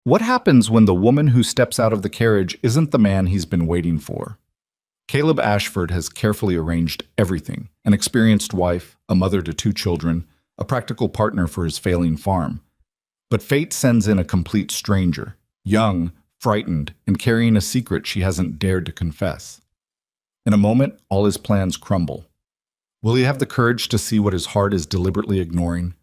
What happens when the woman who steps out of the carriage isn't the man he's been waiting for? Caleb Ashford has carefully arranged everything: an experienced wife, a mother to two children, a practical partner for his failing farm. But fate sends in a complete stranger, young, frightened, and carrying a secret she hasn't dared to confess. In a moment, all his plans crumble. Will he have the courage to see what his heart is deliberately ignoring?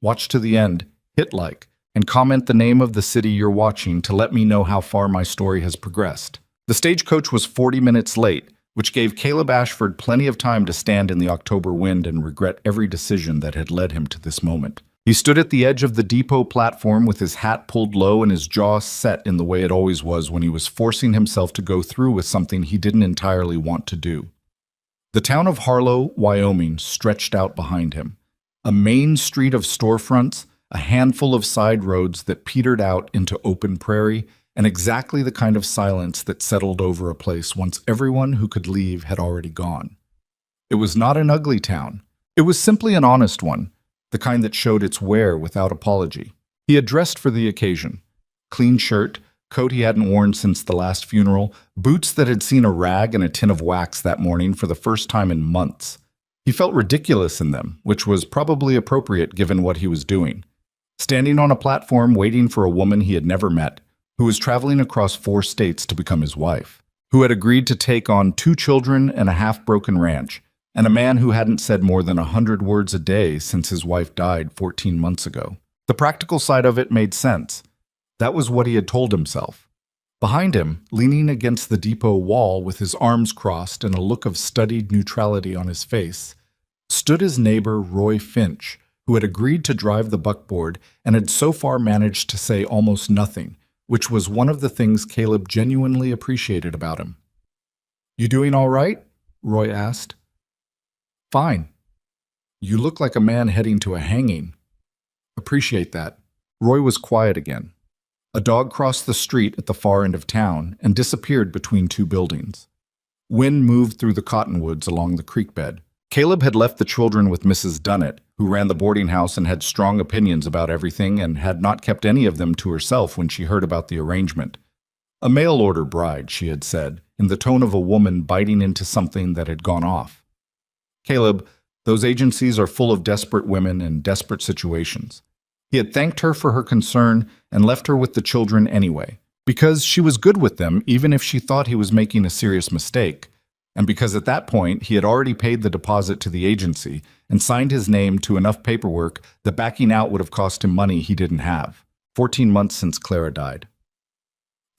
Watch to the end, hit like, and comment the name of the city you're watching to let me know how far my story has progressed. The stagecoach was 40 minutes late, which gave Caleb Ashford plenty of time to stand in the October wind and regret every decision that had led him to this moment. He stood at the edge of the depot platform with his hat pulled low and his jaw set in the way it always was when he was forcing himself to go through with something he didn't entirely want to do. The town of Harlow, Wyoming, stretched out behind him. A main street of storefronts, a handful of side roads that petered out into open prairie, and exactly the kind of silence that settled over a place once everyone who could leave had already gone. It was not an ugly town. It was simply an honest one, the kind that showed its wear without apology. He had dressed for the occasion. Clean shirt, coat he hadn't worn since the last funeral, boots that had seen a rag and a tin of wax that morning for the first time in months. He felt ridiculous in them, which was probably appropriate given what he was doing. Standing on a platform waiting for a woman he had never met, who was traveling across 4 states to become his wife, who had agreed to take on 2 children and a half-broken ranch, and a man who hadn't said more than 100 words a day since his wife died 14 months ago. The practical side of it made sense. That was what he had told himself. Behind him, leaning against the depot wall with his arms crossed and a look of studied neutrality on his face, stood his neighbor Roy Finch, who had agreed to drive the buckboard and had so far managed to say almost nothing, which was one of the things Caleb genuinely appreciated about him. "You doing all right?" Roy asked. "Fine. You look like a man heading to a hanging." "Appreciate that." Roy was quiet again. A dog crossed the street at the far end of town and disappeared between 2 buildings. Wind moved through the cottonwoods along the creek bed. Caleb had left the children with Mrs. Dunnett, who ran the boarding house and had strong opinions about everything and had not kept any of them to herself when she heard about the arrangement. "A mail-order bride," she had said, in the tone of a woman biting into something that had gone off. "Caleb, those agencies are full of desperate women and desperate situations." He had thanked her for her concern and left her with the children anyway, because she was good with them even if she thought he was making a serious mistake, and because at that point he had already paid the deposit to the agency and signed his name to enough paperwork that backing out would have cost him money he didn't have. 14 months since Clara died.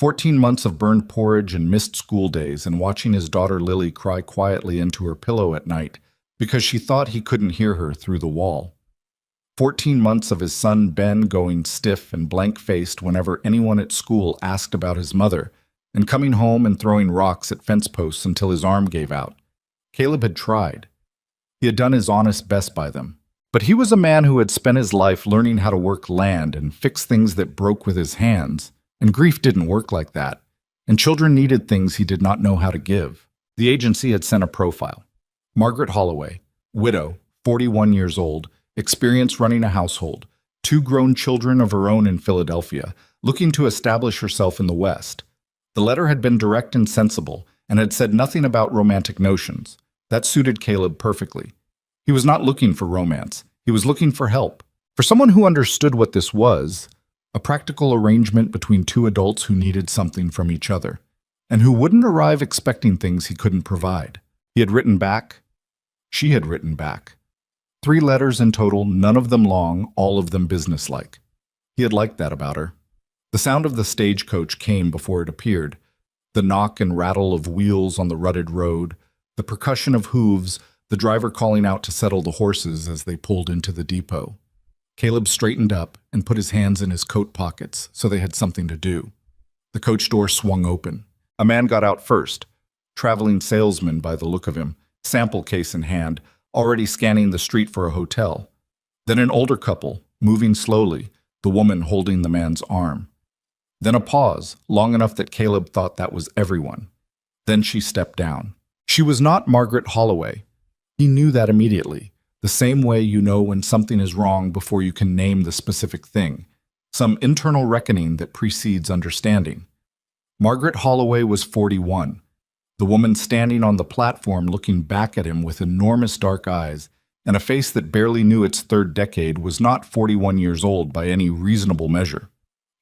14 months of burned porridge and missed school days and watching his daughter Lily cry quietly into her pillow at night because she thought he couldn't hear her through the wall. 14 months of his son Ben going stiff and blank-faced whenever anyone at school asked about his mother, and coming home and throwing rocks at fence posts until his arm gave out. Caleb had tried. He had done his honest best by them. But he was a man who had spent his life learning how to work land and fix things that broke with his hands, and grief didn't work like that, and children needed things he did not know how to give. The agency had sent a profile. Margaret Holloway, widow, 41 years old, experience running a household, 2 grown children of her own in Philadelphia, looking to establish herself in the West. The letter had been direct and sensible, and had said nothing about romantic notions. That suited Caleb perfectly. He was not looking for romance. He was looking for help. For someone who understood what this was, a practical arrangement between 2 adults who needed something from each other, and who wouldn't arrive expecting things he couldn't provide. He had written back. She had written back. 3 letters in total, none of them long, all of them businesslike. He had liked that about her. The sound of the stagecoach came before it appeared, the knock and rattle of wheels on the rutted road, the percussion of hooves, the driver calling out to settle the horses as they pulled into the depot. Caleb straightened up and put his hands in his coat pockets so they had something to do. The coach door swung open. A man got out first, traveling salesman by the look of him, sample case in hand, already scanning the street for a hotel. Then an older couple, moving slowly, the woman holding the man's arm. Then a pause, long enough that Caleb thought that was everyone. Then she stepped down. She was not Margaret Holloway. He knew that immediately, the same way you know when something is wrong before you can name the specific thing. some internal reckoning that precedes understanding. Margaret Holloway was 41, the woman standing on the platform looking back at him with enormous dark eyes and a face that barely knew its third decade was not 41 years old by any reasonable measure.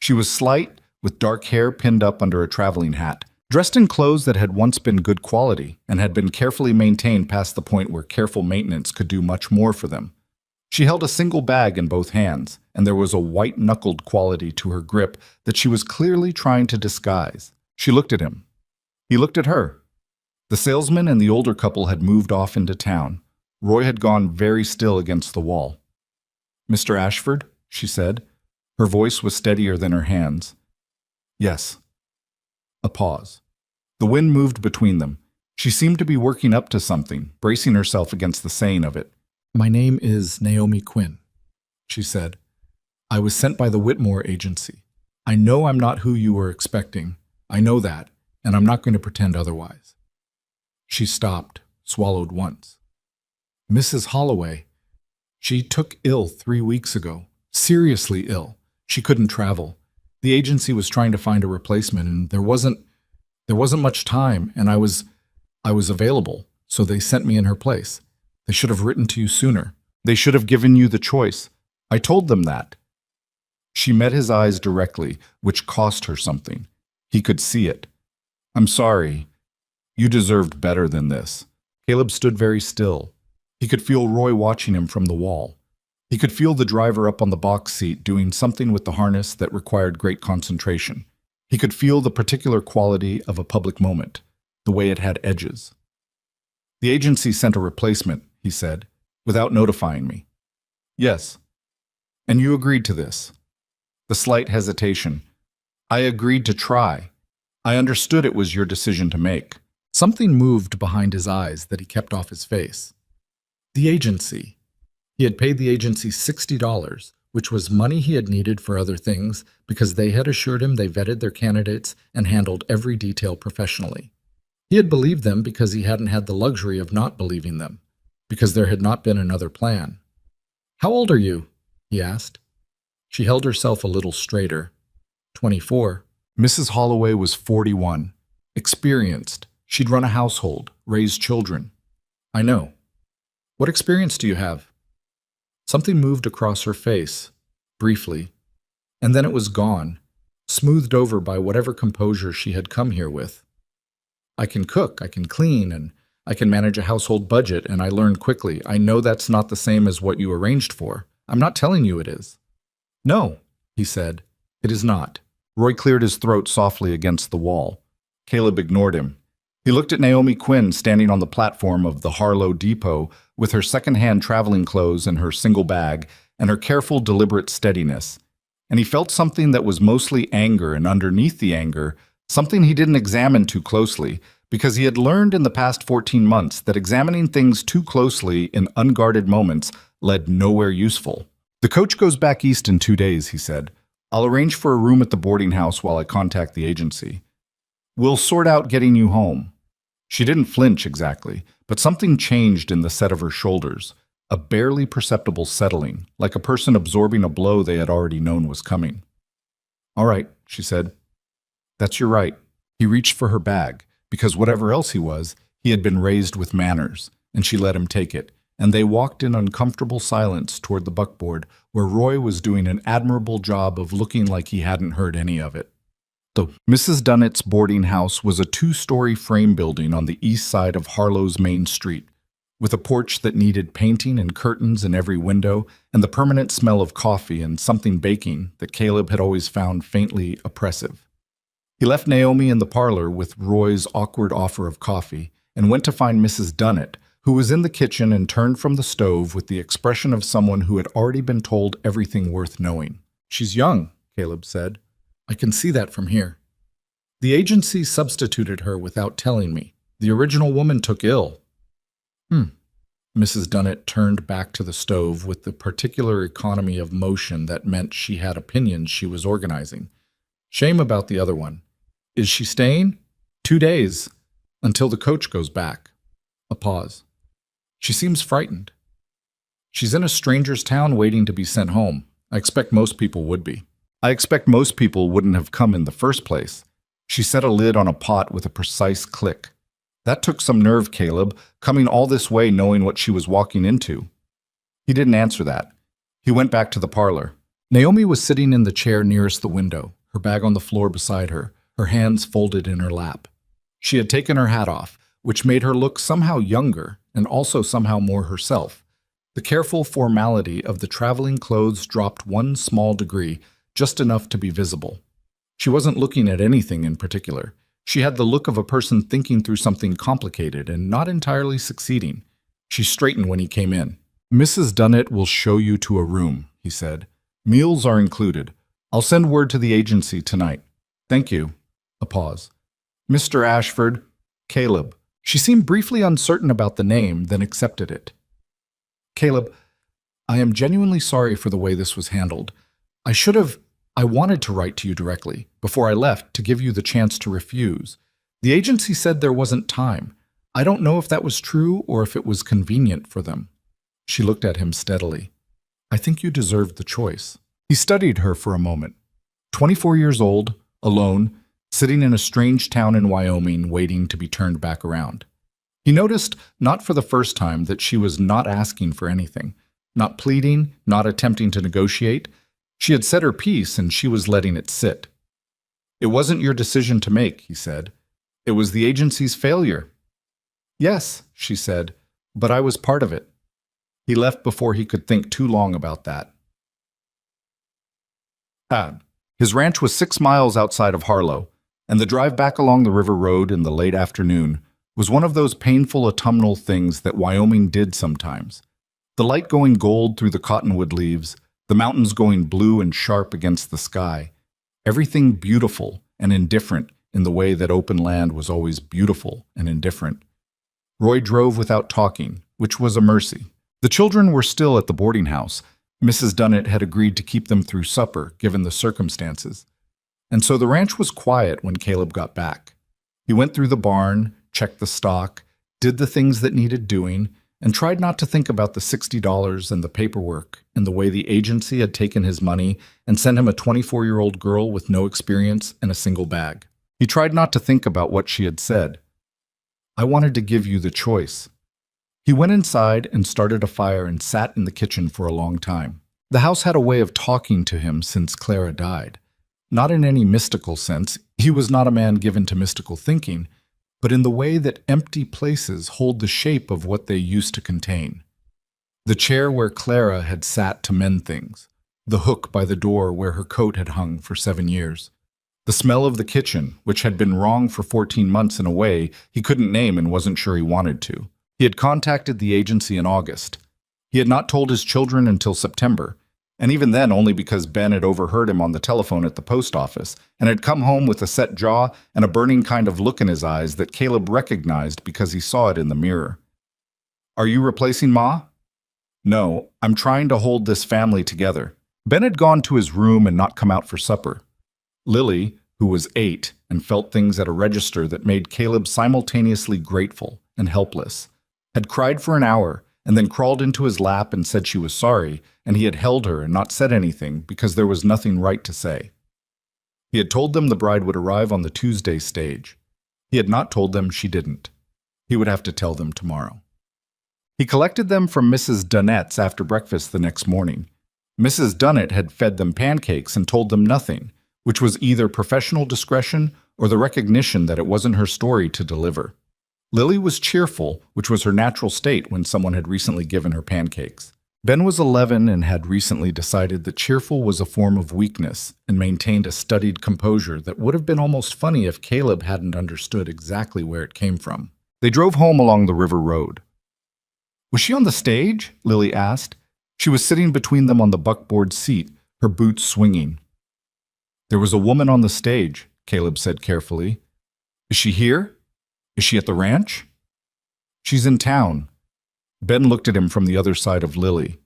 She was slight, with dark hair pinned up under a traveling hat, dressed in clothes that had once been good quality and had been carefully maintained past the point where careful maintenance could do much more for them. She held a single bag in both hands, and there was a white-knuckled quality to her grip that she was clearly trying to disguise. She looked at him. He looked at her. The salesman and the older couple had moved off into town. Roy had gone very still against the wall. "Mr. Ashford?" she said. Her voice was steadier than her hands. "Yes." A pause. The wind moved between them. She seemed to be working up to something, bracing herself against the saying of it. "My name is Naomi Quinn," she said. "I was sent by the Whitmore agency. I know I'm not who you were expecting. I know that, and I'm not going to pretend otherwise." She stopped, swallowed once. "Mrs. Holloway. She took ill 3 weeks ago. Seriously ill. She couldn't travel. The agency was trying to find a replacement, and there wasn't much time, and I was available, so they sent me in her place. They should have written to you sooner. They should have given you the choice. I told them that." She met his eyes directly, which cost her something. He could see it. "I'm sorry. You deserved better than this." Caleb stood very still. He could feel Roy watching him from the wall. He could feel the driver up on the box seat doing something with the harness that required great concentration. He could feel the particular quality of a public moment, the way it had edges. "The agency sent a replacement," he said, "without notifying me." "Yes." "And you agreed to this?" The slight hesitation. "I agreed to try. I understood it was your decision to make." Something moved behind his eyes that he kept off his face. The agency. He had paid the agency $60, which was money he had needed for other things because they had assured him they vetted their candidates and handled every detail professionally. He had believed them because he hadn't had the luxury of not believing them, because there had not been another plan. "How old are you?" he asked. She held herself a little straighter. 24. Mrs. Holloway was 41. Experienced. She'd run a household, raised children. "I know. What experience do you have?" Something moved across her face, briefly, and then it was gone, smoothed over by whatever composure she had come here with. "I can cook, I can clean, and I can manage a household budget, and I learned quickly. I know that's not the same as what you arranged for. I'm not telling you it is." "No," he said. "It is not." Roy cleared his throat softly against the wall. Caleb ignored him. He looked at Naomi Quinn standing on the platform of the Harlow Depot with her second-hand traveling clothes and her single bag and her careful, deliberate steadiness. And he felt something that was mostly anger, and underneath the anger, something he didn't examine too closely, because he had learned in the past 14 months that examining things too closely in unguarded moments led nowhere useful. "The coach goes back east in 2 days," he said. "I'll arrange for a room at the boarding house while I contact the agency. We'll sort out getting you home." She didn't flinch exactly, but something changed in the set of her shoulders, a barely perceptible settling, like a person absorbing a blow they had already known was coming. "All right," she said. "That's your right." He reached for her bag, because whatever else he was, he had been raised with manners, and she let him take it, and they walked in uncomfortable silence toward the buckboard, where Roy was doing an admirable job of looking like he hadn't heard any of it. Mrs. Dunnett's boarding house was a 2-story frame building on the east side of Harlow's main street, with a porch that needed painting and curtains in every window, and the permanent smell of coffee and something baking that Caleb had always found faintly oppressive. He left Naomi in the parlor with Roy's awkward offer of coffee and went to find Mrs. Dunnett, who was in the kitchen and turned from the stove with the expression of someone who had already been told everything worth knowing. "She's young," Caleb said. "I can see that from here. The agency substituted her without telling me. The original woman took ill." Mrs. Dunnett turned back to the stove with the particular economy of motion that meant she had opinions she was organizing. "Shame about the other one. Is she staying?" 2 days, until the coach goes back." A pause. "She seems frightened." "She's in a stranger's town waiting to be sent home. I expect most people would be." I expect most people wouldn't have come in the first place. She set a lid on a pot with a precise click. That took some nerve, Caleb, coming all this way knowing what she was walking into. He didn't answer that. He went back to the parlor. Naomi was sitting in the chair nearest the window, her bag on the floor beside her, her hands folded in her lap. She had taken her hat off, which made her look somehow younger and also somehow more herself. The careful formality of the traveling clothes dropped one small degree, just enough to be visible. She wasn't looking at anything in particular. She had the look of a person thinking through something complicated and not entirely succeeding. She straightened when he came in. "Mrs. Dunnett will show you to a room," he said. "Meals are included. I'll send word to the agency tonight." "Thank you." A pause. "Mr. Ashford." "Caleb." She seemed briefly uncertain about the name, then accepted it. "Caleb, I am genuinely sorry for the way this was handled. I wanted to write to you directly, before I left, to give you the chance to refuse. The agency said there wasn't time. I don't know if that was true or if it was convenient for them." She looked at him steadily. "I think you deserved the choice." He studied her for a moment. 24 years old, alone, sitting in a strange town in Wyoming waiting to be turned back around. He noticed, not for the first time, that she was not asking for anything, not pleading, not attempting to negotiate. She had said her piece and she was letting it sit. "It wasn't your decision to make," he said. "It was the agency's failure." "Yes," she said, "but I was part of it." He left before he could think too long about that. His ranch was 6 miles outside of Harlow, and the drive back along the river road in the late afternoon was one of those painful autumnal things that Wyoming did sometimes. The light going gold through the cottonwood leaves, the mountains going blue and sharp against the sky, everything beautiful and indifferent in the way that open land was always beautiful and indifferent. Roy drove without talking, which was a mercy. The children were still at the boarding house. Mrs. Dunnett had agreed to keep them through supper, given the circumstances. And so the ranch was quiet when Caleb got back. He went through the barn, checked the stock, did the things that needed doing, and tried not to think about the $60 and the paperwork and the way the agency had taken his money and sent him a 24-year-old girl with no experience and a single bag. He tried not to think about what she had said. "I wanted to give you the choice." He went inside and started a fire and sat in the kitchen for a long time. The house had a way of talking to him since Clara died. Not in any mystical sense. He was not a man given to mystical thinking, but in the way that empty places hold the shape of what they used to contain. The chair where Clara had sat to mend things. The hook by the door where her coat had hung for 7 years. The smell of the kitchen, which had been wrong for 14 months in a way he couldn't name and wasn't sure he wanted to. He had contacted the agency in August. He had not told his children until September, and even then only because Ben had overheard him on the telephone at the post office and had come home with a set jaw and a burning kind of look in his eyes that Caleb recognized because he saw it in the mirror. "Are you replacing Ma?" "No, I'm trying to hold this family together." Ben had gone to his room and not come out for supper. Lily, who was 8 and felt things at a register that made Caleb simultaneously grateful and helpless, had cried for an hour and then crawled into his lap and said she was sorry, and he had held her and not said anything because there was nothing right to say. He had told them the bride would arrive on the Tuesday stage. He had not told them she didn't. He would have to tell them tomorrow. He collected them from Mrs. Dunnett's after breakfast the next morning. Mrs. Dunnett had fed them pancakes and told them nothing, which was either professional discretion or the recognition that it wasn't her story to deliver. Lily was cheerful, which was her natural state when someone had recently given her pancakes. Ben was 11 and had recently decided that cheerful was a form of weakness and maintained a studied composure that would have been almost funny if Caleb hadn't understood exactly where it came from. They drove home along the river road. "Was she on the stage?" Lily asked. She was sitting between them on the buckboard seat, her boots swinging. "There was a woman on the stage," Caleb said carefully. "Is she here? Is she at the ranch?" "She's in town." Ben looked at him from the other side of Lily.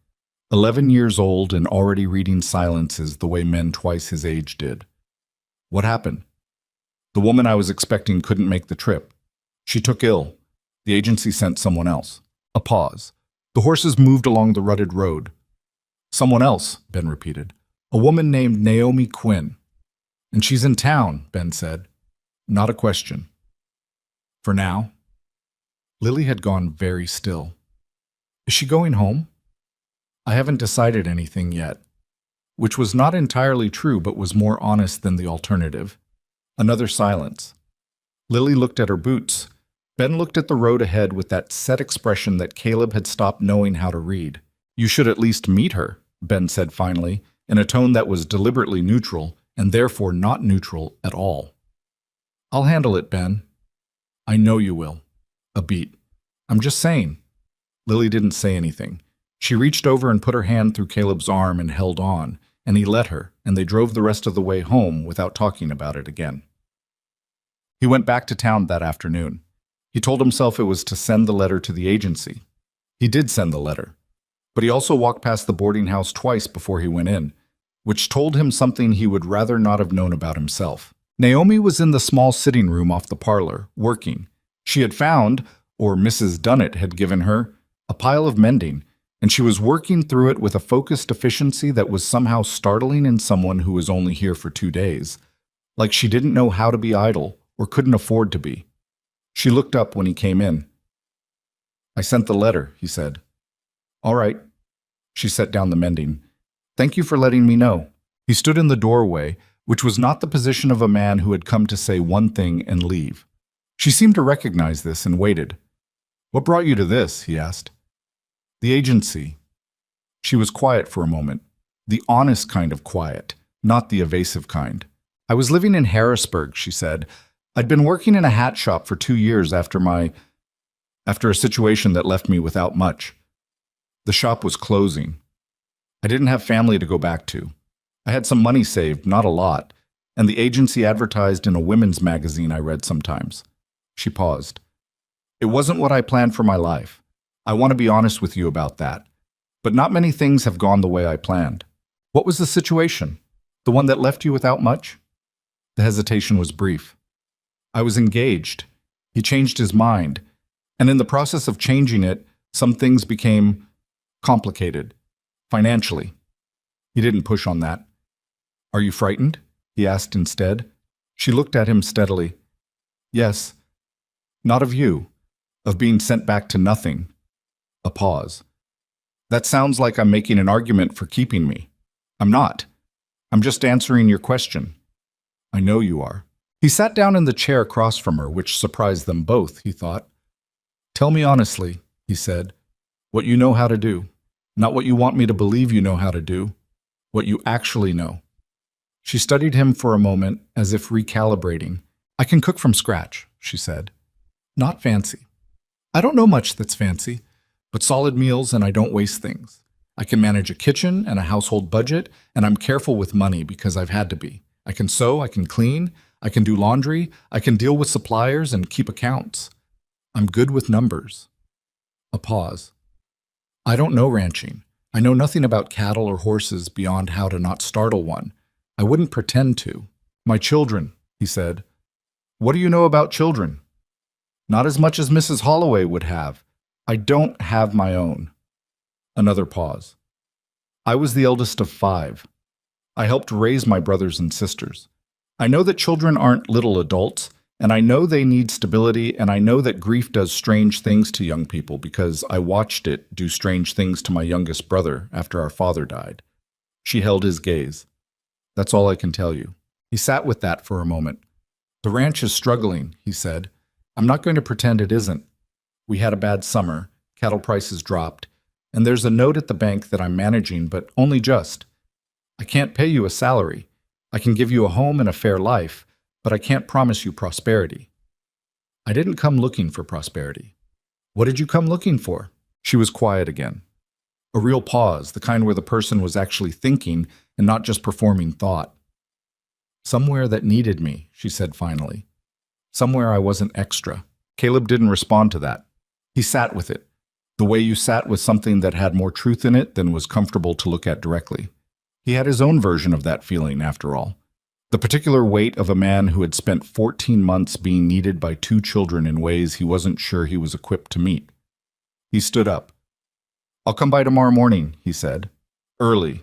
11 years old and already reading silences the way men twice his age did. "What happened?" "The woman I was expecting couldn't make the trip. She took ill. The agency sent someone else." A pause. The horses moved along the rutted road. "Someone else," Ben repeated. A woman named Naomi Quinn. And she's in town, Ben said. Not a question. For now. Lily had gone very still. Is she going home? I haven't decided anything yet. Which was not entirely true, but was more honest than the alternative. Another silence. Lily looked at her boots. Ben looked at the road ahead with that set expression that Caleb had stopped knowing how to read. You should at least meet her, Ben said finally, in a tone that was deliberately neutral, and therefore not neutral at all. I'll handle it, Ben. I know you will. A beat. I'm just saying. Lily didn't say anything. She reached over and put her hand through Caleb's arm and held on, and he let her, and they drove the rest of the way home without talking about it again. He went back to town that afternoon. He told himself it was to send the letter to the agency. He did send the letter, but he also walked past the boarding house twice before he went in, which told him something he would rather not have known about himself. Naomi was in the small sitting room off the parlor, working. She had found, or Mrs. Dunnett had given her, a pile of mending, and she was working through it with a focused efficiency that was somehow startling in someone who was only here for 2 days, like she didn't know how to be idle or couldn't afford to be. She looked up when he came in. I sent the letter, he said. All right. She set down the mending. Thank you for letting me know. He stood in the doorway, which was not the position of a man who had come to say one thing and leave. She seemed to recognize this and waited. What brought you to this? He asked. The agency. She was quiet for a moment. The honest kind of quiet, not the evasive kind. I was living in Harrisburg, she said. I'd been working in a hat shop for 2 years after a situation that left me without much. The shop was closing. I didn't have family to go back to. I had some money saved, not a lot, and the agency advertised in a women's magazine I read sometimes. She paused. It wasn't what I planned for my life. I want to be honest with you about that. But not many things have gone the way I planned. What was the situation? The one that left you without much? The hesitation was brief. I was engaged. He changed his mind. And in the process of changing it, some things became complicated. Financially. He didn't push on that. Are you frightened? He asked instead. She looked at him steadily. Yes. Not of you. Of being sent back to nothing. A pause. That sounds like I'm making an argument for keeping me. I'm not. I'm just answering your question. I know you are. He sat down in the chair across from her, which surprised them both, he thought. Tell me honestly, he said, what you know how to do. Not what you want me to believe you know how to do. What you actually know. She studied him for a moment, as if recalibrating. I can cook from scratch, she said. Not fancy. I don't know much that's fancy, but solid meals and I don't waste things. I can manage a kitchen and a household budget, and I'm careful with money because I've had to be. I can sew, I can clean, I can do laundry, I can deal with suppliers and keep accounts. I'm good with numbers. A pause. I don't know ranching. I know nothing about cattle or horses beyond how to not startle one. I wouldn't pretend to. My children, he said. What do you know about children? Not as much as Mrs. Holloway would have. I don't have my own. Another pause. I was the eldest of 5. I helped raise my brothers and sisters. I know that children aren't little adults, and I know they need stability, and I know that grief does strange things to young people because I watched it do strange things to my youngest brother after our father died. She held his gaze. That's all I can tell you. He sat with that for a moment. The ranch is struggling, he said. I'm not going to pretend it isn't. We had a bad summer, cattle prices dropped, and there's a note at the bank that I'm managing, but only just. I can't pay you a salary. I can give you a home and a fair life, but I can't promise you prosperity. I didn't come looking for prosperity. What did you come looking for? She was quiet again. A real pause, the kind where the person was actually thinking and not just performing thought. Somewhere that needed me, she said finally. Somewhere I wasn't extra. Caleb didn't respond to that. He sat with it, the way you sat with something that had more truth in it than was comfortable to look at directly. He had his own version of that feeling, after all. The particular weight of a man who had spent 14 months being needed by 2 children in ways he wasn't sure he was equipped to meet. He stood up. I'll come by tomorrow morning, he said. Early.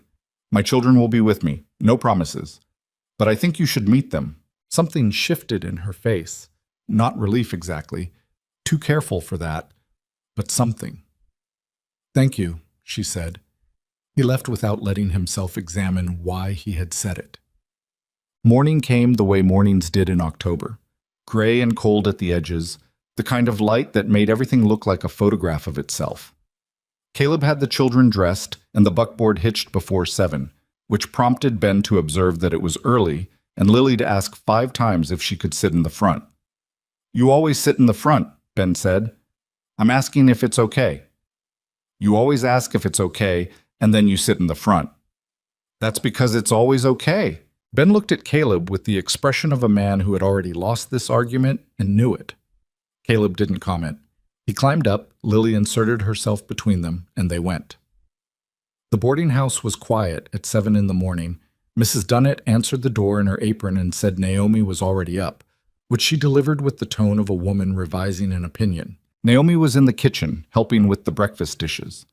My children will be with me. No promises. But I think you should meet them. Something shifted in her face. Not relief exactly. Too careful for that. But something. Thank you, she said. He left without letting himself examine why he had said it. Morning came the way mornings did in October. Gray and cold at the edges, the kind of light that made everything look like a photograph of itself. Caleb had the children dressed and the buckboard hitched before 7, which prompted Ben to observe that it was early and Lily to ask 5 times if she could sit in the front. You always sit in the front, Ben said. I'm asking if it's okay. You always ask if it's okay, and then you sit in the front. That's because it's always okay. Ben looked at Caleb with the expression of a man who had already lost this argument and knew it. Caleb didn't comment. He climbed up, Lily inserted herself between them, and they went. The boarding house was quiet at 7 in the morning. Mrs. Dunnett answered the door in her apron and said Naomi was already up, which she delivered with the tone of a woman revising an opinion. Naomi was in the kitchen, helping with the breakfast dishes.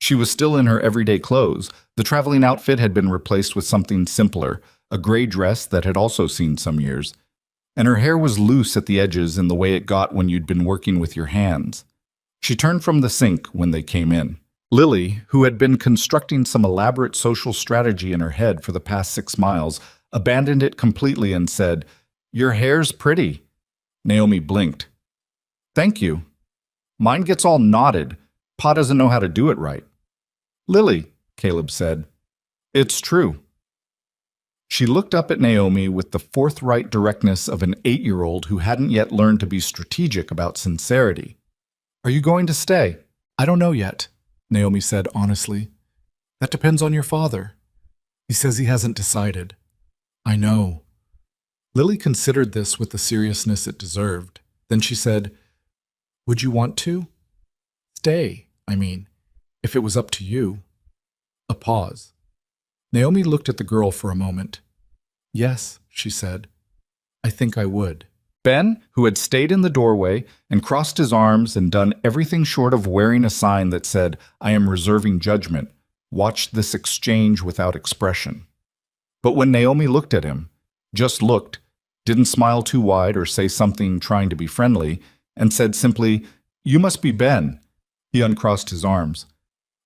She was still in her everyday clothes. The traveling outfit had been replaced with something simpler, a gray dress that had also seen some years. And her hair was loose at the edges in the way it got when you'd been working with your hands. She turned from the sink when they came in. Lily, who had been constructing some elaborate social strategy in her head for the past 6 miles, abandoned it completely and said, Your hair's pretty. Naomi blinked. Thank you. Mine gets all knotted. Pa doesn't know how to do it right. Lily, Caleb said. It's true. She looked up at Naomi with the forthright directness of an 8-year-old who hadn't yet learned to be strategic about sincerity. Are you going to stay? I don't know yet, Naomi said honestly. That depends on your father. He says he hasn't decided. I know. Lily considered this with the seriousness it deserved. Then she said, Would you want to? Stay, I mean, if it was up to you. A pause. Naomi looked at the girl for a moment. Yes, she said. I think I would. Ben, who had stayed in the doorway and crossed his arms and done everything short of wearing a sign that said, I am reserving judgment, watched this exchange without expression. But when Naomi looked at him, just looked, didn't smile too wide or say something trying to be friendly, and said simply, You must be Ben. He uncrossed his arms.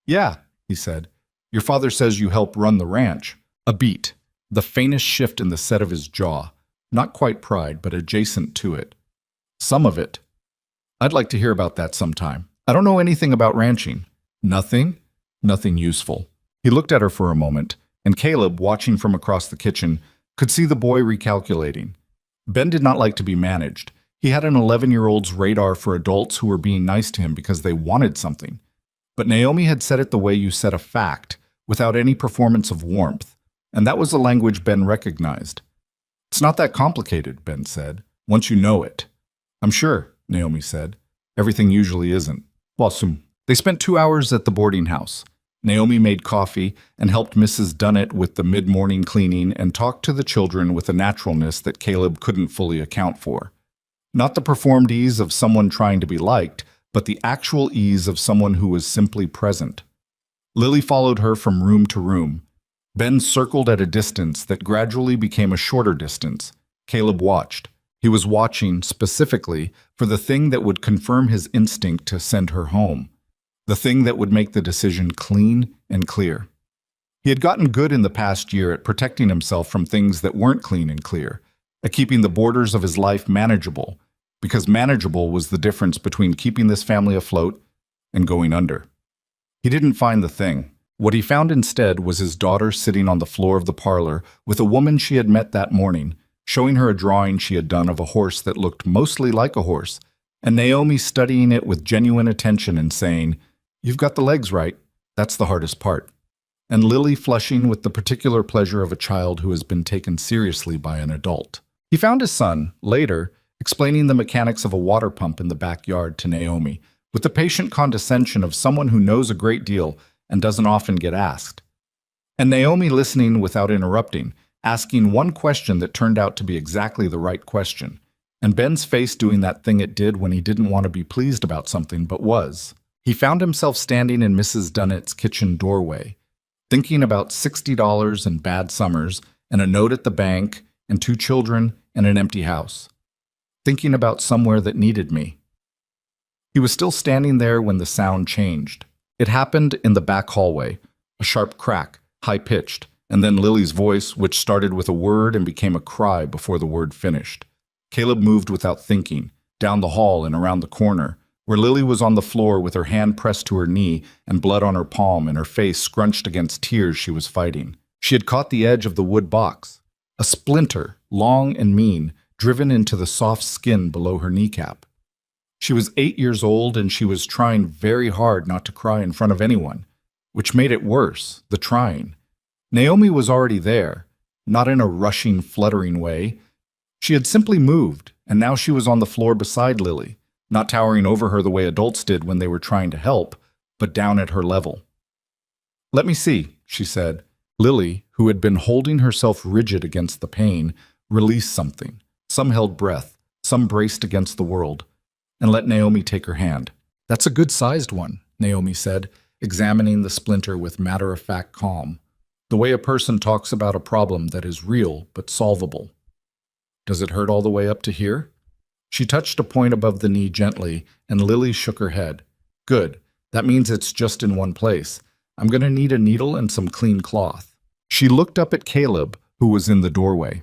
Yeah, he said. Your father says you help run the ranch. A beat, the faintest shift in the set of his jaw. Not quite pride, but adjacent to it. Some of it. I'd like to hear about that sometime. I don't know anything about ranching. Nothing? Nothing useful. He looked at her for a moment, and Caleb, watching from across the kitchen, could see the boy recalculating. Ben did not like to be managed. He had an 11-year-old's radar for adults who were being nice to him because they wanted something. But Naomi had said it the way you said a fact, without any performance of warmth, and that was a language Ben recognized. It's not that complicated, Ben said, once you know it. I'm sure, Naomi said. Everything usually isn't. Wasum. They spent 2 hours at the boarding house. Naomi made coffee and helped Mrs. Dunnett with the mid-morning cleaning and talked to the children with a naturalness that Caleb couldn't fully account for. Not the performed ease of someone trying to be liked, but the actual ease of someone who was simply present. Lily followed her from room to room. Ben circled at a distance that gradually became a shorter distance. Caleb watched. He was watching, specifically, for the thing that would confirm his instinct to send her home. The thing that would make the decision clean and clear. He had gotten good in the past year at protecting himself from things that weren't clean and clear, at keeping the borders of his life manageable, because manageable was the difference between keeping this family afloat and going under. He didn't find the thing. What he found instead was his daughter sitting on the floor of the parlor with a woman she had met that morning, showing her a drawing she had done of a horse that looked mostly like a horse, and Naomi studying it with genuine attention and saying, You've got the legs right. That's the hardest part. And Lily flushing with the particular pleasure of a child who has been taken seriously by an adult. He found his son, later, explaining the mechanics of a water pump in the backyard to Naomi, with the patient condescension of someone who knows a great deal and doesn't often get asked. And Naomi listening without interrupting, asking one question that turned out to be exactly the right question, and Ben's face doing that thing it did when he didn't want to be pleased about something but was. He found himself standing in Mrs. Dunnett's kitchen doorway. Thinking about $60 and bad summers, and a note at the bank, and 2 children, and an empty house. Thinking about somewhere that needed me. He was still standing there when the sound changed. It happened in the back hallway, a sharp crack, high-pitched, and then Lily's voice, which started with a word and became a cry before the word finished. Caleb moved without thinking, down the hall and around the corner, where Lily was on the floor with her hand pressed to her knee and blood on her palm and her face scrunched against tears she was fighting. She had caught the edge of the wood box, a splinter, long and mean, driven into the soft skin below her kneecap. She was 8 years old and she was trying very hard not to cry in front of anyone, which made it worse, the trying. Naomi was already there, not in a rushing, fluttering way. She had simply moved, and now she was on the floor beside Lily, not towering over her the way adults did when they were trying to help, but down at her level. "Let me see," she said. Lily, who had been holding herself rigid against the pain, released something. Some held breath, some braced against the world, and let Naomi take her hand. "That's a good-sized one," Naomi said, examining the splinter with matter-of-fact calm, the way a person talks about a problem that is real but solvable. "Does it hurt all the way up to here?" She touched a point above the knee gently, and Lily shook her head. "Good. That means it's just in one place. I'm going to need a needle and some clean cloth." She looked up at Caleb, who was in the doorway.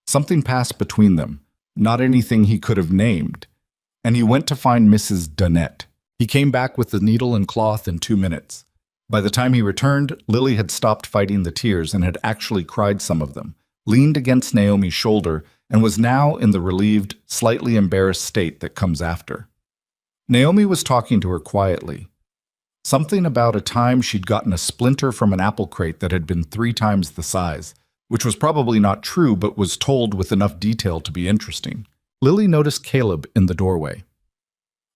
Something passed between them, not anything he could have named, and he went to find Mrs. Dunnett. He came back with the needle and cloth in 2 minutes. By the time he returned, Lily had stopped fighting the tears and had actually cried some of them, leaned against Naomi's shoulder, and was now in the relieved, slightly embarrassed state that comes after. Naomi was talking to her quietly. Something about a time she'd gotten a splinter from an apple crate that had been 3 times the size, which was probably not true but was told with enough detail to be interesting. Lily noticed Caleb in the doorway.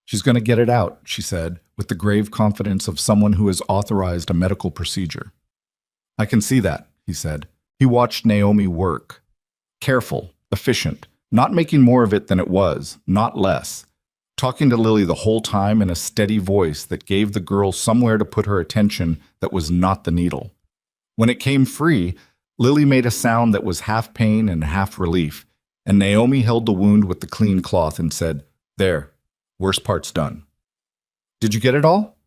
"She's going to get it out," she said, with the grave confidence of someone who has authorized a medical procedure. "I can see that," he said. He watched Naomi work. Careful, efficient, not making more of it than it was, not less. Talking to Lily the whole time in a steady voice that gave the girl somewhere to put her attention that was not the needle. When it came free, Lily made a sound that was half pain and half relief, and Naomi held the wound with the clean cloth and said, "There, worst part's done." "Did you get it all?"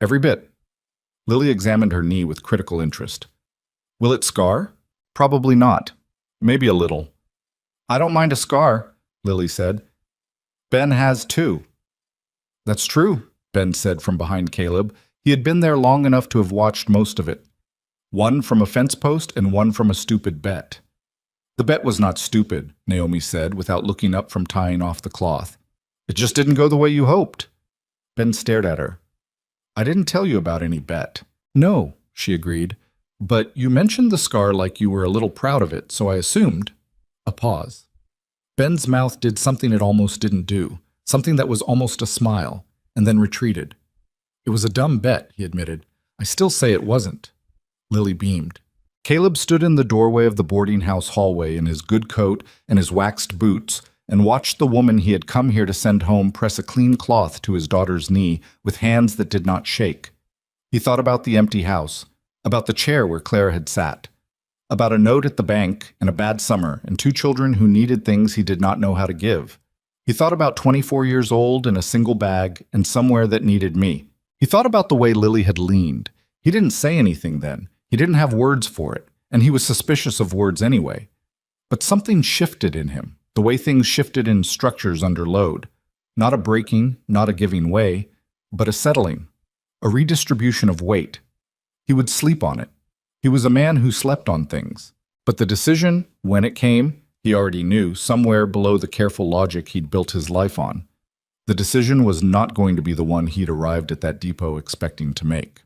"Every bit." Lily examined her knee with critical interest. "Will it scar?" "Probably not. Maybe a little." "I don't mind a scar," Lily said. "Ben has too." "That's true," Ben said from behind Caleb. He had been there long enough to have watched most of it. One from a fence post and one from a stupid bet. "The bet was not stupid," Naomi said, without looking up from tying off the cloth. "It just didn't go the way you hoped." Ben stared at her. "I didn't tell you about any bet." "No," she agreed. "But you mentioned the scar like you were a little proud of it, so I assumed." A pause. Ben's mouth did something it almost didn't do, something that was almost a smile, and then retreated. "It was a dumb bet," he admitted. "I still say it wasn't." Lily beamed. Caleb stood in the doorway of the boarding house hallway in his good coat and his waxed boots and watched the woman he had come here to send home press a clean cloth to his daughter's knee with hands that did not shake. He thought about the empty house, about the chair where Claire had sat, about a note at the bank and a bad summer and 2 children who needed things he did not know how to give. He thought about 24 years old and a single bag and somewhere that needed me. He thought about the way Lily had leaned. He didn't say anything then. He didn't have words for it, and he was suspicious of words anyway. But something shifted in him, the way things shifted in structures under load. Not a breaking, not a giving way, but a settling, a redistribution of weight. He would sleep on it. He was a man who slept on things. But the decision, when it came, he already knew, somewhere below the careful logic he'd built his life on. The decision was not going to be the one he'd arrived at that depot expecting to make.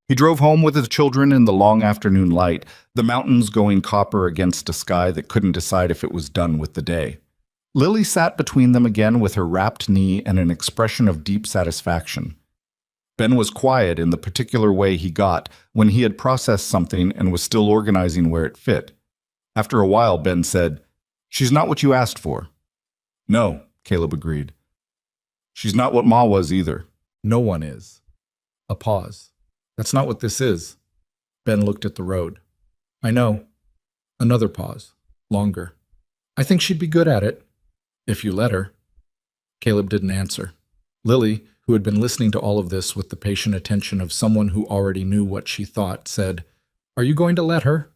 He drove home with his children in the long afternoon light, the mountains going copper against a sky that couldn't decide if it was done with the day. Lily sat between them again with her wrapped knee and an expression of deep satisfaction. Ben was quiet in the particular way he got when he had processed something and was still organizing where it fit. After a while, Ben said, "She's not what you asked for." "No," Caleb agreed. "She's not what Ma was either." "No one is." A pause. "That's not what this is." Ben looked at the road. I know. Another pause. Longer. I think she'd be good at it. If you let her. Caleb didn't answer. Lily, who had been listening to all of this with the patient attention of someone who already knew what she thought, said, Are you going to let her?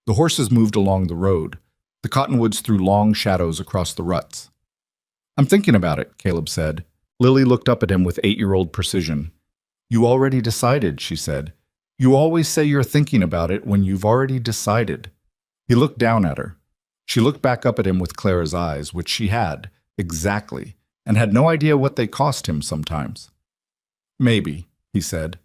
The horses moved along the road. The cottonwoods threw long shadows across the ruts. I'm thinking about it, Caleb said. Lily looked up at him with 8-year-old precision. You already decided, she said. You always say you're thinking about it when you've already decided. He looked down at her. She looked back up at him with Clara's eyes, which she had, exactly, and had no idea what they cost him sometimes. Maybe, he said.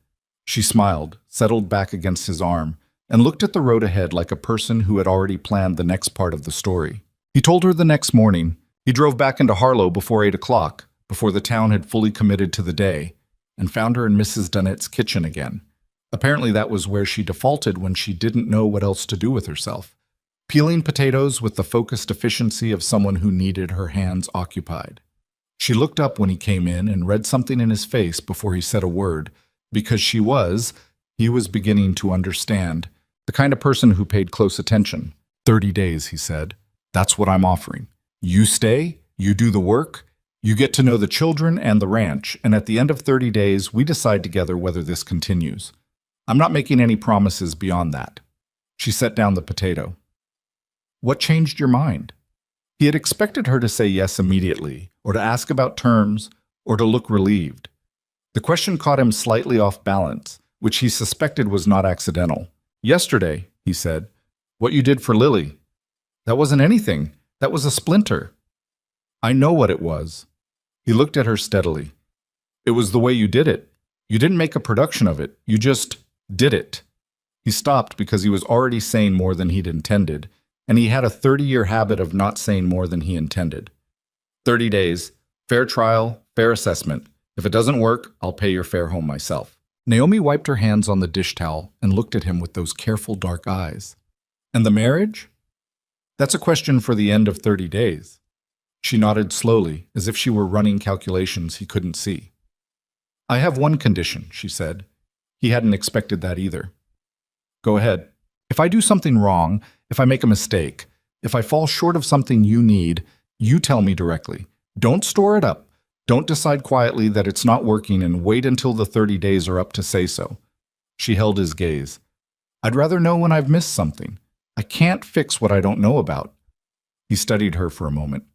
She smiled, settled back against his arm, and looked at the road ahead like a person who had already planned the next part of the story. He told her the next morning. He drove back into Harlow before 8 o'clock, before the town had fully committed to the day, and found her in Mrs. Dunnett's kitchen again. Apparently that was where she defaulted when she didn't know what else to do with herself, peeling potatoes with the focused efficiency of someone who needed her hands occupied. She looked up when he came in and read something in his face before he said a word, because he was beginning to understand, the kind of person who paid close attention. 30 days, he said. That's what I'm offering. You stay, you do the work, you get to know the children and the ranch, and at the end of 30 days, we decide together whether this continues. I'm not making any promises beyond that. She set down the potato. What changed your mind? He had expected her to say yes immediately, or to ask about terms, or to look relieved. The question caught him slightly off balance, which he suspected was not accidental. Yesterday, he said, what you did for Lily. That wasn't anything. That was a splinter. I know what it was. He looked at her steadily. It was the way you did it. You didn't make a production of it. You just did it. He stopped because he was already saying more than he'd intended, and he had a 30-year habit of not saying more than he intended. 30 days, fair trial, fair assessment. If it doesn't work, I'll pay your fare home myself. Naomi wiped her hands on the dish towel and looked at him with those careful dark eyes. And the marriage? That's a question for the end of 30 days. She nodded slowly, as if she were running calculations he couldn't see. I have one condition, she said. He hadn't expected that either. Go ahead. If I do something wrong, if I make a mistake, if I fall short of something you need, you tell me directly. Don't store it up. Don't decide quietly that it's not working and wait until the 30 days are up to say so. She held his gaze. I'd rather know when I've missed something. I can't fix what I don't know about. He studied her for a moment.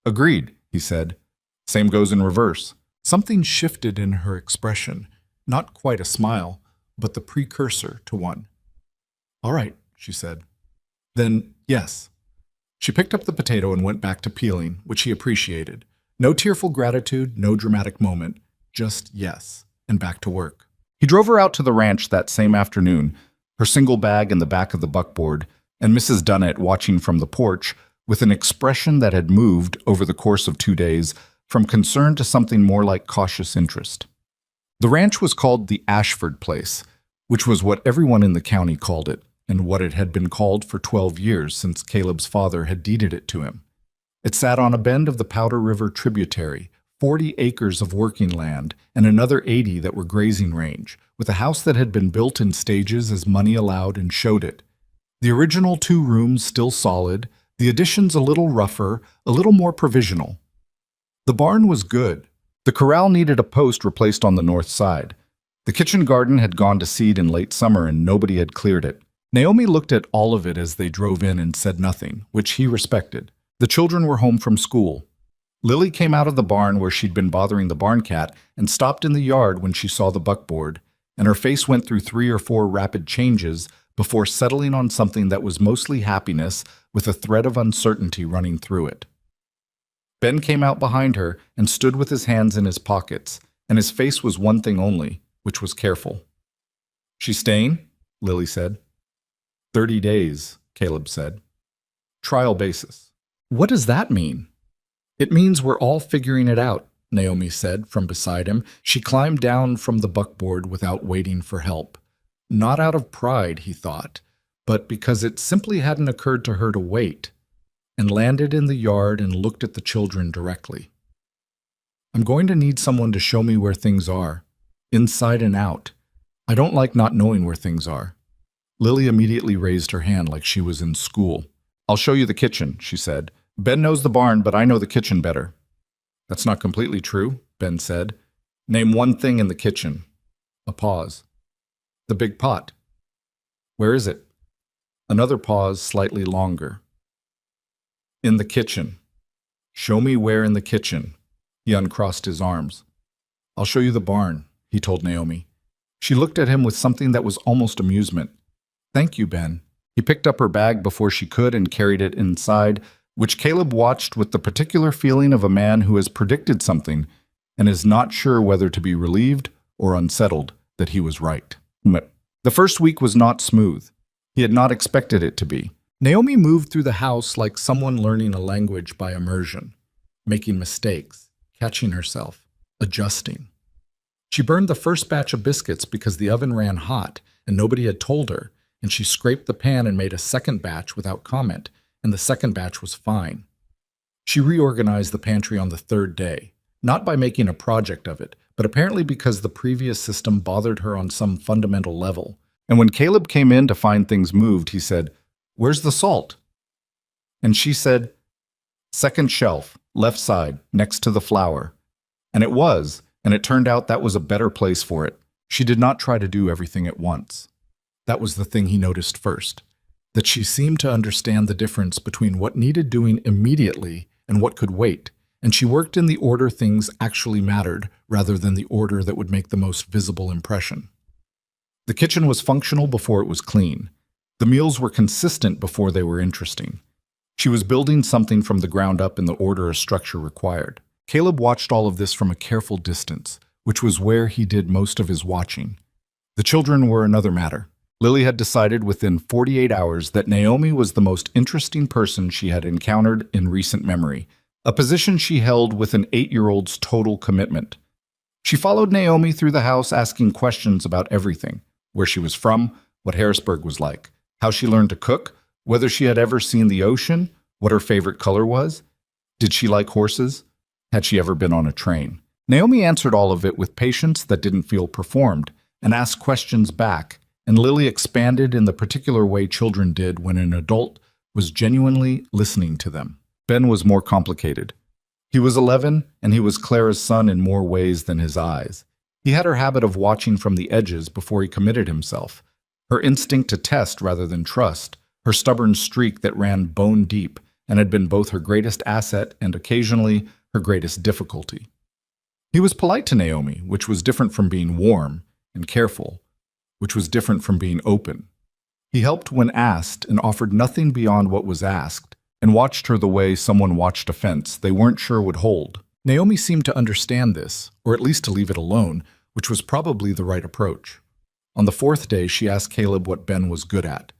Agreed, he said. Same goes in reverse. Something shifted in her expression, not quite a smile, but the precursor to one. All right, she said. Then, yes. She picked up the potato and went back to peeling, which he appreciated. No tearful gratitude, no dramatic moment, just yes, and back to work. He drove her out to the ranch that same afternoon, her single bag in the back of the buckboard, and Mrs. Dunnett watching from the porch with an expression that had moved over the course of 2 days from concern to something more like cautious interest. The ranch was called the Ashford Place, which was what everyone in the county called it, and what it had been called for 12 years since Caleb's father had deeded it to him. It sat on a bend of the Powder River tributary, 40 acres of working land, and another 80 that were grazing range, with a house that had been built in stages as money allowed and showed it. The original 2 rooms still solid, the additions a little rougher, a little more provisional. The barn was good. The corral needed a post replaced on the north side. The kitchen garden had gone to seed in late summer and nobody had cleared it. Naomi looked at all of it as they drove in and said nothing, which he respected. The children were home from school. Lily came out of the barn where she'd been bothering the barn cat and stopped in the yard when she saw the buckboard, and her face went through 3 or 4 rapid changes before settling on something that was mostly happiness with a thread of uncertainty running through it. Ben came out behind her and stood with his hands in his pockets, and his face was one thing only, which was careful. She staying? Lily said. 30 days, Caleb said. Trial basis. What does that mean? It means we're all figuring it out, Naomi said from beside him. She climbed down from the buckboard without waiting for help. Not out of pride, he thought, but because it simply hadn't occurred to her to wait, and landed in the yard and looked at the children directly. I'm going to need someone to show me where things are, inside and out. I don't like not knowing where things are. Lily immediately raised her hand like she was in school. I'll show you the kitchen, she said. Ben knows the barn, but I know the kitchen better. That's not completely true, Ben said. Name one thing in the kitchen. A pause. The big pot. Where is it? Another pause, slightly longer. In the kitchen. Show me where in the kitchen. He uncrossed his arms. I'll show you the barn, he told Naomi. She looked at him with something that was almost amusement. Thank you, Ben. He picked up her bag before she could and carried it inside, which Caleb watched with the particular feeling of a man who has predicted something and is not sure whether to be relieved or unsettled that he was right. The first week was not smooth. He had not expected it to be. Naomi moved through the house like someone learning a language by immersion, making mistakes, catching herself, adjusting. She burned the first batch of biscuits because the oven ran hot and nobody had told her, and she scraped the pan and made a second batch without comment, and the second batch was fine. She reorganized the pantry on the third day, not by making a project of it, but apparently because the previous system bothered her on some fundamental level. And when Caleb came in to find things moved, he said, "Where's the salt?" And she said, "Second shelf, left side, next to the flour." And it was, and it turned out that was a better place for it. She did not try to do everything at once. That was the thing he noticed first, that she seemed to understand the difference between what needed doing immediately and what could wait, and she worked in the order things actually mattered rather than the order that would make the most visible impression. The kitchen was functional before it was clean. The meals were consistent before they were interesting. She was building something from the ground up in the order a structure required. Caleb watched all of this from a careful distance, which was where he did most of his watching. The children were another matter. Lily had decided within 48 hours that Naomi was the most interesting person she had encountered in recent memory, a position she held with an 8-year-old's total commitment. She followed Naomi through the house asking questions about everything: where she was from, what Harrisburg was like, how she learned to cook, whether she had ever seen the ocean, what her favorite color was, did she like horses, had she ever been on a train. Naomi answered all of it with patience that didn't feel performed, and asked questions back, and Lily expanded in the particular way children did when an adult was genuinely listening to them. Ben was more complicated. He was 11, and he was Clara's son in more ways than his eyes. He had her habit of watching from the edges before he committed himself, her instinct to test rather than trust, her stubborn streak that ran bone deep and had been both her greatest asset and occasionally her greatest difficulty. He was polite to Naomi, which was different from being warm, and careful, which was different from being open. He helped when asked and offered nothing beyond what was asked, and watched her the way someone watched a fence they weren't sure would hold. Naomi seemed to understand this, or at least to leave it alone, which was probably the right approach. On the fourth day, she asked Caleb what Ben was good at.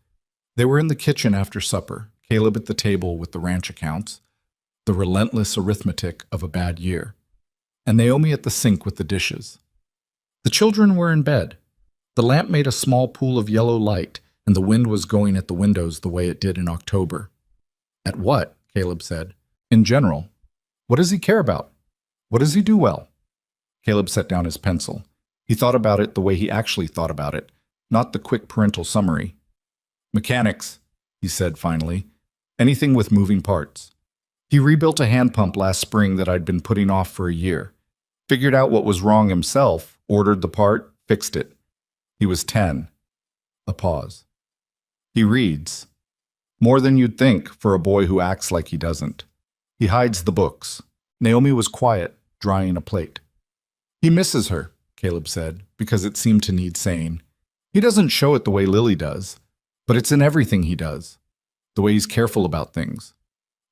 They were in the kitchen after supper, Caleb at the table with the ranch accounts, the relentless arithmetic of a bad year, and Naomi at the sink with the dishes. The children were in bed. The lamp made a small pool of yellow light, and the wind was going at the windows the way it did in October. At what? Caleb said. In general. What does he care about? What does he do well? Caleb set down his pencil. He thought about it the way he actually thought about it, not the quick parental summary. Mechanics, he said finally. Anything with moving parts. He rebuilt a hand pump last spring that I'd been putting off for a year. Figured out what was wrong himself, ordered the part, fixed it. He was 10. A pause. He reads. More than you'd think for a boy who acts like he doesn't. He hides the books. Naomi was quiet, drying a plate. He misses her, Caleb said, because it seemed to need saying. He doesn't show it the way Lily does, but it's in everything he does. The way he's careful about things.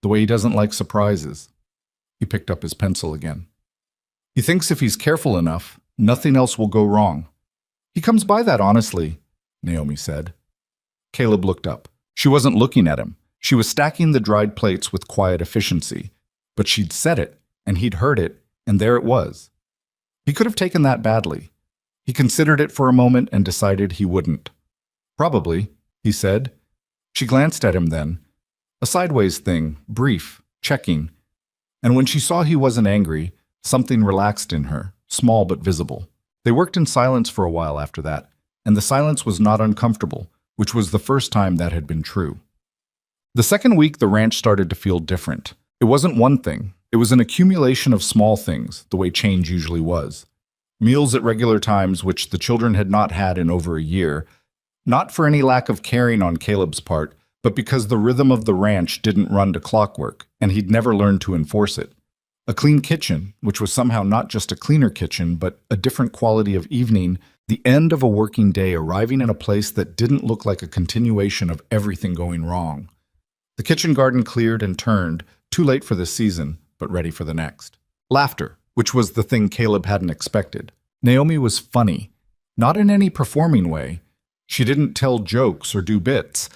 The way he doesn't like surprises. He picked up his pencil again. He thinks if he's careful enough, nothing else will go wrong. He comes by that honestly, Naomi said. Caleb looked up. She wasn't looking at him. She was stacking the dried plates with quiet efficiency. But she'd said it, and he'd heard it, and there it was. He could have taken that badly. He considered it for a moment and decided he wouldn't. Probably, he said. She glanced at him then. A sideways thing, brief, checking. And when she saw he wasn't angry, something relaxed in her, small but visible. They worked in silence for a while after that. and the silence was not uncomfortable, which was the first time that had been true. The second week, the ranch started to feel different. It wasn't one thing. It was an accumulation of small things, the way change usually was. Meals at regular times, which the children had not had in over a year, not for any lack of caring on Caleb's part, but because the rhythm of the ranch didn't run to clockwork, and he'd never learned to enforce it. A clean kitchen, which was somehow not just a cleaner kitchen, but a different quality of evening, the end of a working day arriving in a place that didn't look like a continuation of everything going wrong. The kitchen garden cleared and turned, too late for this season, but ready for the next. Laughter, which was the thing Caleb hadn't expected. Naomi was funny, not in any performing way. She didn't tell jokes or do bits,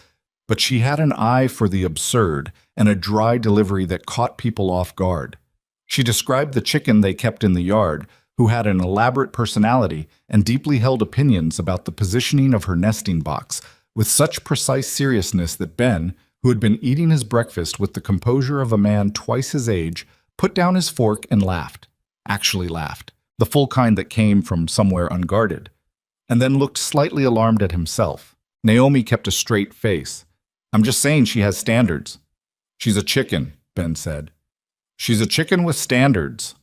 but she had an eye for the absurd and a dry delivery that caught people off guard. She described the chicken they kept in the yard, who had an elaborate personality and deeply held opinions about the positioning of her nesting box, with such precise seriousness that Ben, who had been eating his breakfast with the composure of a man twice his age, put down his fork and laughed. Actually laughed, the full kind that came from somewhere unguarded, and then looked slightly alarmed at himself. Naomi kept a straight face. "I'm just saying she has standards." "She's a chicken," Ben said. "She's a chicken with standards."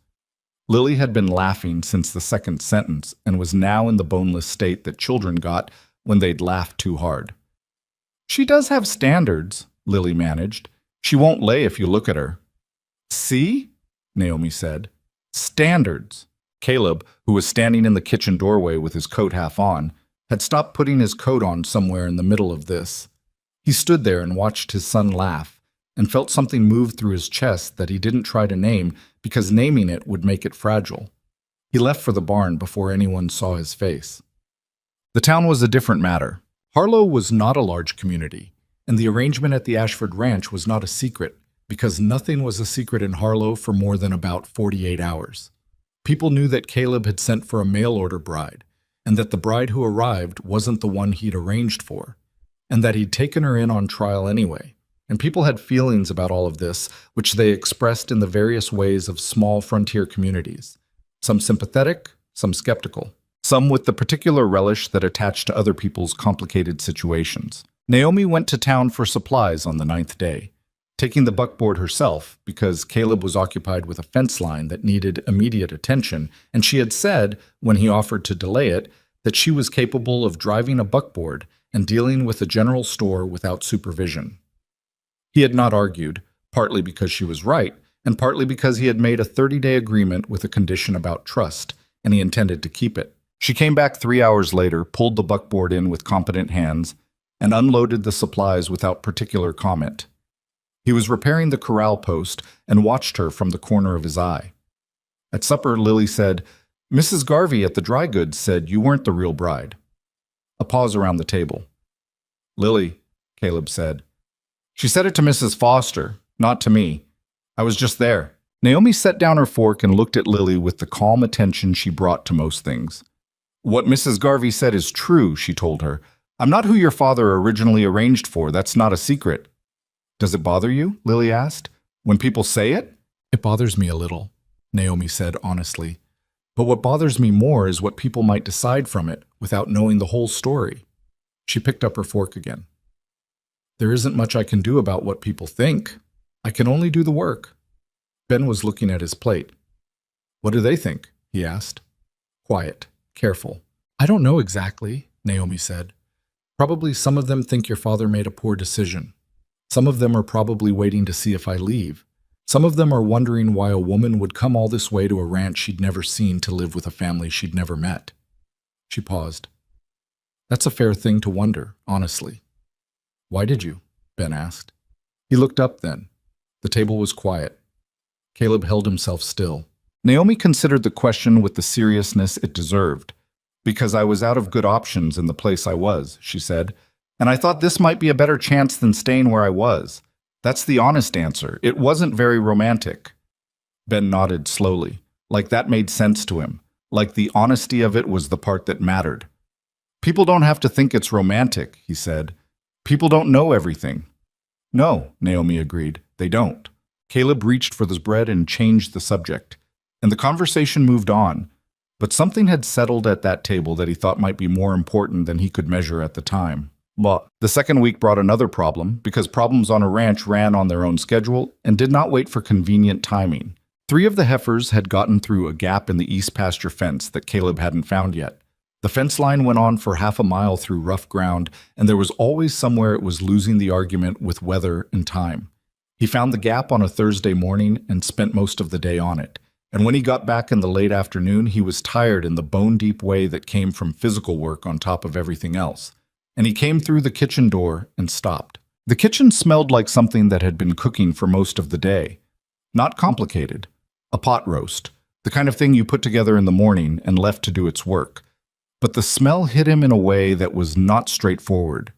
Lily had been laughing since the second sentence and was now in the boneless state that children got when they'd laughed too hard. "She does have standards," Lily managed. "She won't lay if you look at her." "See?" Naomi said. "Standards." Caleb, who was standing in the kitchen doorway with his coat half on, had stopped putting his coat on somewhere in the middle of this. He stood there and watched his son laugh, and felt something move through his chest that he didn't try to name because naming it would make it fragile. He left for the barn before anyone saw his face. The town was a different matter. Harlow was not a large community, and the arrangement at the Ashford Ranch was not a secret, because nothing was a secret in Harlow for more than about 48 hours. People knew that Caleb had sent for a mail-order bride, and that the bride who arrived wasn't the one he'd arranged for, and that he'd taken her in on trial anyway. And people had feelings about all of this, which they expressed in the various ways of small frontier communities. Some sympathetic, some skeptical, some with the particular relish that attached to other people's complicated situations. Naomi went to town for supplies on the 9th day, taking the buckboard herself because Caleb was occupied with a fence line that needed immediate attention, and she had said, when he offered to delay it, that she was capable of driving a buckboard and dealing with a general store without supervision. He had not argued, partly because she was right, and partly because he had made a 30-day agreement with a condition about trust, and he intended to keep it. She came back 3 hours later, pulled the buckboard in with competent hands, and unloaded the supplies without particular comment. He was repairing the corral post and watched her from the corner of his eye. At supper, Lily said, "Mrs. Garvey at the dry goods said you weren't the real bride." A pause around the table. "Lily," Caleb said. "She said it to Mrs. Foster, not to me. I was just there." Naomi set down her fork and looked at Lily with the calm attention she brought to most things. "What Mrs. Garvey said is true," she told her. "I'm not who your father originally arranged for. That's not a secret." "Does it bother you?" Lily asked. "When people say it?" "It bothers me a little," Naomi said honestly. "But what bothers me more is what people might decide from it without knowing the whole story." She picked up her fork again. "There isn't much I can do about what people think. I can only do the work." Ben was looking at his plate. "What do they think?" he asked. Quiet, careful. "I don't know exactly," Naomi said. "Probably some of them think your father made a poor decision. Some of them are probably waiting to see if I leave. Some of them are wondering why a woman would come all this way to a ranch she'd never seen to live with a family she'd never met." She paused. "That's a fair thing to wonder, honestly." "Why did you?" Ben asked. He looked up then. The table was quiet. Caleb held himself still. Naomi considered the question with the seriousness it deserved. "Because I was out of good options in the place I was," she said. "And I thought this might be a better chance than staying where I was. That's the honest answer. It wasn't very romantic." Ben nodded slowly, like that made sense to him, like the honesty of it was the part that mattered. "People don't have to think it's romantic," he said. "People don't know everything." "No," Naomi agreed, "they don't." Caleb reached for the bread and changed the subject, and the conversation moved on. But something had settled at that table that he thought might be more important than he could measure at the time. But the second week brought another problem, because problems on a ranch ran on their own schedule and did not wait for convenient timing. 3 of the heifers had gotten through a gap in the east pasture fence that Caleb hadn't found yet. The fence line went on for half a mile through rough ground, and there was always somewhere it was losing the argument with weather and time. He found the gap on a Thursday morning and spent most of the day on it. And when he got back in the late afternoon, he was tired in the bone-deep way that came from physical work on top of everything else. And he came through the kitchen door and stopped. The kitchen smelled like something that had been cooking for most of the day. Not complicated. A pot roast, the kind of thing you put together in the morning and left to do its work. But the smell hit him in a way that was not straightforward,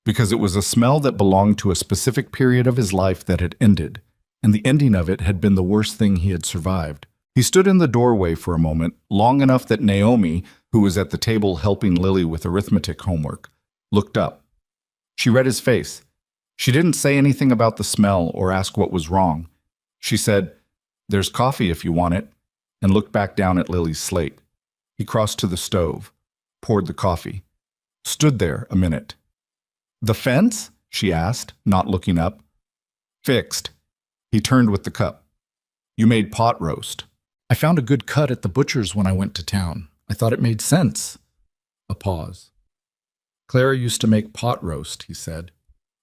because it was a smell that belonged to a specific period of his life that had ended, and the ending of it had been the worst thing he had survived. He stood in the doorway for a moment, long enough that Naomi, who was at the table helping Lily with arithmetic homework, looked up. She read his face. She didn't say anything about the smell or ask what was wrong. She said, "There's coffee if you want it," and looked back down at Lily's slate. He crossed to the stove, poured the coffee, stood there a minute. "The fence?" she asked, not looking up. "Fixed." He turned with the cup. "You made pot roast." "I found a good cut at the butcher's when I went to town. I thought it made sense." A pause. "Clara used to make pot roast," he said.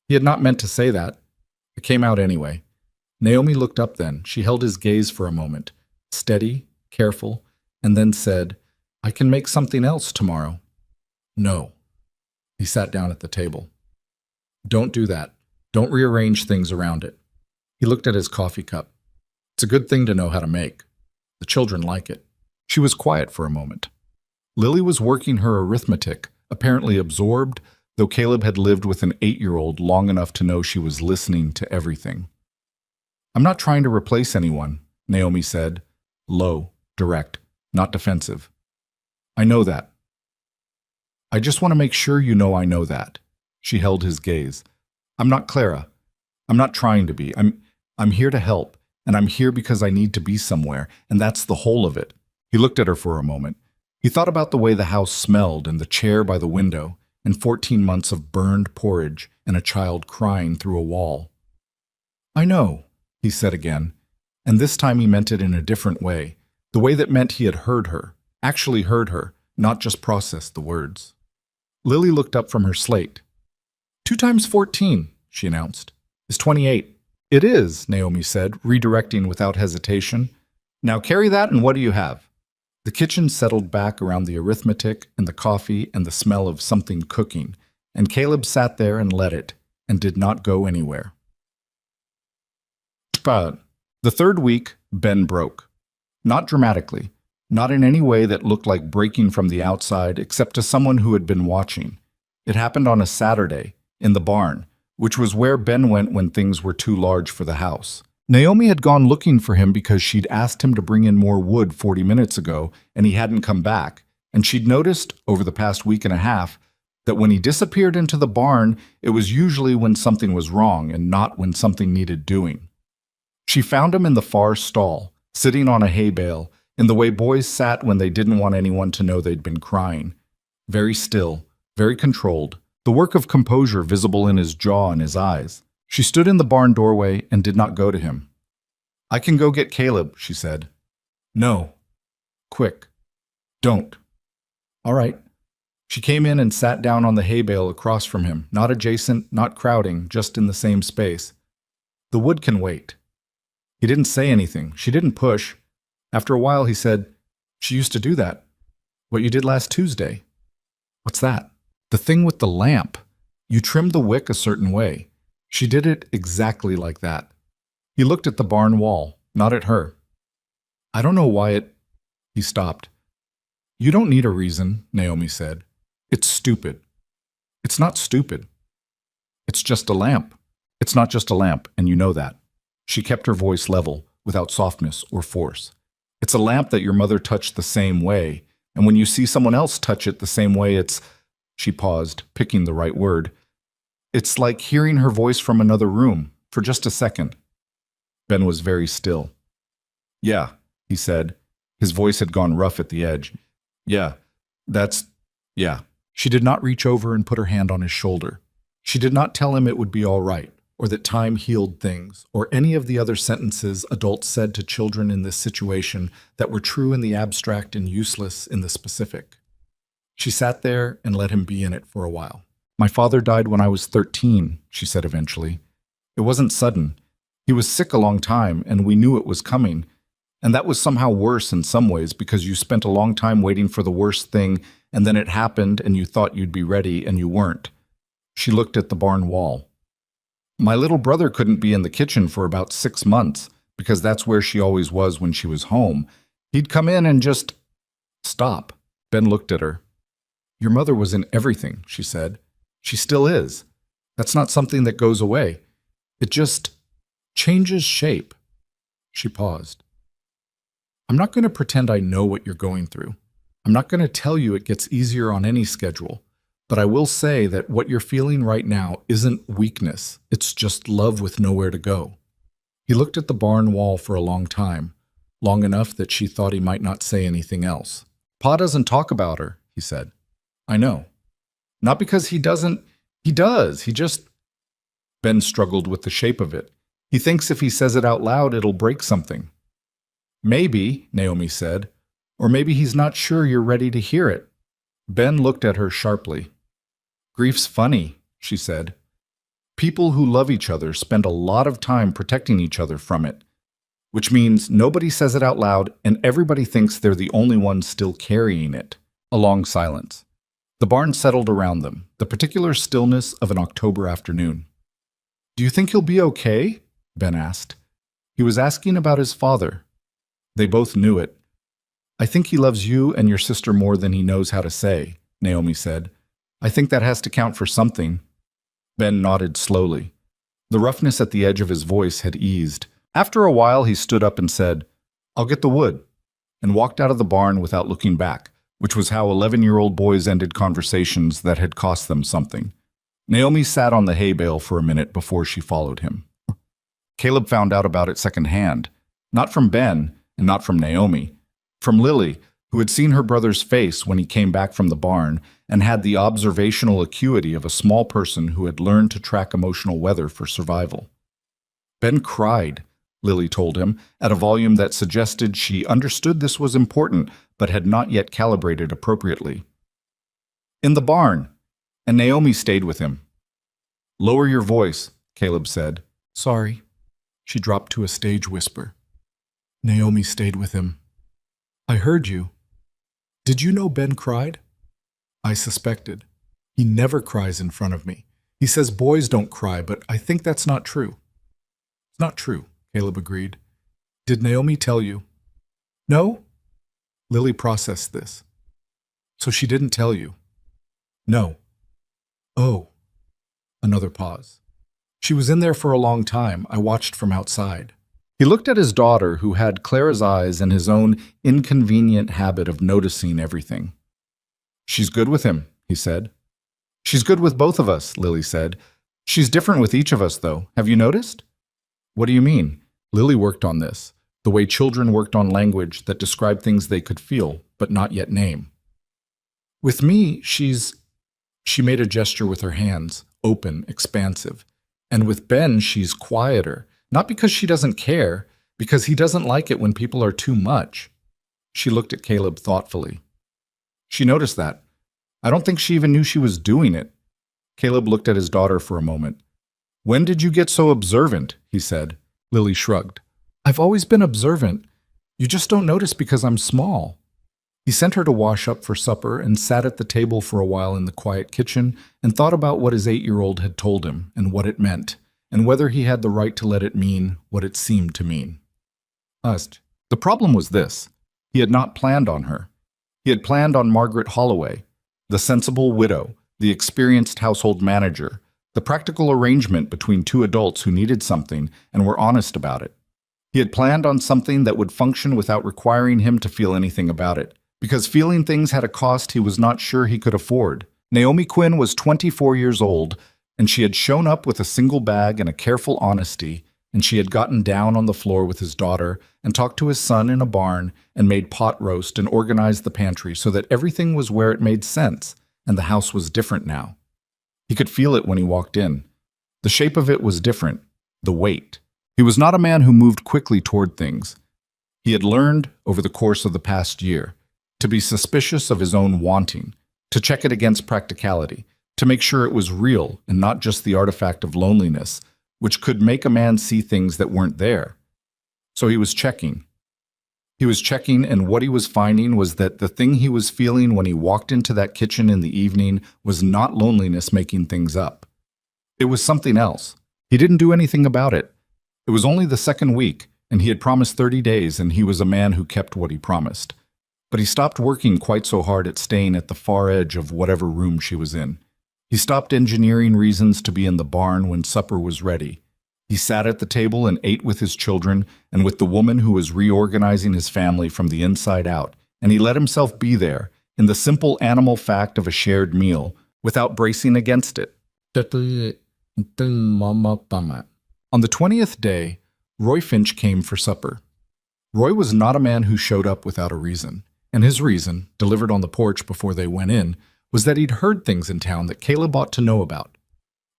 He had not meant to say that. It came out anyway. Naomi looked up then. She held his gaze for a moment, steady, careful, and then said, "I can make something else tomorrow." "No." He sat down at the table. "Don't do that. Don't rearrange things around it." He looked at his coffee cup. "It's a good thing to know how to make. The children like it." She was quiet for a moment. Lily was working her arithmetic, apparently absorbed, though Caleb had lived with an 8-year-old long enough to know she was listening to everything. "I'm not trying to replace anyone," Naomi said, low, direct, not defensive. "I know that. I just want to make sure you know I know that." She held his gaze. "I'm not Clara. I'm not trying to be. I'm here to help, and I'm here because I need to be somewhere, and that's the whole of it." He looked at her for a moment. He thought about the way the house smelled and the chair by the window, and 14 months of burned porridge and a child crying through a wall. "I know," he said again, and this time he meant it in a different way, the way that meant he had heard her, actually heard her, not just processed the words. Lily looked up from her slate. 2 times 14, she announced, "is 28. "It is," Naomi said, redirecting without hesitation. "Now carry that, and what do you have?" The kitchen settled back around the arithmetic and the coffee and the smell of something cooking, and Caleb sat there and let it, and did not go anywhere. But the third week, Ben broke. Not dramatically, not in any way that looked like breaking from the outside except to someone who had been watching. It happened on a Saturday, in the barn, which was where Ben went when things were too large for the house. Naomi had gone looking for him because she'd asked him to bring in more wood 40 minutes ago, and he hadn't come back, and she'd noticed, over the past week and a half, that when he disappeared into the barn, it was usually when something was wrong and not when something needed doing. She found him in the far stall, sitting on a hay bale, in the way boys sat when they didn't want anyone to know they'd been crying. Very still, very controlled, the work of composure visible in his jaw and his eyes. She stood in the barn doorway and did not go to him. "I can go get Caleb," she said. "No." "Quick. Don't." "All right." She came in and sat down on the hay bale across from him, not adjacent, not crowding, just in the same space. "The wood can wait." He didn't say anything. She didn't push. After a while, he said, "She used to do that. What you did last Tuesday." "What's that?" "The thing with the lamp. You trimmed the wick a certain way. She did it exactly like that." He looked at the barn wall, not at her. "I don't know why it—" He stopped. "You don't need a reason," Naomi said. "It's stupid." "It's not stupid. It's just a lamp." "It's not just a lamp, and you know that." She kept her voice level, without softness or force. "It's a lamp that your mother touched the same way, and when you see someone else touch it the same way, it's—" She paused, picking the right word. "It's like hearing her voice from another room, for just a second." Ben was very still. "Yeah," he said. His voice had gone rough at the edge. Yeah, that's, yeah. She did not reach over and put her hand on his shoulder. She did not tell him it would be all right, or that time healed things, or any of the other sentences adults said to children in this situation that were true in the abstract and useless in the specific. She sat there and let him be in it for a while. My father died when I was 13, she said eventually. It wasn't sudden. He was sick a long time, and we knew it was coming. And that was somehow worse in some ways because you spent a long time waiting for the worst thing, and then it happened and you thought you'd be ready and you weren't. She looked at the barn wall. My little brother couldn't be in the kitchen for about 6 months because that's where she always was when she was home. He'd come in and just stop. Ben looked at her. Your mother was in everything, she said. She still is. That's not something that goes away. It just changes shape. She paused. I'm not going to pretend I know what you're going through. I'm not going to tell you it gets easier on any schedule. But I will say that what you're feeling right now isn't weakness. It's just love with nowhere to go. He looked at the barn wall for a long time, long enough that she thought he might not say anything else. Pa doesn't talk about her, he said. I know. Not because he doesn't. He does. He just... Ben struggled with the shape of it. He thinks if he says it out loud, it'll break something. Maybe, Naomi said, or maybe he's not sure you're ready to hear it. Ben looked at her sharply. Grief's funny, she said. People who love each other spend a lot of time protecting each other from it, which means nobody says it out loud and everybody thinks they're the only one still carrying it. A long silence. The barn settled around them, the particular stillness of an October afternoon. Do you think he'll be okay? Ben asked. He was asking about his father. They both knew it. I think he loves you and your sister more than he knows how to say, Naomi said. I think that has to count for something. Ben nodded slowly. The roughness at the edge of his voice had eased. After a while, he stood up and said, I'll get the wood, and walked out of the barn without looking back, which was how 11-year-old boys ended conversations that had cost them something. Naomi sat on the hay bale for a minute before she followed him. Caleb found out about it secondhand, not from Ben and not from Naomi, from Lily, who had seen her brother's face when he came back from the barn and had the observational acuity of a small person who had learned to track emotional weather for survival. Ben cried, Lily told him, at a volume that suggested she understood this was important but had not yet calibrated appropriately. In the barn, and Naomi stayed with him. Lower your voice, Caleb said. Sorry. She dropped to a stage whisper. Naomi stayed with him. I heard you. Did you know Ben cried? I suspected. He never cries in front of me. He says boys don't cry, but I think that's not true. It's not true, Caleb agreed. Did Naomi tell you? No? Lily processed this. So she didn't tell you? No. Oh. Another pause. She was in there for a long time. I watched from outside. He looked at his daughter, who had Clara's eyes and his own inconvenient habit of noticing everything. She's good with him, he said. She's good with both of us, Lily said. She's different with each of us, though. Have you noticed? What do you mean? Lily worked on this, the way children worked on language that described things they could feel, but not yet name. With me, she made a gesture with her hands, open, expansive. And with Ben, she's quieter. Not because she doesn't care, because he doesn't like it when people are too much. She looked at Caleb thoughtfully. She noticed that. I don't think she even knew she was doing it. Caleb looked at his daughter for a moment. When did you get so observant? He said. Lily shrugged. I've always been observant. You just don't notice because I'm small. He sent her to wash up for supper and sat at the table for a while in the quiet kitchen and thought about what his 8-year-old had told him and what it meant, and whether he had the right to let it mean what it seemed to mean. The problem was this. He had not planned on her. He had planned on Margaret Holloway, the sensible widow, the experienced household manager, the practical arrangement between two adults who needed something and were honest about it. He had planned on something that would function without requiring him to feel anything about it, because feeling things had a cost he was not sure he could afford. Naomi Quinn was 24 years old, and she had shown up with a single bag and a careful honesty, and she had gotten down on the floor with his daughter and talked to his son in a barn and made pot roast and organized the pantry so that everything was where it made sense, and the house was different now. He could feel it when he walked in. The shape of it was different, the weight. He was not a man who moved quickly toward things. He had learned, over the course of the past year, to be suspicious of his own wanting, to check it against practicality, to make sure it was real and not just the artifact of loneliness, which could make a man see things that weren't there. So he was checking. And what he was finding was that the thing he was feeling when he walked into that kitchen in the evening was not loneliness making things up. It was something else. He didn't do anything about it. It was only the second week, and he had promised 30 days, and he was a man who kept what he promised. But he stopped working quite so hard at staying at the far edge of whatever room she was in. He stopped engineering reasons to be in the barn when supper was ready. He sat at the table and ate with his children and with the woman who was reorganizing his family from the inside out, and he let himself be there, in the simple animal fact of a shared meal, without bracing against it. On the 20th day, Roy Finch came for supper. Roy was not a man who showed up without a reason, and his reason, delivered on the porch before they went in, was that he'd heard things in town that Caleb ought to know about.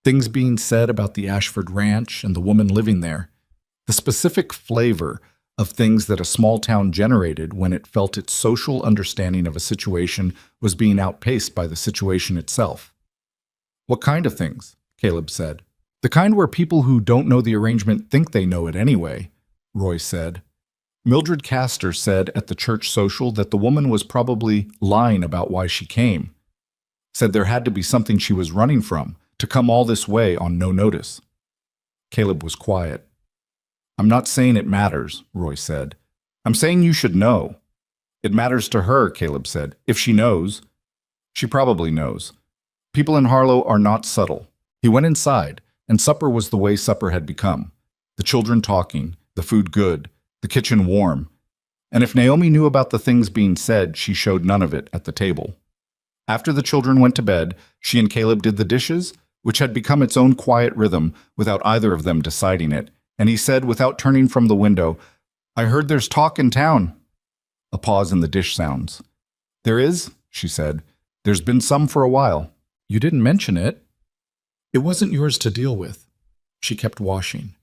Things being said about the Ashford Ranch and the woman living there. The specific flavor of things that a small town generated when it felt its social understanding of a situation was being outpaced by the situation itself. What kind of things? Caleb said. The kind where people who don't know the arrangement think they know it anyway, Roy said. Mildred Castor said at the church social that the woman was probably lying about why she came. Said there had to be something she was running from, to come all this way on no notice. Caleb was quiet. I'm not saying it matters, Roy said. I'm saying you should know. It matters to her, Caleb said, if she knows. She probably knows. People in Harlow are not subtle. He went inside, and supper was the way supper had become. The children talking, the food good, the kitchen warm. And if Naomi knew about the things being said, she showed none of it at the table. After the children went to bed, she and Caleb did the dishes, which had become its own quiet rhythm without either of them deciding it, and he said without turning from the window, I heard there's talk in town. A pause in the dish sounds. There is, she said. There's been some for a while. You didn't mention it. It wasn't yours to deal with. She kept washing.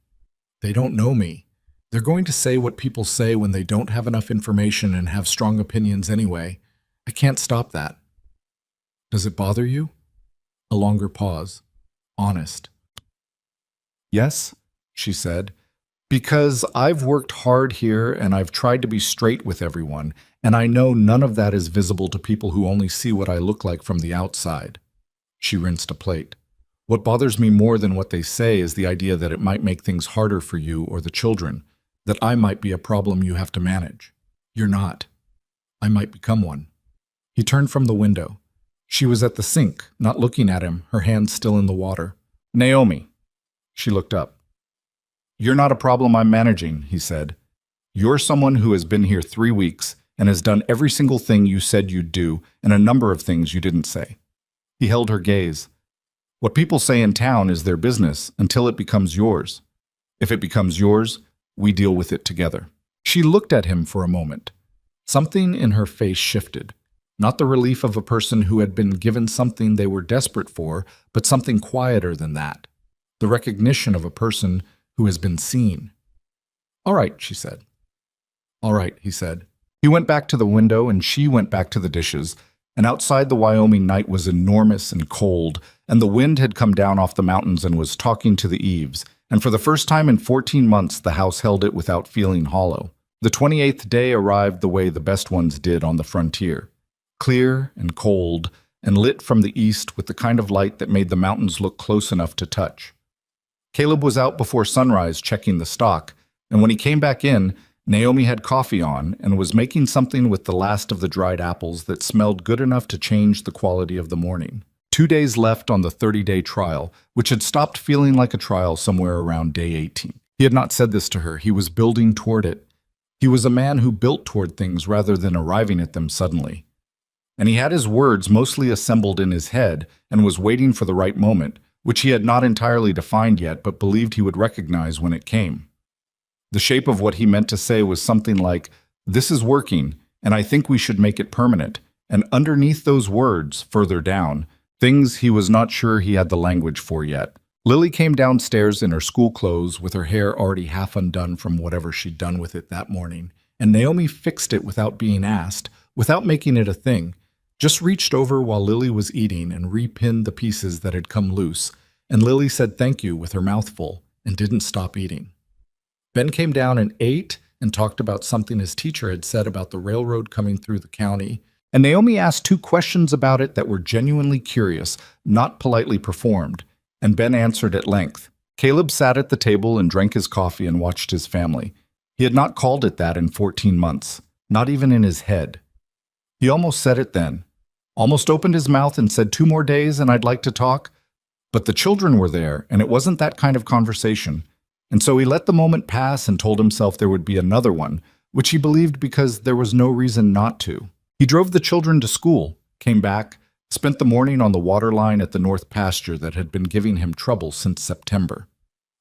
They don't know me. They're going to say what people say when they don't have enough information and have strong opinions anyway. I can't stop that. Does it bother you? A longer pause. Honest. Yes, she said, because I've worked hard here and I've tried to be straight with everyone, and I know none of that is visible to people who only see what I look like from the outside. She rinsed a plate. What bothers me more than what they say is the idea that it might make things harder for you or the children, that I might be a problem you have to manage. You're not. I might become one. He turned from the window. She was at the sink, not looking at him, her hands still in the water. Naomi. She looked up. You're not a problem I'm managing, he said. You're someone who has been here 3 weeks and has done every single thing you said you'd do and a number of things you didn't say. He held her gaze. What people say in town is their business until it becomes yours. If it becomes yours, we deal with it together. She looked at him for a moment. Something in her face shifted. Not the relief of a person who had been given something they were desperate for, but something quieter than that. The recognition of a person who has been seen. All right, she said. All right, he said. He went back to the window and she went back to the dishes, and outside the Wyoming night was enormous and cold, and the wind had come down off the mountains and was talking to the eaves, and for the first time in 14 months the house held it without feeling hollow. The 28th day arrived the way the best ones did on the frontier. Clear and cold, and lit from the east with the kind of light that made the mountains look close enough to touch. Caleb was out before sunrise checking the stock, and when he came back in, Naomi had coffee on and was making something with the last of the dried apples that smelled good enough to change the quality of the morning. 2 days left on the 30-day trial, which had stopped feeling like a trial somewhere around day 18. He had not said this to her. He was building toward it. He was a man who built toward things rather than arriving at them suddenly. And he had his words mostly assembled in his head and was waiting for the right moment, which he had not entirely defined yet but believed he would recognize when it came. The shape of what he meant to say was something like, "This is working, and I think we should make it permanent," and underneath those words, further down, things he was not sure he had the language for yet. Lily came downstairs in her school clothes with her hair already half undone from whatever she'd done with it that morning, and Naomi fixed it without being asked, without making it a thing, just reached over while Lily was eating and repinned the pieces that had come loose, and Lily said thank you with her mouth full and didn't stop eating. Ben came down and ate and talked about something his teacher had said about the railroad coming through the county, and Naomi asked 2 questions about it that were genuinely curious, not politely performed, and Ben answered at length. Caleb sat at the table and drank his coffee and watched his family. He had not called it that in 14 months, not even in his head. He almost said it then, almost opened his mouth and said 2 more days and I'd like to talk, but the children were there and it wasn't that kind of conversation, and so he let the moment pass and told himself there would be another one, which he believed because there was no reason not to. He drove the children to school, came back, spent the morning on the water line at the north pasture that had been giving him trouble since September.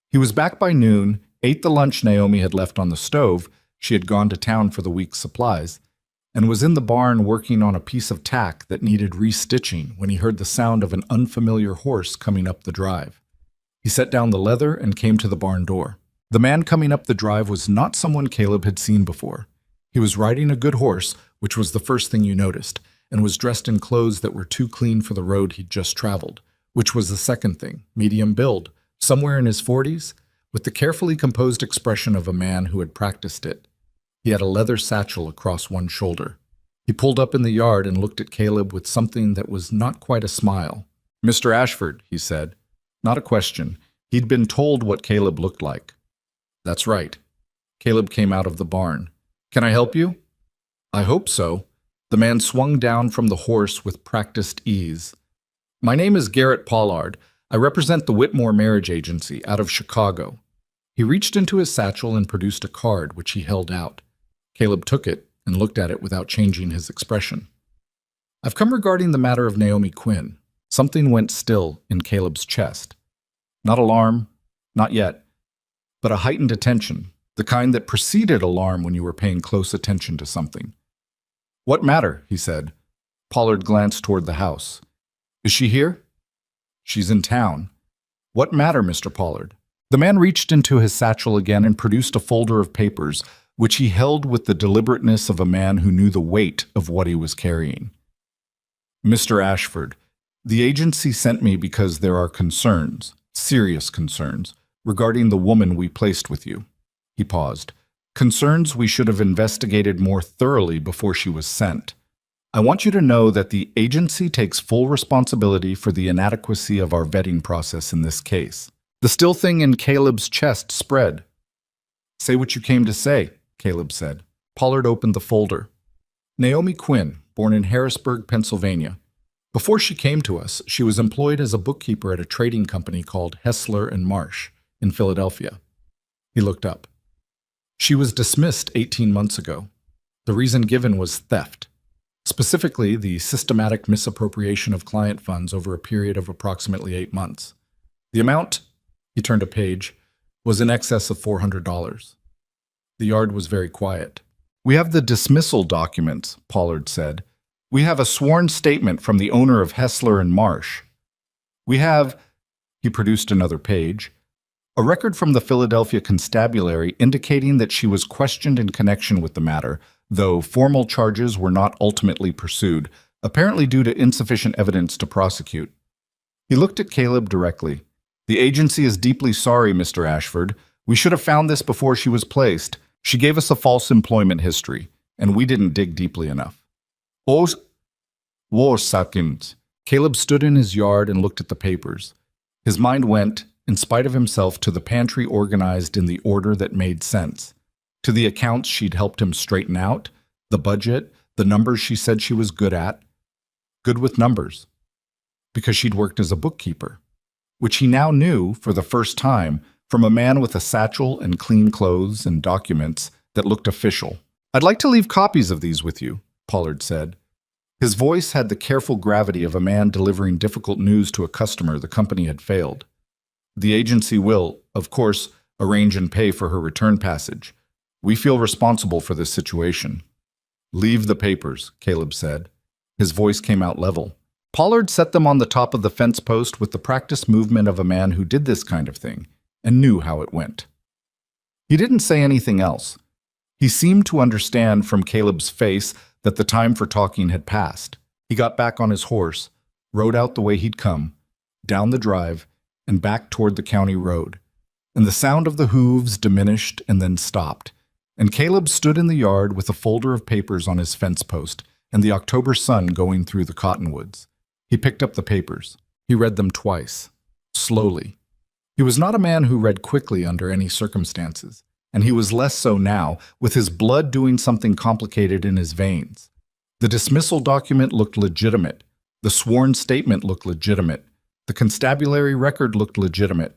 He was back by noon, ate the lunch Naomi had left on the stove, she had gone to town for the week's supplies, and was in the barn working on a piece of tack that needed restitching when he heard the sound of an unfamiliar horse coming up the drive. He set down the leather and came to the barn door. The man coming up the drive was not someone Caleb had seen before. He was riding a good horse, which was the first thing you noticed, and was dressed in clothes that were too clean for the road he'd just traveled, which was the second thing, medium build, somewhere in his 40s, with the carefully composed expression of a man who had practiced it. He had a leather satchel across one shoulder. He pulled up in the yard and looked at Caleb with something that was not quite a smile. "Mr. Ashford," he said. Not a question. He'd been told what Caleb looked like. "That's right." Caleb came out of the barn. "Can I help you?" "I hope so." The man swung down from the horse with practiced ease. "My name is Garrett Pollard. I represent the Whitmore Marriage Agency out of Chicago." He reached into his satchel and produced a card, which he held out. Caleb took it and looked at it without changing his expression. "I've come regarding the matter of Naomi Quinn." Something went still in Caleb's chest. Not alarm, not yet, but a heightened attention, the kind that preceded alarm when you were paying close attention to something. "What matter?" he said. Pollard glanced toward the house. "Is she here?" "She's in town." "What matter, Mr. Pollard?" The man reached into his satchel again and produced a folder of papers, which he held with the deliberateness of a man who knew the weight of what he was carrying. "Mr. Ashford, the agency sent me because there are concerns, serious concerns, regarding the woman we placed with you." He paused. "Concerns we should have investigated more thoroughly before she was sent. I want you to know that the agency takes full responsibility for the inadequacy of our vetting process in this case." The still thing in Caleb's chest spread. "Say what you came to say," Caleb said. Pollard opened the folder. "Naomi Quinn, born in Harrisburg, Pennsylvania. Before she came to us, she was employed as a bookkeeper at a trading company called Hessler and Marsh in Philadelphia." He looked up. "She was dismissed 18 months ago. The reason given was theft. Specifically, the systematic misappropriation of client funds over a period of approximately 8 months. The amount," he turned a page, "was in excess of $400. The yard was very quiet. "We have the dismissal documents," Pollard said. "We have a sworn statement from the owner of Hessler and Marsh. We have," he produced another page, "a record from the Philadelphia Constabulary indicating that she was questioned in connection with the matter, though formal charges were not ultimately pursued, apparently due to insufficient evidence to prosecute." He looked at Caleb directly. "The agency is deeply sorry, Mr. Ashford. We should have found this before she was placed. She gave us a false employment history, and we didn't dig deeply enough." War seconds. Caleb stood in his yard and looked at the papers. His mind went, in spite of himself, to the pantry organized in the order that made sense, to the accounts she'd helped him straighten out, the budget, the numbers she said she was good at. Good with numbers. Because she'd worked as a bookkeeper, which he now knew, for the first time, from a man with a satchel and clean clothes and documents that looked official. "I'd like to leave copies of these with you," Pollard said. His voice had the careful gravity of a man delivering difficult news to a customer the company had failed. The agency will, of course, arrange and pay for her return passage. We feel responsible for this situation. Leave the papers, Caleb said. His voice came out level. Pollard set them on the top of the fence post with the practiced movement of a man who did this kind of thing and knew how it went. He didn't say anything else. He seemed to understand from Caleb's face that the time for talking had passed. He got back on his horse, rode out the way he'd come, down the drive, and back toward the county road. And the sound of the hooves diminished and then stopped. And Caleb stood in the yard with a folder of papers on his fence post and the October sun going through the cottonwoods. He picked up the papers. He read them twice, slowly. He was not a man who read quickly under any circumstances, and he was less so now, with his blood doing something complicated in his veins. The dismissal document looked legitimate. The sworn statement looked legitimate. The constabulary record looked legitimate.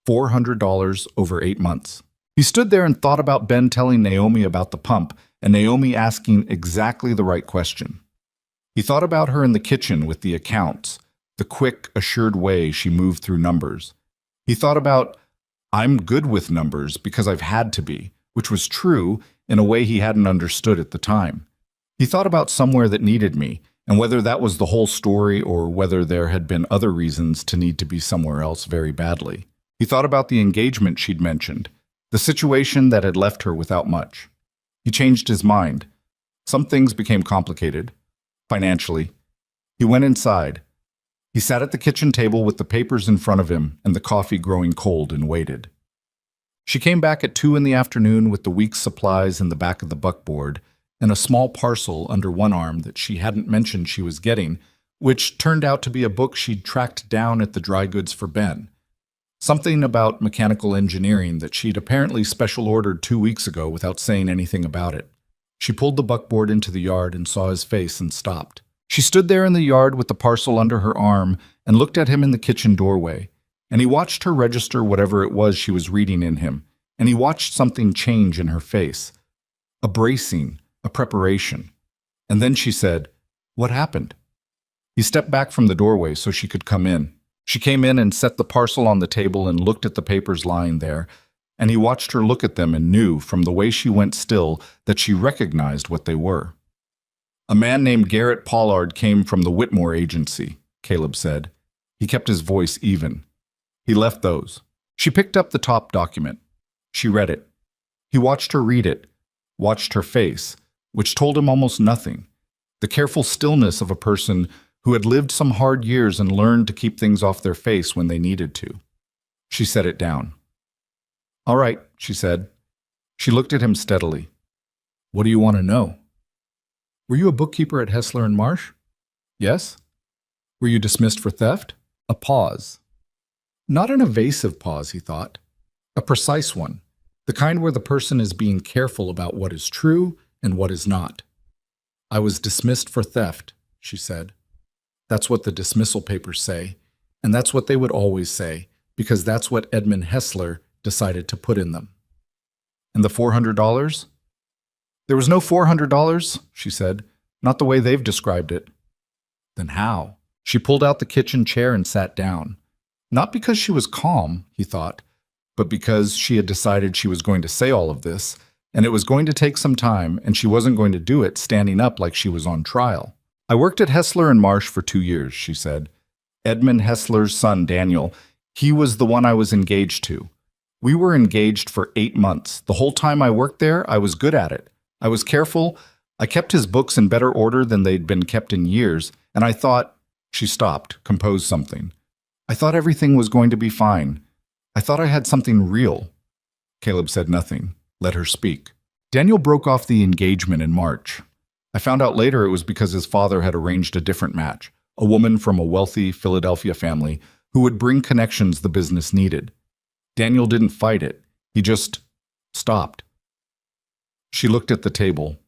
$400 over 8 months. He stood there and thought about Ben telling Naomi about the pump, and Naomi asking exactly the right question. He thought about her in the kitchen with the accounts, the quick, assured way she moved through numbers. He thought about, I'm good with numbers because I've had to be, which was true in a way he hadn't understood at the time. He thought about somewhere that needed me, and whether that was the whole story or whether there had been other reasons to need to be somewhere else very badly. He thought about the engagement she'd mentioned, the situation that had left her without much. He changed his mind. Some things became complicated. Financially. He went inside. He sat at the kitchen table with the papers in front of him and the coffee growing cold and waited. She came back at 2 in the afternoon with the week's supplies in the back of the buckboard and a small parcel under one arm that she hadn't mentioned she was getting, which turned out to be a book she'd tracked down at the dry goods for Ben. Something about mechanical engineering that she'd apparently special ordered 2 weeks ago without saying anything about it. She pulled the buckboard into the yard and saw his face and stopped. She stood there in the yard with the parcel under her arm and looked at him in the kitchen doorway, and he watched her register whatever it was she was reading in him, and he watched something change in her face. A bracing, a preparation. And then she said, "What happened?" He stepped back from the doorway so she could come in. She came in and set the parcel on the table and looked at the papers lying there, and he watched her look at them and knew from the way she went still that she recognized what they were. A man named Garrett Pollard came from the Whitmore agency, Caleb said. He kept his voice even. He left those. She picked up the top document. She read it. He watched her read it, watched her face, which told him almost nothing. The careful stillness of a person who had lived some hard years and learned to keep things off their face when they needed to. She set it down. "All right," she said. She looked at him steadily. "What do you want to know?" "Were you a bookkeeper at Hessler and Marsh?" "Yes." "Were you dismissed for theft?" A pause. Not an evasive pause, he thought. A precise one. The kind where the person is being careful about what is true and what is not. "I was dismissed for theft," she said. That's what the dismissal papers say, and that's what they would always say, because that's what Edmund Hessler decided to put in them. "And the $400? "There was no $400, she said. "Not the way they've described it." "Then how?" She pulled out the kitchen chair and sat down. Not because she was calm, he thought, but because she had decided she was going to say all of this, and it was going to take some time, and she wasn't going to do it standing up like she was on trial. "I worked at Hessler and Marsh for 2 years, she said. "Edmund Hessler's son, Daniel, he was the one I was engaged to. We were engaged for 8 months. The whole time I worked there, I was good at it. I was careful. I kept his books in better order than they'd been kept in years, and I thought—" She stopped, composed something. "I thought everything was going to be fine. I thought I had something real." Caleb said nothing, let her speak. "Daniel broke off the engagement in March. I found out later it was because his father had arranged a different match, a woman from a wealthy Philadelphia family who would bring connections the business needed. Daniel didn't fight it. He just stopped." She looked at the table.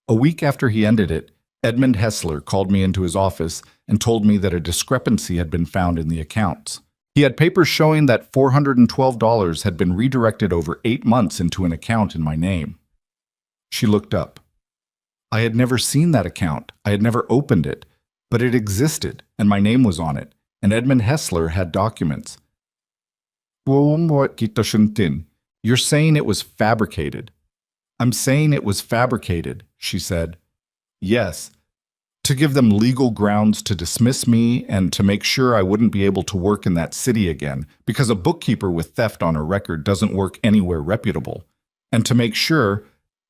A week after he ended it, Edmund Hessler called me into his office and told me that a discrepancy had been found in the accounts. He had papers showing that $412 had been redirected over 8 months into an account in my name. She looked up. I had never seen that account. I had never opened it. But it existed, and my name was on it, and Edmund Hessler had documents. You're saying it was fabricated. I'm saying it was fabricated, she said. Yes, to give them legal grounds to dismiss me and to make sure I wouldn't be able to work in that city again, because a bookkeeper with theft on her record doesn't work anywhere reputable. And to make sure,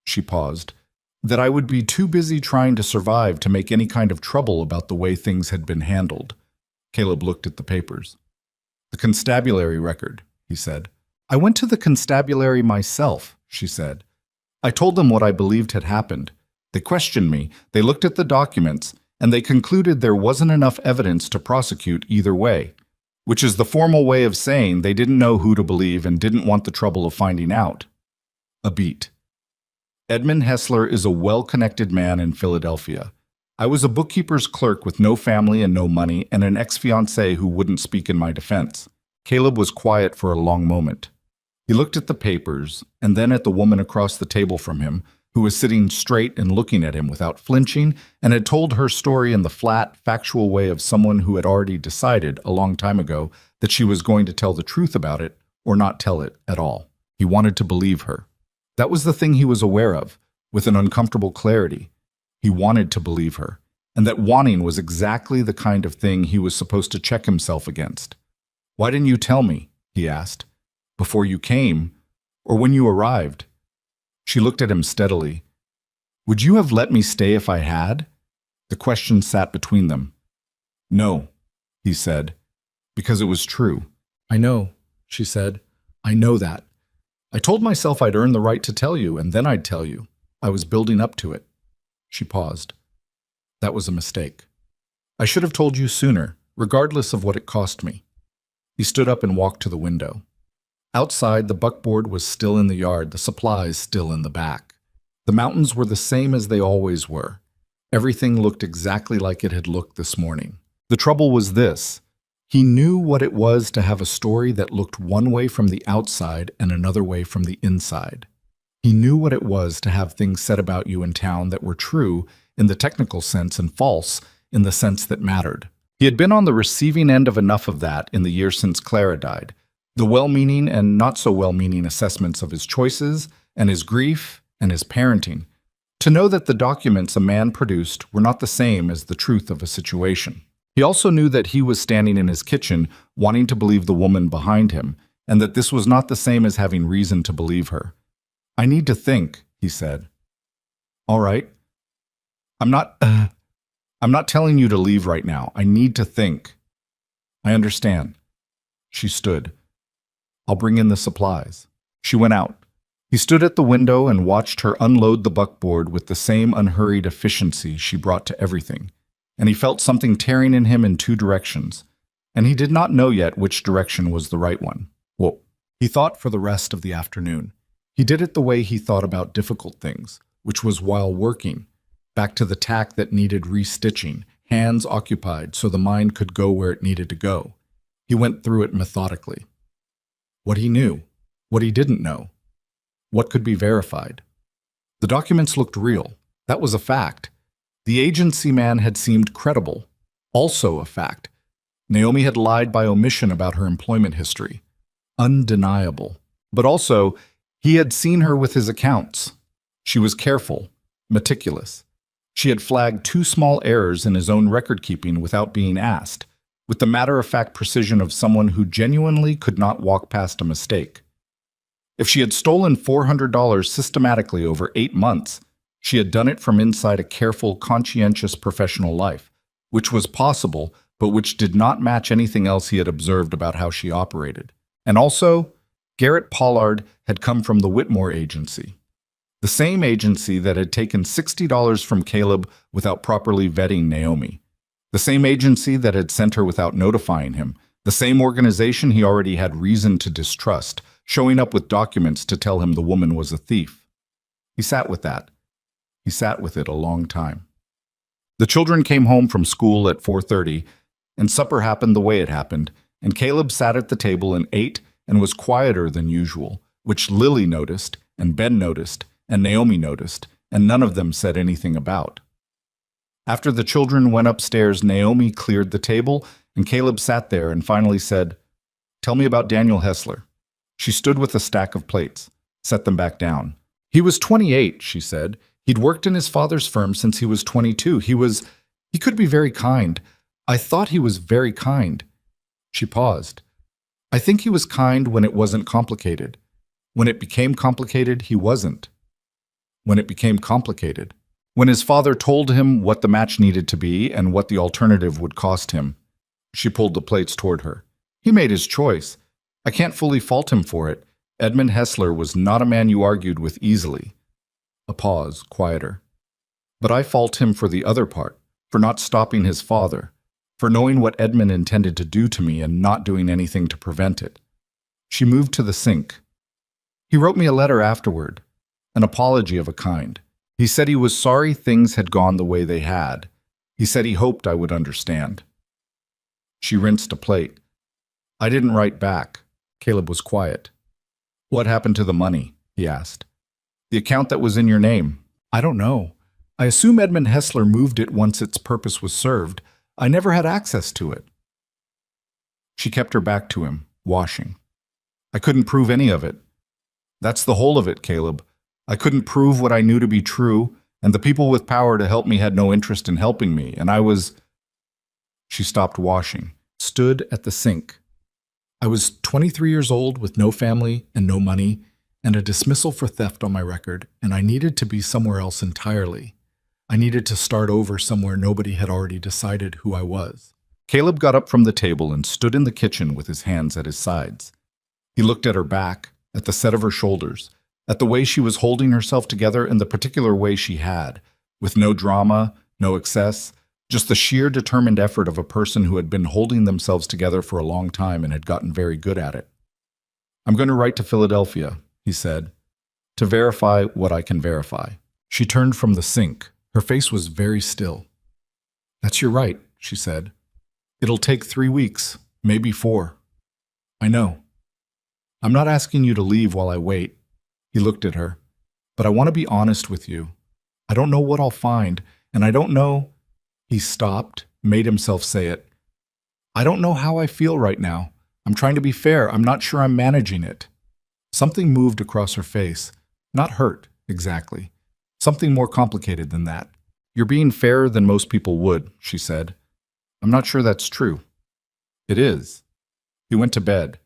she paused, that I would be too busy trying to survive to make any kind of trouble about the way things had been handled. Caleb looked at the papers. The constabulary record, he said. I went to the constabulary myself, she said. I told them what I believed had happened. They questioned me, they looked at the documents, and they concluded there wasn't enough evidence to prosecute either way, which is the formal way of saying they didn't know who to believe and didn't want the trouble of finding out. A beat. Edmund Hessler is a well-connected man in Philadelphia. I was a bookkeeper's clerk with no family and no money and an ex-fiancée who wouldn't speak in my defense. Caleb was quiet for a long moment. He looked at the papers and then at the woman across the table from him, who was sitting straight and looking at him without flinching and had told her story in the flat, factual way of someone who had already decided a long time ago that she was going to tell the truth about it or not tell it at all. He wanted to believe her. That was the thing he was aware of, with an uncomfortable clarity. He wanted to believe her, and that wanting was exactly the kind of thing he was supposed to check himself against. Why didn't you tell me, he asked, before you came, or when you arrived? She looked at him steadily. Would you have let me stay if I had? The question sat between them. No, he said, because it was true. I know, she said. I know that. I told myself I'd earn the right to tell you, and then I'd tell you. I was building up to it. She paused. That was a mistake. I should have told you sooner, regardless of what it cost me. He stood up and walked to the window. Outside, the buckboard was still in the yard, the supplies still in the back. The mountains were the same as they always were. Everything looked exactly like it had looked this morning. The trouble was this. He knew what it was to have a story that looked one way from the outside and another way from the inside. He knew what it was to have things said about you in town that were true in the technical sense and false in the sense that mattered. He had been on the receiving end of enough of that in the year since Clara died. The well-meaning and not-so-well-meaning assessments of his choices and his grief and his parenting, to know that the documents a man produced were not the same as the truth of a situation. He also knew that he was standing in his kitchen wanting to believe the woman behind him, and that this was not the same as having reason to believe her. I need to think, he said. All right. I'm not telling you to leave right now. I need to think. I understand. She stood. I'll bring in the supplies. She went out. He stood at the window and watched her unload the buckboard with the same unhurried efficiency she brought to everything, and he felt something tearing in him in two directions, and he did not know yet which direction was the right one. Well, he thought for the rest of the afternoon. He did it the way he thought about difficult things, which was while working, back to the tack that needed restitching, hands occupied so the mind could go where it needed to go. He went through it methodically. What he knew, what he didn't know, what could be verified. The documents looked real. That was a fact. The agency man had seemed credible. Also a fact. Naomi had lied by omission about her employment history. Undeniable. But also, he had seen her with his accounts. She was careful, meticulous. She had flagged 2 small errors in his own record-keeping without being asked, with the matter-of-fact precision of someone who genuinely could not walk past a mistake. If she had stolen $400 systematically over 8 months, she had done it from inside a careful, conscientious professional life, which was possible, but which did not match anything else he had observed about how she operated. And also, Garrett Pollard had come from the Whitmore agency, the same agency that had taken $60 from Caleb without properly vetting Naomi. The same agency that had sent her without notifying him, the same organization he already had reason to distrust, showing up with documents to tell him the woman was a thief. He sat with that. He sat with it a long time. The children came home from school at 4:30, and supper happened the way it happened, and Caleb sat at the table and ate and was quieter than usual, which Lily noticed, and Ben noticed, and Naomi noticed, and none of them said anything about. After the children went upstairs, Naomi cleared the table, and Caleb sat there and finally said, "Tell me about Daniel Hessler." She stood with a stack of plates, set them back down. "He was 28, she said. He'd worked in his father's firm since he was 22. He could be very kind. I thought he was very kind." She paused. "I think he was kind when it wasn't complicated. When it became complicated, he wasn't. When it became complicated. When his father told him what the match needed to be and what the alternative would cost him." She pulled the plates toward her. "He made his choice. I can't fully fault him for it. Edmund Hessler was not a man you argued with easily." A pause, quieter. "But I fault him for the other part, for not stopping his father, for knowing what Edmund intended to do to me and not doing anything to prevent it." She moved to the sink. "He wrote me a letter afterward, an apology of a kind. He said he was sorry things had gone the way they had. He said he hoped I would understand." She rinsed a plate. "I didn't write back." Caleb was quiet. "What happened to the money?" he asked. "The account that was in your name." "I don't know. I assume Edmund Hessler moved it once its purpose was served. I never had access to it." She kept her back to him, washing. "I couldn't prove any of it. That's the whole of it, Caleb. I couldn't prove what I knew to be true, and the people with power to help me had no interest in helping me, and I was—" She stopped washing, stood at the sink. "I was 23 years old with no family and no money, and a dismissal for theft on my record, and I needed to be somewhere else entirely. I needed to start over somewhere nobody had already decided who I was." Caleb got up from the table and stood in the kitchen with his hands at his sides. He looked at her back, at the set of her shoulders, at the way she was holding herself together in the particular way she had, with no drama, no excess, just the sheer determined effort of a person who had been holding themselves together for a long time and had gotten very good at it. "I'm going to write to Philadelphia," he said, "to verify what I can verify." She turned from the sink. Her face was very still. "That's your right," she said. "It'll take 3 weeks, maybe 4. I know. I'm not asking you to leave while I wait." He looked at her. "But I want to be honest with you. I don't know what I'll find, and I don't know—" He stopped, made himself say it. "I don't know how I feel right now. I'm trying to be fair. I'm not sure I'm managing it." Something moved across her face. Not hurt, exactly. Something more complicated than that. "You're being fairer than most people would," she said. "I'm not sure that's true." "It is." He went to bed.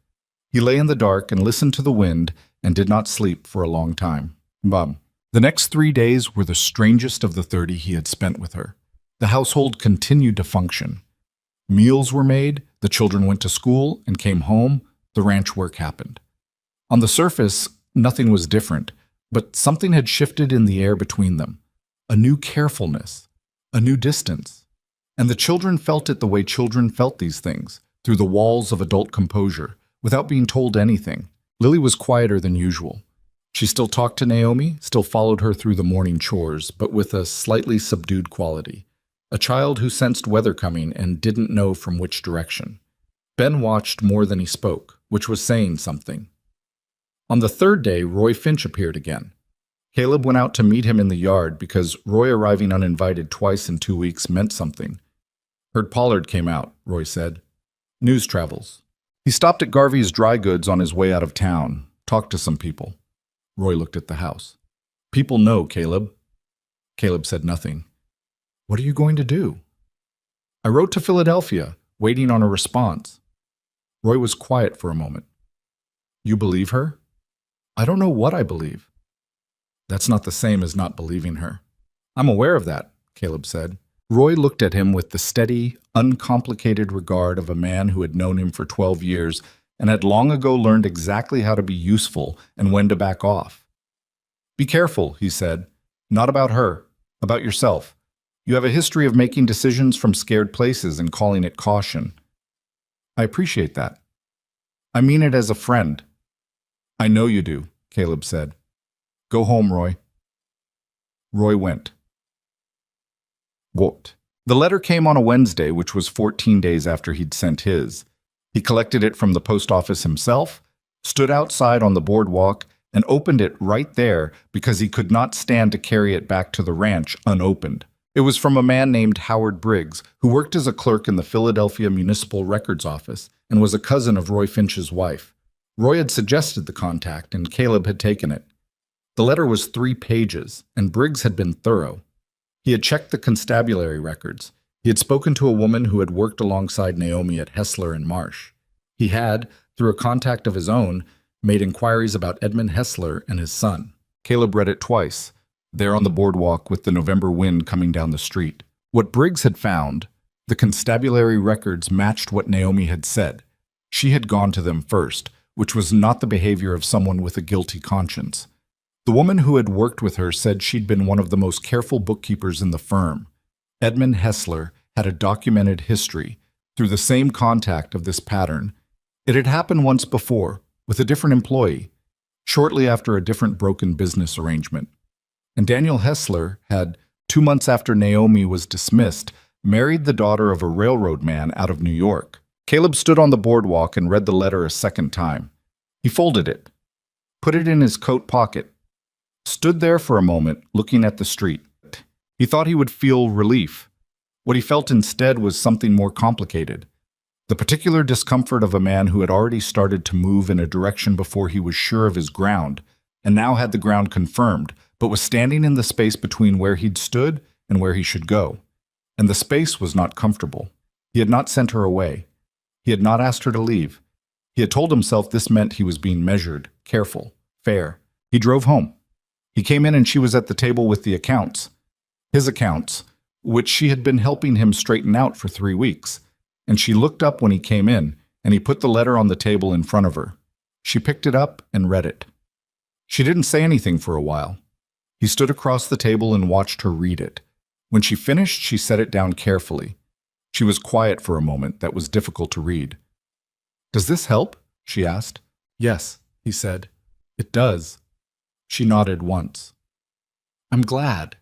He lay in the dark and listened to the wind and did not sleep for a long time. The next 3 days were the strangest of the 30 he had spent with her. The household continued to function. Meals were made, the children went to school and came home, the ranch work happened. On the surface, nothing was different, but something had shifted in the air between them. A new carefulness, a new distance. And the children felt it the way children felt these things, through the walls of adult composure, without being told anything. Lily was quieter than usual. She still talked to Naomi, still followed her through the morning chores, but with a slightly subdued quality. A child who sensed weather coming and didn't know from which direction. Ben watched more than he spoke, which was saying something. On the 3rd day, Roy Finch appeared again. Caleb went out to meet him in the yard because Roy arriving uninvited twice in 2 weeks meant something. "Heard Pollard came out," Roy said. "News travels." He stopped at Garvey's dry goods on his way out of town, talked to some people. Roy looked at the house. "People know, Caleb." Caleb said nothing. "What are you going to do?" "I wrote to Philadelphia, waiting on a response." Roy was quiet for a moment. "You believe her?" "I don't know what I believe." "That's not the same as not believing her." "I'm aware of that," Caleb said. Roy looked at him with the steady, uncomplicated regard of a man who had known him for 12 years and had long ago learned exactly how to be useful and when to back off. "Be careful," he said. "Not about her, about yourself. You have a history of making decisions from scared places and calling it caution." "I appreciate that." "I mean it as a friend." "I know you do," Caleb said. "Go home, Roy." Roy went. What? The letter came on a Wednesday, which was 14 days after he'd sent his. He collected it from the post office himself, stood outside on the boardwalk, and opened it right there because he could not stand to carry it back to the ranch unopened. It was from a man named Howard Briggs, who worked as a clerk in the Philadelphia Municipal Records Office and was a cousin of Roy Finch's wife. Roy had suggested the contact, and Caleb had taken it. The letter was 3 pages, and Briggs had been thorough. He had checked the constabulary records. He had spoken to a woman who had worked alongside Naomi at Hessler and Marsh. He had, through a contact of his own, made inquiries about Edmund Hessler and his son. Caleb read it twice, there on the boardwalk with the November wind coming down the street. What Briggs had found, the constabulary records matched what Naomi had said. She had gone to them first, which was not the behavior of someone with a guilty conscience. The woman who had worked with her said she'd been one of the most careful bookkeepers in the firm. Edmund Hessler had a documented history through the same contact of this pattern. It had happened once before, with a different employee, shortly after a different broken business arrangement. And Daniel Hessler had, 2 months after Naomi was dismissed, married the daughter of a railroad man out of New York. Caleb stood on the boardwalk and read the letter a second time. He folded it, put it in his coat pocket, stood there for a moment looking at the street. He thought he would feel relief. What he felt instead was something more complicated. The particular discomfort of a man who had already started to move in a direction before he was sure of his ground, and now had the ground confirmed, but was standing in the space between where he'd stood and where he should go. And the space was not comfortable. He had not sent her away. He had not asked her to leave. He had told himself this meant he was being measured, careful, fair. He drove home. He came in and she was at the table with the accounts. His accounts, which she had been helping him straighten out for 3 weeks. And she looked up when he came in, and he put the letter on the table in front of her. She picked it up and read it. She didn't say anything for a while. He stood across the table and watched her read it. When she finished, she set it down carefully. She was quiet for a moment that was difficult to read. "Does this help?" she asked. "Yes," he said. "It does." She nodded once. "I'm glad."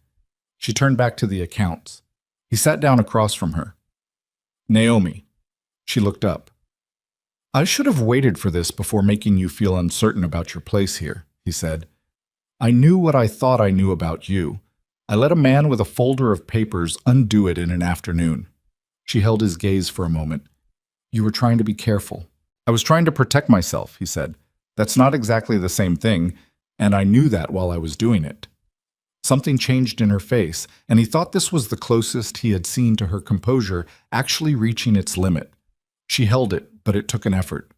She turned back to the accounts. He sat down across from her. "Naomi." She looked up. "I should have waited for this before making you feel uncertain about your place here," he said. "I knew what I thought I knew about you. I let a man with a folder of papers undo it in an afternoon." She held his gaze for a moment. "You were trying to be careful." "I was trying to protect myself," he said. "That's not exactly the same thing, and I knew that while I was doing it." Something changed in her face, and he thought this was the closest he had seen to her composure actually reaching its limit. She held it, but it took an effort.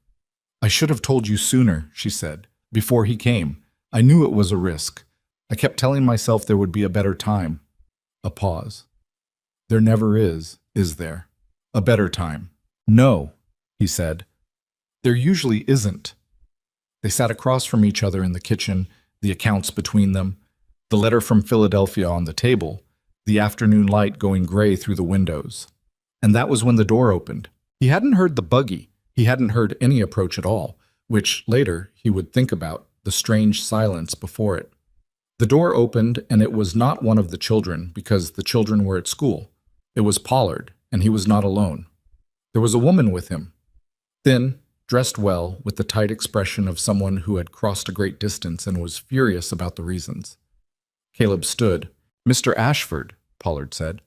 "I should have told you sooner," she said, "before he came. I knew it was a risk. I kept telling myself there would be a better time." A pause. "There never is there? A better time?" "No," he said. "There usually isn't." They sat across from each other in the kitchen, the accounts between them, the letter from Philadelphia on the table, the afternoon light going gray through the windows. And that was when the door opened. He hadn't heard the buggy. He hadn't heard any approach at all, which later he would think about, the strange silence before it. The door opened, and it was not one of the children, because the children were at school. It was Pollard, and he was not alone. There was a woman with him, thin, dressed well, with the tight expression of someone who had crossed a great distance and was furious about the reasons. Caleb stood. "Mr. Ashford," Pollard said.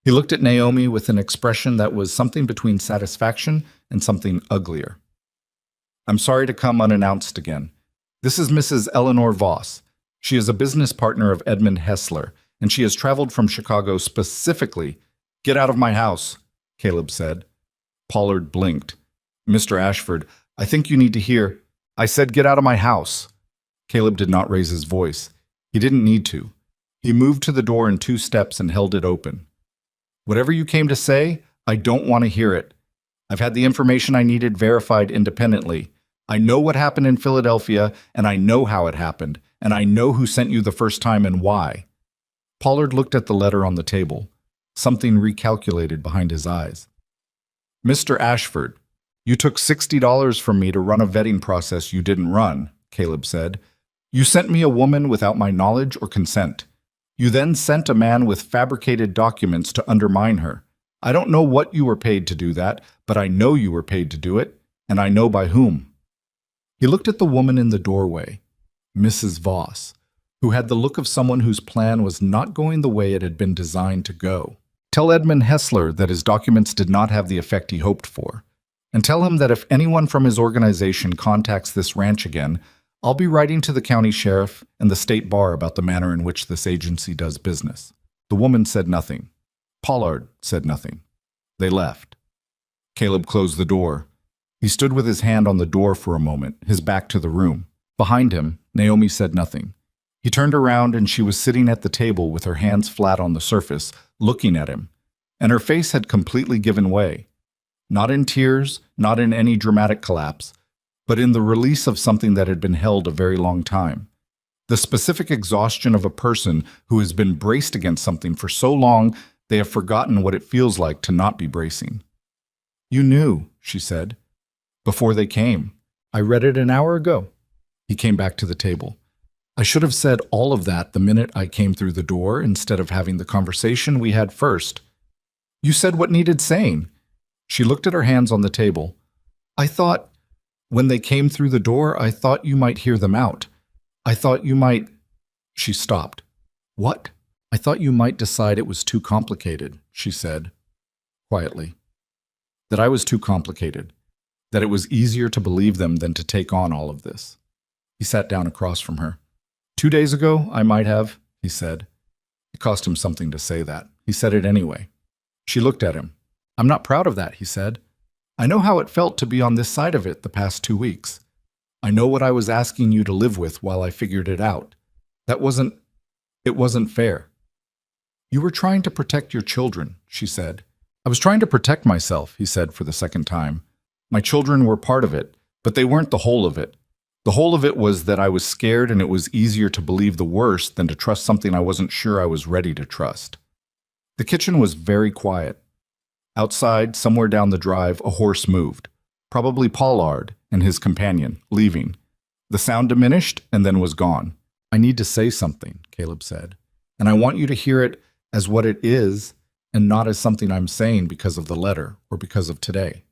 He looked at Naomi with an expression that was something between satisfaction and something uglier. "I'm sorry to come unannounced again. This is Mrs. Eleanor Voss. She is a business partner of Edmund Hessler, and she has traveled from Chicago specifically." "Get out of my house," Caleb said. Pollard blinked. "Mr. Ashford, I think you need to hear—" "I said get out of my house." Caleb did not raise his voice. He didn't need to. He moved to the door in 2 steps and held it open. "Whatever you came to say, I don't want to hear it. I've had the information I needed verified independently. I know what happened in Philadelphia, and I know how it happened, and I know who sent you the first time and why." Pollard looked at the letter on the table. Something recalculated behind his eyes. "Mr. Ashford, you took $60 from me to run a vetting process you didn't run," Caleb said. "You sent me a woman without my knowledge or consent. You then sent a man with fabricated documents to undermine her. I don't know what you were paid to do that, but I know you were paid to do it, and I know by whom." He looked at the woman in the doorway. Mrs. Voss, who had the look of someone whose plan was not going the way it had been designed to go. Tell Edmund Hessler that his documents did not have the effect he hoped for. And tell him that if anyone from his organization contacts this ranch again, I'll be writing to the county sheriff and the state bar about the manner in which this agency does business. The woman said nothing. Pollard said nothing. They left. Caleb closed the door. He stood with his hand on the door for a moment, his back to the room. Behind him, Naomi said nothing. He turned around and she was sitting at the table with her hands flat on the surface, looking at him, and her face had completely given way. Not in tears, not in any dramatic collapse, but in the release of something that had been held a very long time. The specific exhaustion of a person who has been braced against something for so long they have forgotten what it feels like to not be bracing. "You knew," she said, "before they came. I read it an hour ago." He came back to the table. "I should have said all of that the minute I came through the door instead of having the conversation we had first. You said what needed saying." She looked at her hands on the table. "I thought, when they came through the door, I thought you might hear them out. I thought you might—" She stopped. "What?" "I thought you might decide it was too complicated," she said, quietly. "That I was too complicated. That it was easier to believe them than to take on all of this." He sat down across from her. 2 days ago, I might have," he said. It cost him something to say that. He said it anyway. She looked at him. "I'm not proud of that," he said. "I know how it felt to be on this side of it the past 2 weeks. I know what I was asking you to live with while I figured it out. It wasn't fair." "You were trying to protect your children," she said. "I was trying to protect myself," he said for the second time. "My children were part of it, but they weren't the whole of it. The whole of it was that I was scared and it was easier to believe the worst than to trust something I wasn't sure I was ready to trust." The kitchen was very quiet. Outside, somewhere down the drive, a horse moved. Probably Pollard and his companion, leaving. The sound diminished and then was gone. "I need to say something," Caleb said, "and I want you to hear it as what it is and not as something I'm saying because of the letter or because of today."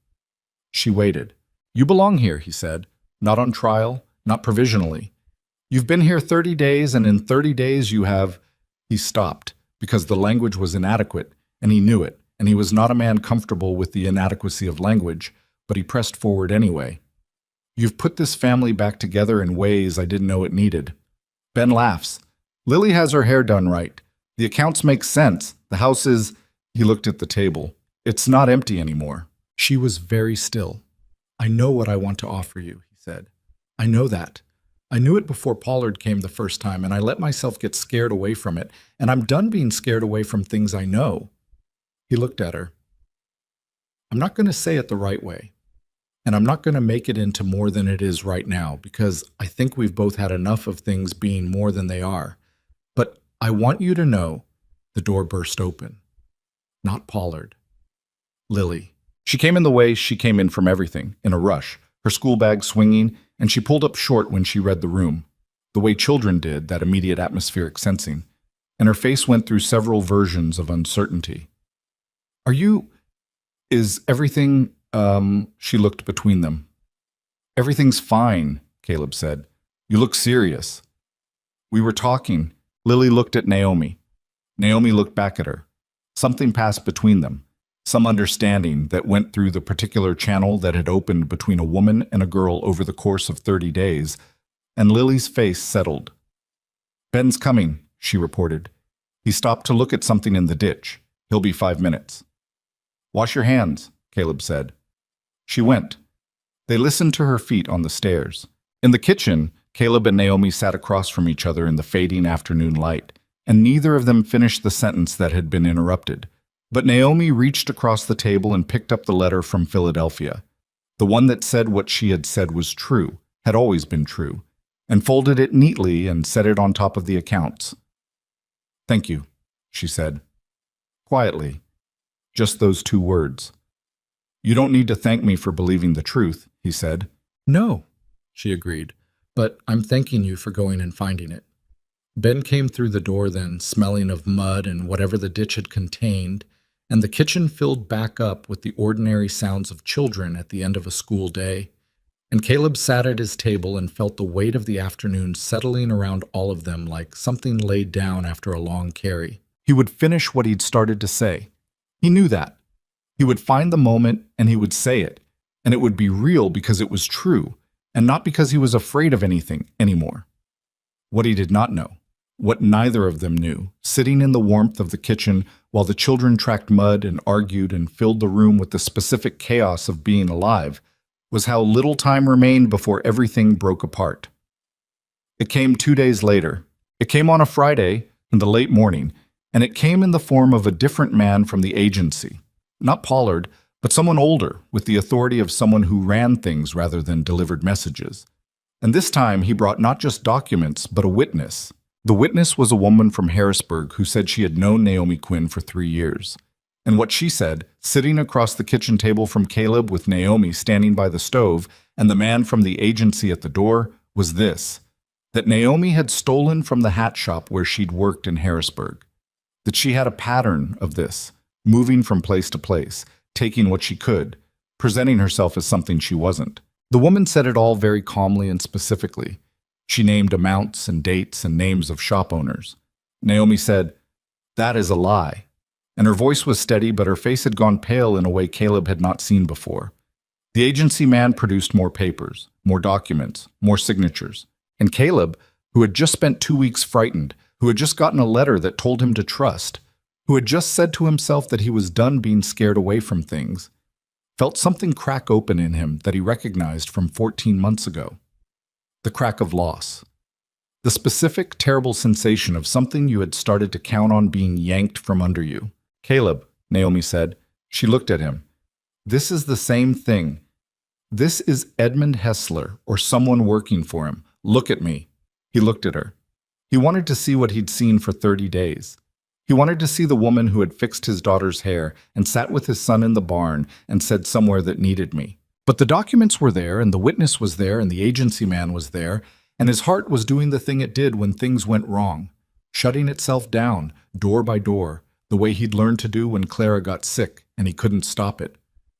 She waited. "You belong here," he said. "Not on trial, not provisionally. You've been here 30 days, and in 30 days you have—" He stopped, because the language was inadequate, and he knew it, and he was not a man comfortable with the inadequacy of language, but he pressed forward anyway. "You've put this family back together in ways I didn't know it needed." Ben laughs. "Lily has her hair done right. The accounts make sense. The house is—" He looked at the table. "It's not empty anymore." She was very still. "I know what I want to offer you," he said. "I know that. I knew it before Pollard came the first time, and I let myself get scared away from it, and I'm done being scared away from things I know." He looked at her. "I'm not going to say it the right way, and I'm not going to make it into more than it is right now, because I think we've both had enough of things being more than they are. But I want you to know—" The door burst open. Not Pollard. Lily. She came in the way she came in from everything, in a rush, her school bag swinging, and she pulled up short when she read the room, the way children did, that immediate atmospheric sensing, and her face went through several versions of uncertainty. Is everything, She looked between them. "Everything's fine," Caleb said. "You look serious." "We were talking." Lily looked at Naomi. Naomi looked back at her. Something passed between them. Some understanding that went through the particular channel that had opened between a woman and a girl over the course of 30 days, and Lily's face settled. "Ben's coming," she reported. "He stopped to look at something in the ditch. He'll be 5 minutes." "Wash your hands," Caleb said. She went. They listened to her feet on the stairs. In the kitchen, Caleb and Naomi sat across from each other in the fading afternoon light, and neither of them finished the sentence that had been interrupted. But Naomi reached across the table and picked up the letter from Philadelphia, the one that said what she had said was true, had always been true, and folded it neatly and set it on top of the accounts. "Thank you," she said. Quietly. Just those 2 words. "You don't need to thank me for believing the truth," he said. "No," she agreed, "but I'm thanking you for going and finding it." Ben came through the door then, smelling of mud and whatever the ditch had contained, and the kitchen filled back up with the ordinary sounds of children at the end of a school day. And Caleb sat at his table and felt the weight of the afternoon settling around all of them like something laid down after a long carry. He would finish what he'd started to say. He knew that. He would find the moment and he would say it, and it would be real because it was true, and not because he was afraid of anything anymore. What he did not know, what neither of them knew, sitting in the warmth of the kitchen while the children tracked mud and argued and filled the room with the specific chaos of being alive, was how little time remained before everything broke apart. It came 2 days later. It came on a Friday in the late morning, and it came in the form of a different man from the agency. Not Pollard, but someone older, with the authority of someone who ran things rather than delivered messages. And this time he brought not just documents, but a witness. The witness was a woman from Harrisburg who said she had known Naomi Quinn for 3 years. And what she said, sitting across the kitchen table from Caleb with Naomi standing by the stove and the man from the agency at the door, was this: that Naomi had stolen from the hat shop where she'd worked in Harrisburg. That she had a pattern of this, moving from place to place, taking what she could, presenting herself as something she wasn't. The woman said it all very calmly and specifically. She named amounts and dates and names of shop owners. Naomi said, "That is a lie." And her voice was steady, but her face had gone pale in a way Caleb had not seen before. The agency man produced more papers, more documents, more signatures. And Caleb, who had just spent 2 weeks frightened, who had just gotten a letter that told him to trust, who had just said to himself that he was done being scared away from things, felt something crack open in him that he recognized from 14 months ago. The crack of loss. The specific, terrible sensation of something you had started to count on being yanked from under you. "Caleb," Naomi said. She looked at him. "This is the same thing. This is Edmund Hessler or someone working for him. Look at me." He looked at her. He wanted to see what he'd seen for 30 days. He wanted to see the woman who had fixed his daughter's hair and sat with his son in the barn and said somewhere that needed me. But the documents were there, and the witness was there, and the agency man was there, and his heart was doing the thing it did when things went wrong, shutting itself down, door by door, the way he'd learned to do when Clara got sick and he couldn't stop it,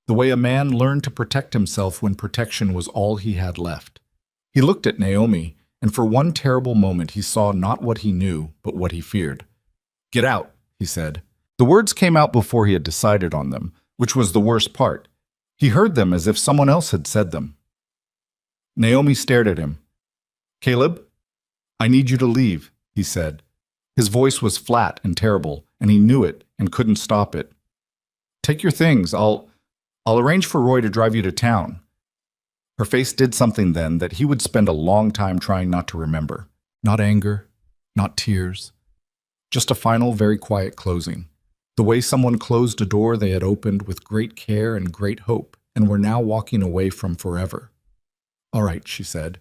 the way a man learned to protect himself when protection was all he had left. He looked at Naomi, and for one terrible moment he saw not what he knew, but what he feared. "Get out," he said. The words came out before he had decided on them, which was the worst part. He heard them as if someone else had said them. Naomi stared at him. "Caleb, I need you to leave," he said. His voice was flat and terrible, and he knew it and couldn't stop it. "Take your things. I'll arrange for Roy to drive you to town." Her face did something then that he would spend a long time trying not to remember. Not anger, not tears. Just a final, very quiet closing. The way someone closed a door they had opened with great care and great hope and were now walking away from forever. "All right," she said.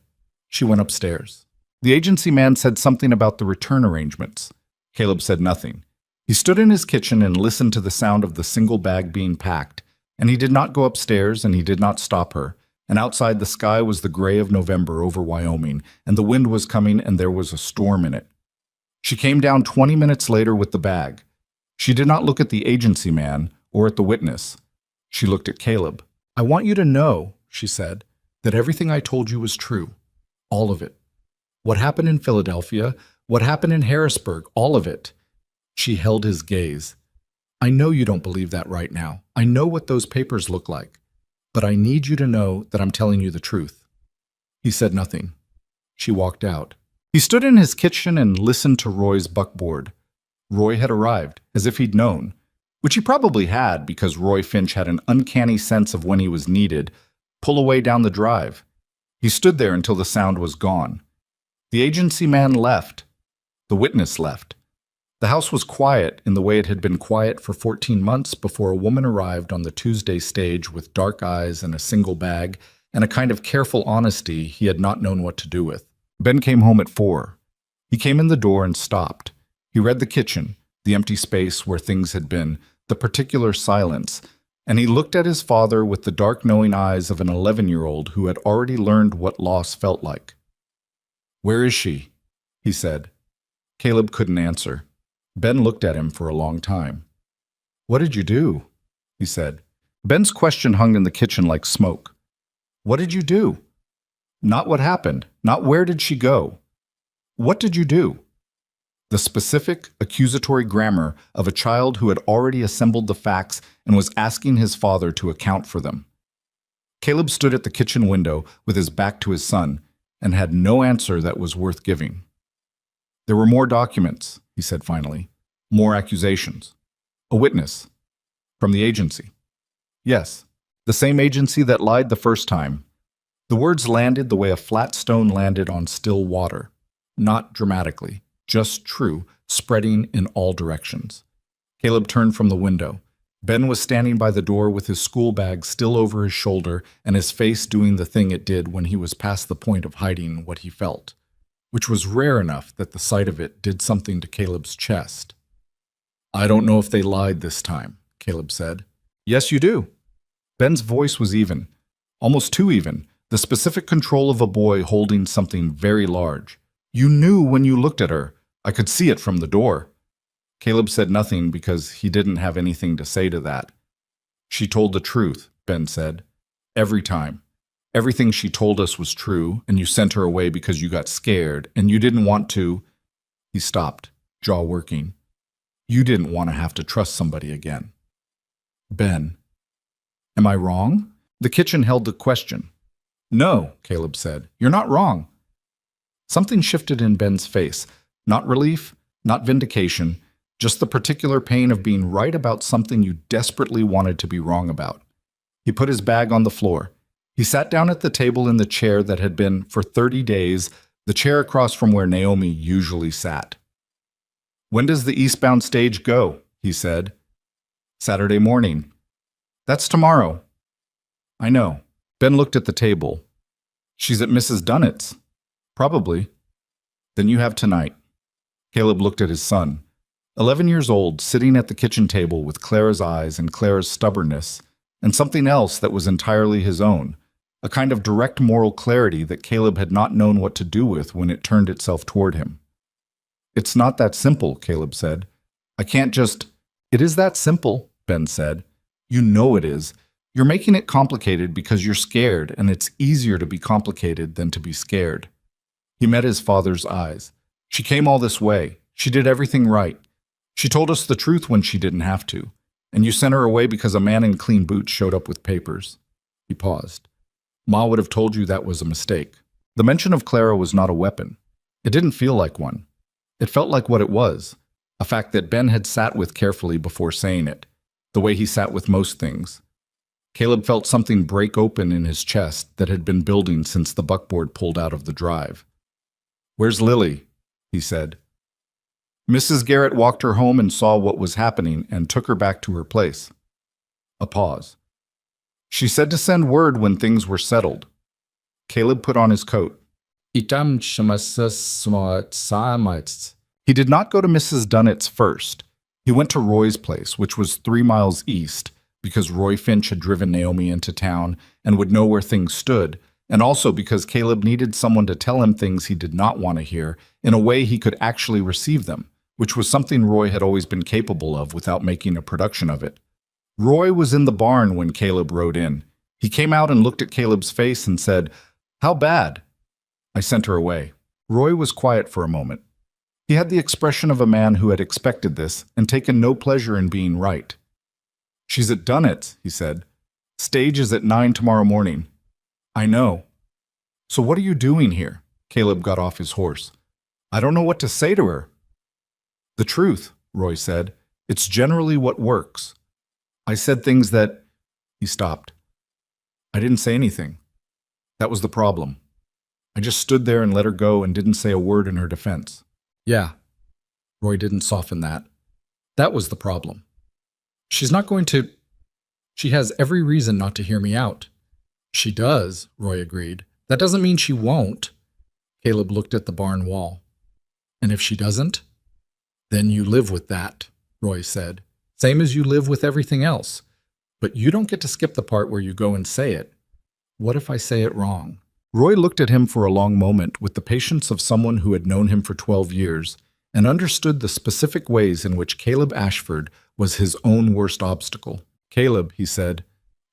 She went upstairs. The agency man said something about the return arrangements. Caleb said nothing. He stood in his kitchen and listened to the sound of the single bag being packed, and he did not go upstairs and he did not stop her. And outside the sky was the gray of November over Wyoming, and the wind was coming and there was a storm in it. She came down 20 minutes later with the bag. She did not look at the agency man or at the witness. She looked at Caleb. "I want you to know," she said, "that everything I told you was true. All of it. What happened in Philadelphia, what happened in Harrisburg, all of it." She held his gaze. "I know you don't believe that right now. I know what those papers look like. But I need you to know that I'm telling you the truth." He said nothing. She walked out. He stood in his kitchen and listened to Roy's buckboard. Roy had arrived, as if he'd known, which he probably had because Roy Finch had an uncanny sense of when he was needed, pull away down the drive. He stood there until the sound was gone. The agency man left. The witness left. The house was quiet in the way it had been quiet for 14 months before a woman arrived on the Tuesday stage with dark eyes and a single bag and a kind of careful honesty he had not known what to do with. Ben came home at 4. He came in the door and stopped. He read the kitchen, the empty space where things had been, the particular silence, and he looked at his father with the dark knowing eyes of an 11-year-old who had already learned what loss felt like. "Where is she?" he said. Caleb couldn't answer. Ben looked at him for a long time. "What did you do?" he said. Ben's question hung in the kitchen like smoke. "What did you do?" Not what happened. Not where did she go. What did you do? The specific, accusatory grammar of a child who had already assembled the facts and was asking his father to account for them. Caleb stood at the kitchen window with his back to his son and had no answer that was worth giving. There were more documents, he said finally. More accusations. A witness. From the agency. Yes, the same agency that lied the first time. The words landed the way a flat stone landed on still water. Not dramatically, just true, spreading in all directions. Caleb turned from the window. Ben was standing by the door with his school bag still over his shoulder and his face doing the thing it did when he was past the point of hiding what he felt, which was rare enough that the sight of it did something to Caleb's chest. I don't know if they lied this time, Caleb said. Yes, you do. Ben's voice was even, almost too even, the specific control of a boy holding something very large. You knew when you looked at her. I could see it from the door. Caleb said nothing because he didn't have anything to say to that. She told the truth, Ben said. Every time. Everything she told us was true, and you sent her away because you got scared, and you didn't want to. He stopped, jaw working. You didn't want to have to trust somebody again. Ben. Am I wrong? The kitchen held the question. No, Caleb said. You're not wrong. Something shifted in Ben's face. Not relief, not vindication, just the particular pain of being right about something you desperately wanted to be wrong about. He put his bag on the floor. He sat down at the table in the chair that had been, for 30 days, the chair across from where Naomi usually sat. When does the eastbound stage go? He said. Saturday morning. That's tomorrow. I know. Ben looked at the table. She's at Mrs. Dunnett's. Probably. Then you have tonight. Caleb looked at his son. 11 years old, sitting at the kitchen table with Clara's eyes and Clara's stubbornness, and something else that was entirely his own, a kind of direct moral clarity that Caleb had not known what to do with when it turned itself toward him. It's not that simple, Caleb said. I can't just... It is that simple, Ben said. You know it is. You're making it complicated because you're scared, and it's easier to be complicated than to be scared. He met his father's eyes. She came all this way. She did everything right. She told us the truth when she didn't have to, and you sent her away because a man in clean boots showed up with papers. He paused. Ma would have told you that was a mistake. The mention of Clara was not a weapon. It didn't feel like one. It felt like what it was, a fact that Ben had sat with carefully before saying it, the way he sat with most things. Caleb felt something break open in his chest that had been building since the buckboard pulled out of the drive. Where's Lily? He said. Mrs. Garrett walked her home and saw what was happening and took her back to her place. A pause. She said to send word when things were settled. Caleb put on his coat. He did not go to Mrs. Dunnett's first. He went to Roy's place, which was 3 miles east, because Roy Finch had driven Naomi into town and would know where things stood, and also because Caleb needed someone to tell him things he did not want to hear in a way he could actually receive them, which was something Roy had always been capable of without making a production of it. Roy was in the barn when Caleb rode in. He came out and looked at Caleb's face and said, How bad? I sent her away. Roy was quiet for a moment. He had the expression of a man who had expected this and taken no pleasure in being right. She's at Dunnett's, he said. Stage is at 9 tomorrow morning. I know. So what are you doing here? Caleb got off his horse. I don't know what to say to her. The truth, Roy said. It's generally what works. I said things that... He stopped. I didn't say anything. That was the problem. I just stood there and let her go and didn't say a word in her defense. Yeah. Roy didn't soften that. That was the problem. She's not going to... She has every reason not to hear me out. She does, Roy agreed. That doesn't mean she won't. Caleb looked at the barn wall. And if she doesn't? Then you live with that, Roy said. Same as you live with everything else. But you don't get to skip the part where you go and say it. What if I say it wrong? Roy looked at him for a long moment with the patience of someone who had known him for 12 years and understood the specific ways in which Caleb Ashford was his own worst obstacle. Caleb, he said,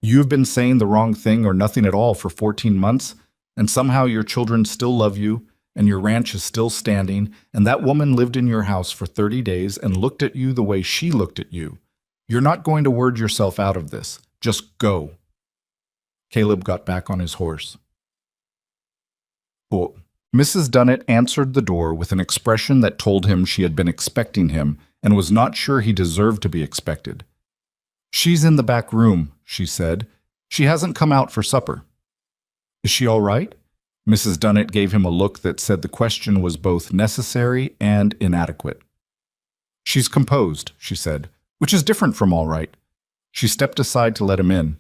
you've been saying the wrong thing or nothing at all for 14 months, and somehow your children still love you, and your ranch is still standing, and that woman lived in your house for 30 days and looked at you the way she looked at you. You're not going to word yourself out of this. Just go." Caleb got back on his horse. Oh. Mrs. Dunnett answered the door with an expression that told him she had been expecting him and was not sure he deserved to be expected. "She's in the back room," she said. "She hasn't come out for supper." "Is she all right?" Mrs. Dunnett gave him a look that said the question was both necessary and inadequate. "She's composed," she said, "which is different from all right." She stepped aside to let him in.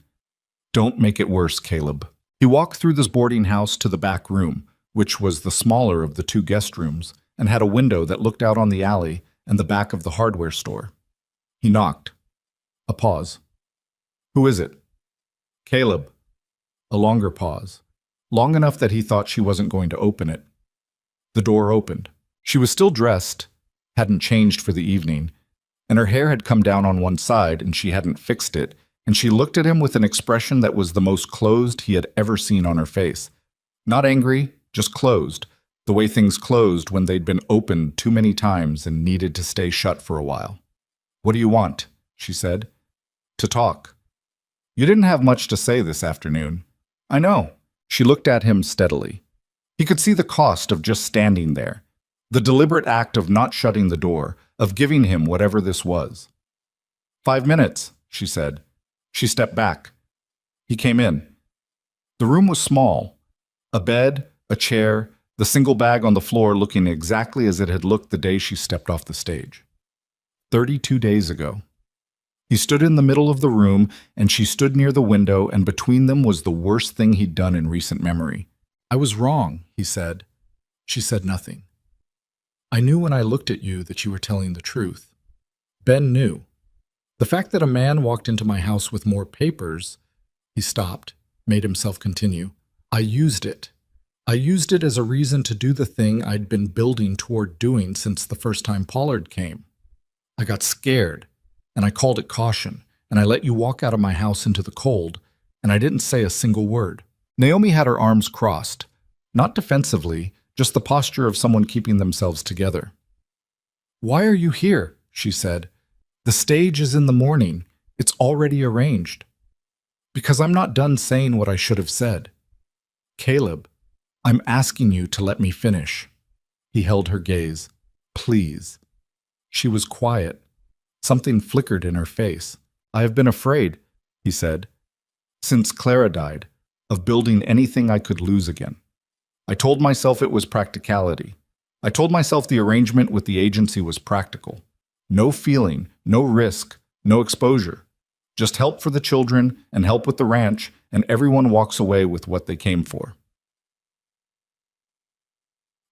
"Don't make it worse, Caleb." He walked through this boarding house to the back room, which was the smaller of the two guest rooms, and had a window that looked out on the alley and the back of the hardware store. He knocked. A pause. "Who is it?" "Caleb." A longer pause, long enough that he thought she wasn't going to open it. The door opened. She was still dressed, hadn't changed for the evening, and her hair had come down on one side and she hadn't fixed it, and she looked at him with an expression that was the most closed he had ever seen on her face. Not angry, just closed, the way things closed when they'd been opened too many times and needed to stay shut for a while. "What do you want?" she said. "To talk." "You didn't have much to say this afternoon." "I know." She looked at him steadily. He could see the cost of just standing there, the deliberate act of not shutting the door, of giving him whatever this was. "5 minutes," she said. She stepped back. He came in. The room was small. A bed, a chair, the single bag on the floor looking exactly as it had looked the day she stepped off the stage. 32 days ago. He stood in the middle of the room, and she stood near the window, and between them was the worst thing he'd done in recent memory. "I was wrong," he said. She said nothing. "I knew when I looked at you that you were telling the truth. Ben knew. The fact that a man walked into my house with more papers—" He stopped, made himself continue. "I used it. I used it as a reason to do the thing I'd been building toward doing since the first time Pollard came. I got scared, and I called it caution, and I let you walk out of my house into the cold, and I didn't say a single word." Naomi had her arms crossed, not defensively, just the posture of someone keeping themselves together. "Why are you here?" she said. "The stage is in the morning. It's already arranged." "Because I'm not done saying what I should have said." "Caleb, I'm asking you to let me finish." He held her gaze. "Please." She was quiet. Something flickered in her face. "I have been afraid," he said, "since Clara died, of building anything I could lose again. I told myself it was practicality. I told myself the arrangement with the agency was practical. No feeling, no risk, no exposure. Just help for the children and help with the ranch, and everyone walks away with what they came for."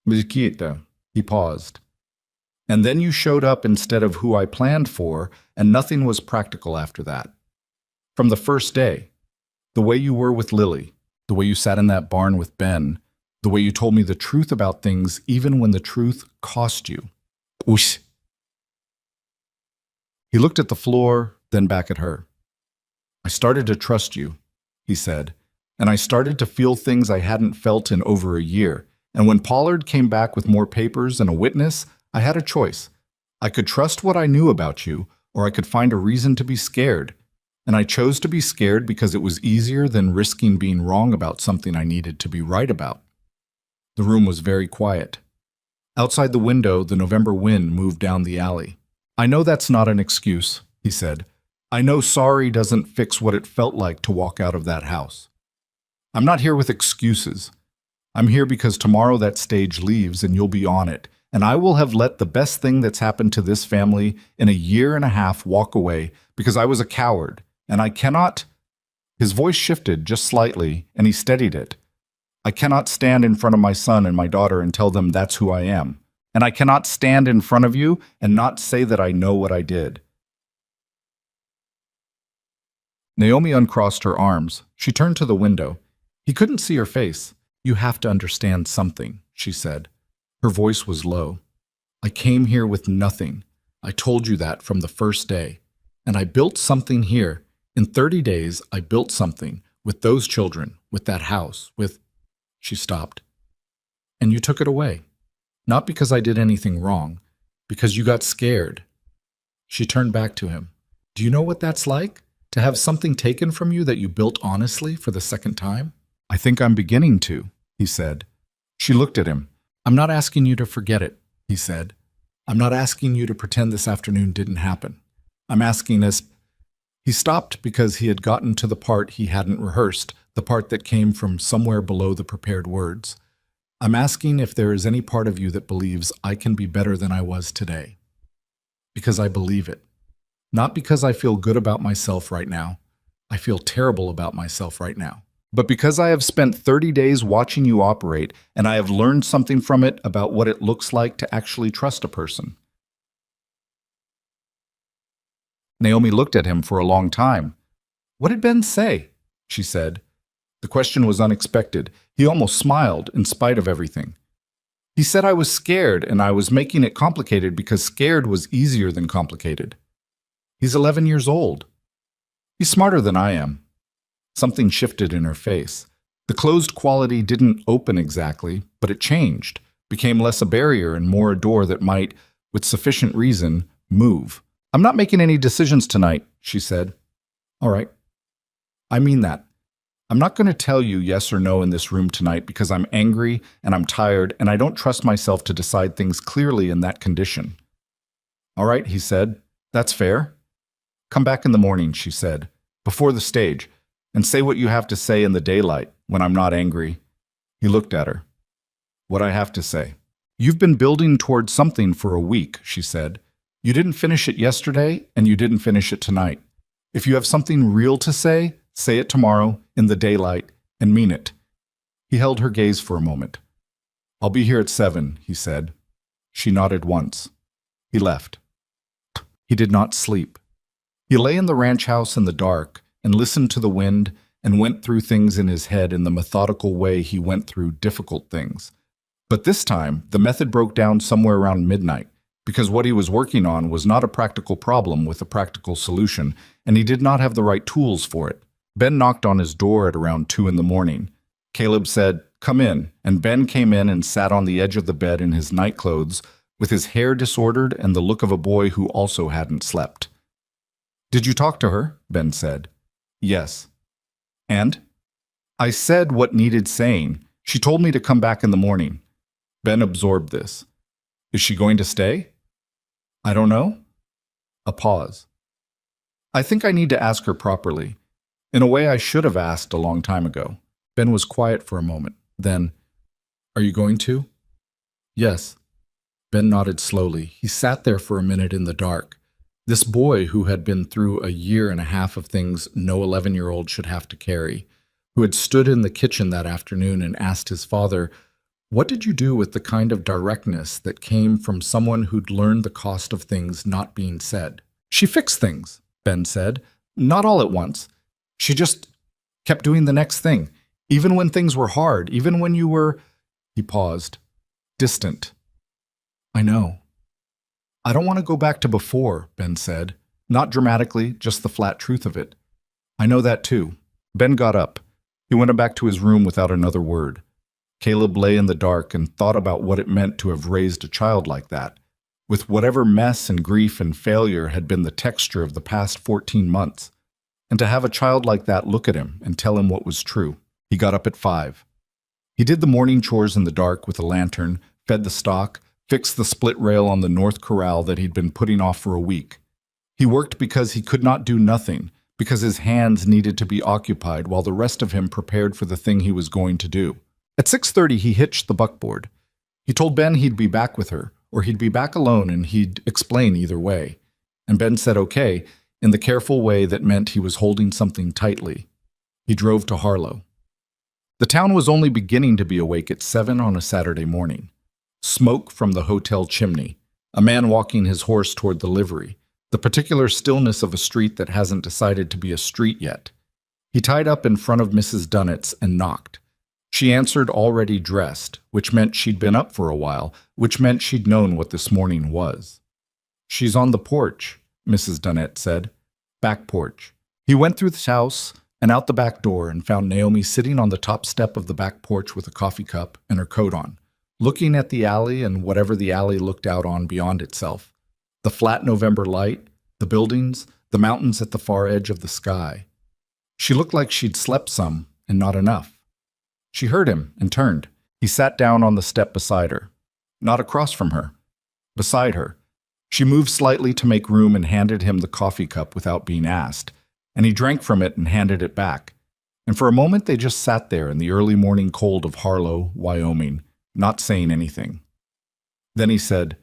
"Miskita," he paused. "And then you showed up instead of who I planned for, and nothing was practical after that. From the first day, the way you were with Lily, the way you sat in that barn with Ben, the way you told me the truth about things even when the truth cost you." Oosh. He looked at the floor, then back at her. "I started to trust you," he said, "and I started to feel things I hadn't felt in over a year. And when Pollard came back with more papers and a witness, I had a choice. I could trust what I knew about you, or I could find a reason to be scared. And I chose to be scared because it was easier than risking being wrong about something I needed to be right about." The room was very quiet. Outside the window, the November wind moved down the alley. "I know that's not an excuse," he said. "I know sorry doesn't fix what it felt like to walk out of that house. I'm not here with excuses. I'm here because tomorrow that stage leaves and you'll be on it, and I will have let the best thing that's happened to this family in a year and a half walk away because I was a coward, and I cannot—" His voice shifted just slightly, and he steadied it. "I cannot stand in front of my son and my daughter and tell them that's who I am. And I cannot stand in front of you and not say that I know what I did." Naomi uncrossed her arms. She turned to the window. He couldn't see her face. "You have to understand something," she said. Her voice was low. "I came here with nothing. I told you that from the first day. And I built something here. In 30 days, I built something with those children, with that house, with—" She stopped. And you took it away. Not because I did anything wrong, because you got scared. She turned back to him. Do you know what that's like? To have something taken from you that you built honestly for the second time? I think I'm beginning to, he said. She looked at him. I'm not asking you to forget it, he said. I'm not asking you to pretend this afternoon didn't happen. I'm asking us. He stopped because he had gotten to the part he hadn't rehearsed, the part that came from somewhere below the prepared words. I'm asking if there is any part of you that believes I can be better than I was today. Because I believe it. Not because I feel good about myself right now. I feel terrible about myself right now. But because I have spent 30 days watching you operate, and I have learned something from it about what it looks like to actually trust a person. Naomi looked at him for a long time. What did Ben say? She said. The question was unexpected. He almost smiled in spite of everything. He said I was scared, and I was making it complicated because scared was easier than complicated. He's 11 years old. He's smarter than I am. Something shifted in her face. The closed quality didn't open exactly, but it changed, became less a barrier and more a door that might, with sufficient reason, move. I'm not making any decisions tonight, she said. All right. I mean that. I'm not going to tell you yes or no in this room tonight because I'm angry and I'm tired and I don't trust myself to decide things clearly in that condition. All right, he said. That's fair. Come back in the morning, she said, before the stage, and say what you have to say in the daylight when I'm not angry. He looked at her. What I have to say. You've been building towards something for a week, she said. You didn't finish it yesterday, and you didn't finish it tonight. If you have something real to say it tomorrow in the daylight and mean it. He held her gaze for a moment. I'll be here at 7, he said. She nodded once. He left. He did not sleep. He lay in the ranch house in the dark and listened to the wind and went through things in his head in the methodical way he went through difficult things. But this time, the method broke down somewhere around midnight, because what he was working on was not a practical problem with a practical solution, and he did not have the right tools for it. Ben knocked on his door at around 2 in the morning. Caleb said, "Come in," and Ben came in and sat on the edge of the bed in his nightclothes, with his hair disordered and the look of a boy who also hadn't slept. Did you talk to her? Ben said. Yes. And? I said what needed saying. She told me to come back in the morning. Ben absorbed this. Is she going to stay? I don't know. A pause. I think I need to ask her properly. In a way I should have asked a long time ago. Ben was quiet for a moment. Then, are you going to? Yes. Ben nodded slowly. He sat there for a minute in the dark. This boy who had been through a year and a half of things no 11-year-old should have to carry, who had stood in the kitchen that afternoon and asked his father, what did you do with the kind of directness that came from someone who'd learned the cost of things not being said? She fixed things, Ben said. Not all at once. She just kept doing the next thing, even when things were hard, even when you were, he paused, distant. I know. I don't want to go back to before, Ben said. Not dramatically, just the flat truth of it. I know that too. Ben got up. He went back to his room without another word. Caleb lay in the dark and thought about what it meant to have raised a child like that, with whatever mess and grief and failure had been the texture of the past 14 months, and to have a child like that look at him and tell him what was true. He got up at 5. He did the morning chores in the dark with a lantern, fed the stock, fixed the split rail on the north corral that he'd been putting off for a week. He worked because he could not do nothing, because his hands needed to be occupied while the rest of him prepared for the thing he was going to do. At 6:30, he hitched the buckboard. He told Ben he'd be back with her, or he'd be back alone and he'd explain either way. And Ben said okay, in the careful way that meant he was holding something tightly. He drove to Harlow. The town was only beginning to be awake at 7 on a Saturday morning. Smoke from the hotel chimney, a man walking his horse toward the livery, the particular stillness of a street that hasn't decided to be a street yet. He tied up in front of Mrs. Dunnett's and knocked. She answered already dressed, which meant she'd been up for a while, which meant she'd known what this morning was. She's on the porch, Mrs. Dunnett said. Back porch. He went through the house and out the back door and found Naomi sitting on the top step of the back porch with a coffee cup and her coat on, looking at the alley and whatever the alley looked out on beyond itself. The flat November light, the buildings, the mountains at the far edge of the sky. She looked like she'd slept some and not enough. She heard him and turned. He sat down on the step beside her. Not across from her. Beside her. She moved slightly to make room and handed him the coffee cup without being asked, and he drank from it and handed it back. And for a moment they just sat there in the early morning cold of Harlow, Wyoming, not saying anything. Then he said,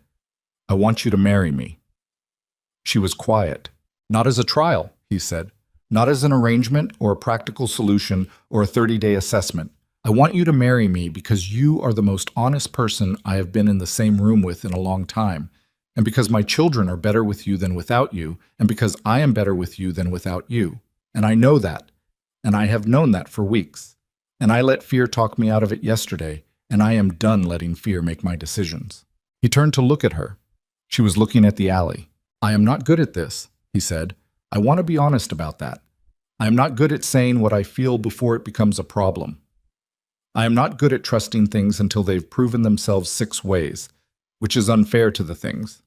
"I want you to marry me." She was quiet. "Not as a trial," he said. "Not as an arrangement or a practical solution or a 30-day assessment. I want you to marry me because you are the most honest person I have been in the same room with in a long time, and because my children are better with you than without you, and because I am better with you than without you. And I know that, and I have known that for weeks. And I let fear talk me out of it yesterday, and I am done letting fear make my decisions." He turned to look at her. She was looking at the alley. "I am not good at this," he said. "I want to be honest about that. I am not good at saying what I feel before it becomes a problem. I am not good at trusting things until they've proven themselves 6 ways, which is unfair to the things.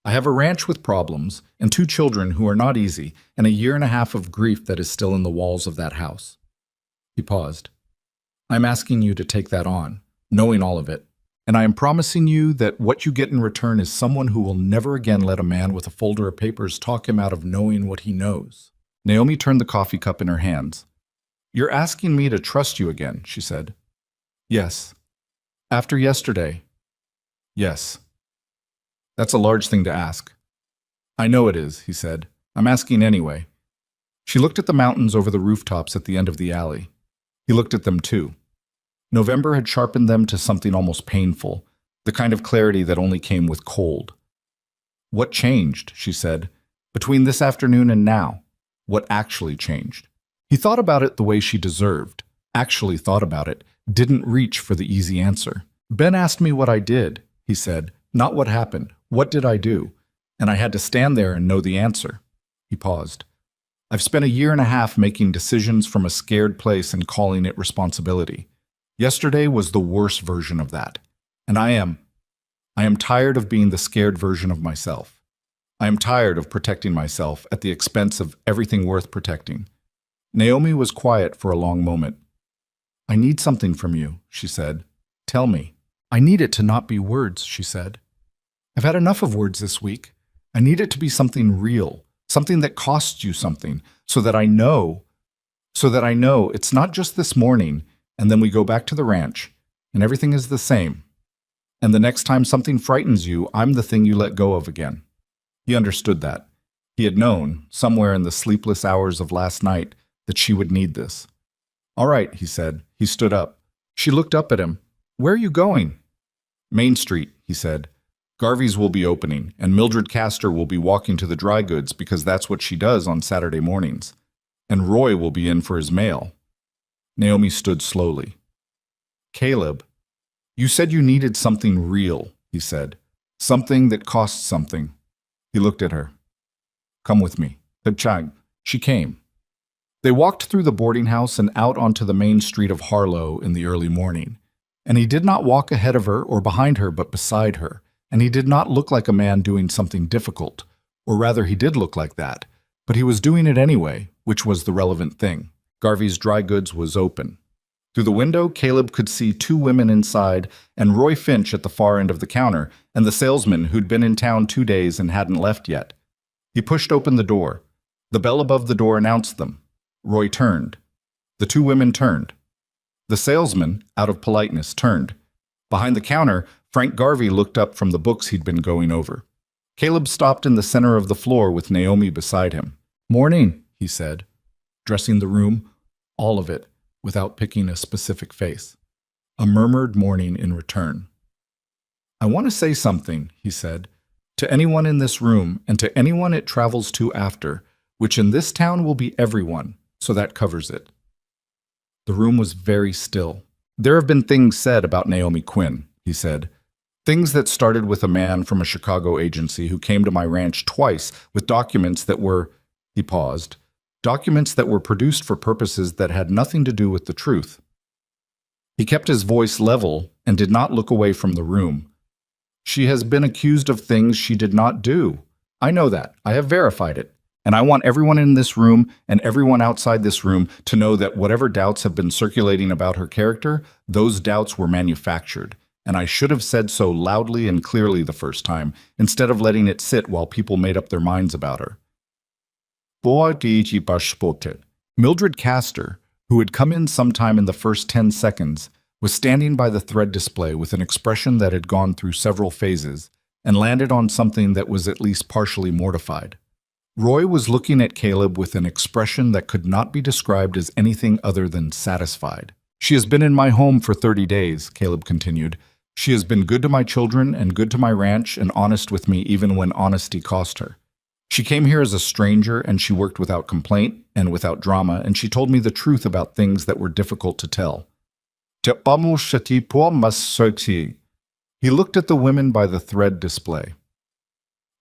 I have a ranch with problems and 2 children who are not easy and a 1.5 years of grief that is still in the walls of that house." He paused. "I'm asking you to take that on, knowing all of it, and I am promising you that what you get in return is someone who will never again let a man with a folder of papers talk him out of knowing what he knows." Naomi turned the coffee cup in her hands. "You're asking me to trust you again," she said. "Yes. After yesterday. Yes. That's a large thing to ask." "I know it is," he said. "I'm asking anyway." She looked at the mountains over the rooftops at the end of the alley. He looked at them too. November had sharpened them to something almost painful, the kind of clarity that only came with cold. "What changed?" she said. "Between this afternoon and now? What actually changed?" He thought about it the way she deserved, actually thought about it, didn't reach for the easy answer. "Ben asked me what I did," he said, "not what happened. What did I do? And I had to stand there and know the answer." He paused. "I've spent a 1.5 years making decisions from a scared place and calling it responsibility. Yesterday was the worst version of that. And I am tired of being the scared version of myself. I am tired of protecting myself at the expense of everything worth protecting." Naomi was quiet for a long moment. "I need something from you," she said. "Tell me." "I need it to not be words," she said. "I've had enough of words this week. I need it to be something real, something that costs you something, so that I know it's not just this morning, and then we go back to the ranch, and everything is the same. And the next time something frightens you, I'm the thing you let go of again." He understood that. He had known, somewhere in the sleepless hours of last night, that she would need this. "All right," he said. He stood up. She looked up at him. "Where are you going?" "Main Street," he said. "Garvey's will be opening, and Mildred Castor will be walking to the dry goods because that's what she does on Saturday mornings. And Roy will be in for his mail." Naomi stood slowly. "Caleb, you said you needed something real," he said. "Something that costs something." He looked at her. "Come with me." She came. They walked through the boarding house and out onto the main street of Harlow in the early morning. And he did not walk ahead of her or behind her, but beside her. And he did not look like a man doing something difficult. Or rather, he did look like that. But he was doing it anyway, which was the relevant thing. Garvey's dry goods was open. Through the window, Caleb could see 2 women inside and Roy Finch at the far end of the counter, and the salesman who'd been in town 2 days and hadn't left yet. He pushed open the door. The bell above the door announced them. Roy turned. The 2 women turned. The salesman, out of politeness, turned. Behind the counter, Frank Garvey looked up from the books he'd been going over. Caleb stopped in the center of the floor with Naomi beside him. "Morning," he said, dressing the room, all of it, without picking a specific face. A murmured morning in return. "I want to say something," he said, "to anyone in this room and to anyone it travels to after, which in this town will be everyone, so that covers it." The room was very still. "There have been things said about Naomi Quinn," he said. "Things that started with a man from a Chicago agency who came to my ranch twice with documents that were—" He paused. documents that were produced for purposes that had nothing to do with the truth. He kept his voice level and did not look away from the room. She has been accused of things she did not do. I know that. I have verified it. And I want everyone in this room and everyone outside this room to know that whatever doubts have been circulating about her character, those doubts were manufactured. And I should have said so loudly and clearly the first time, instead of letting it sit while people made up their minds about her. Mildred Castor, who had come in sometime in the first 10 seconds, was standing by the thread display with an expression that had gone through several phases and landed on something that was at least partially mortified. Roy was looking at Caleb with an expression that could not be described as anything other than satisfied. She has been in my home for 30 days, Caleb continued. She has been good to my children and good to my ranch and honest with me even when honesty cost her. She came here as a stranger and she worked without complaint and without drama, and she told me the truth about things that were difficult to tell. He looked at the women by the thread display.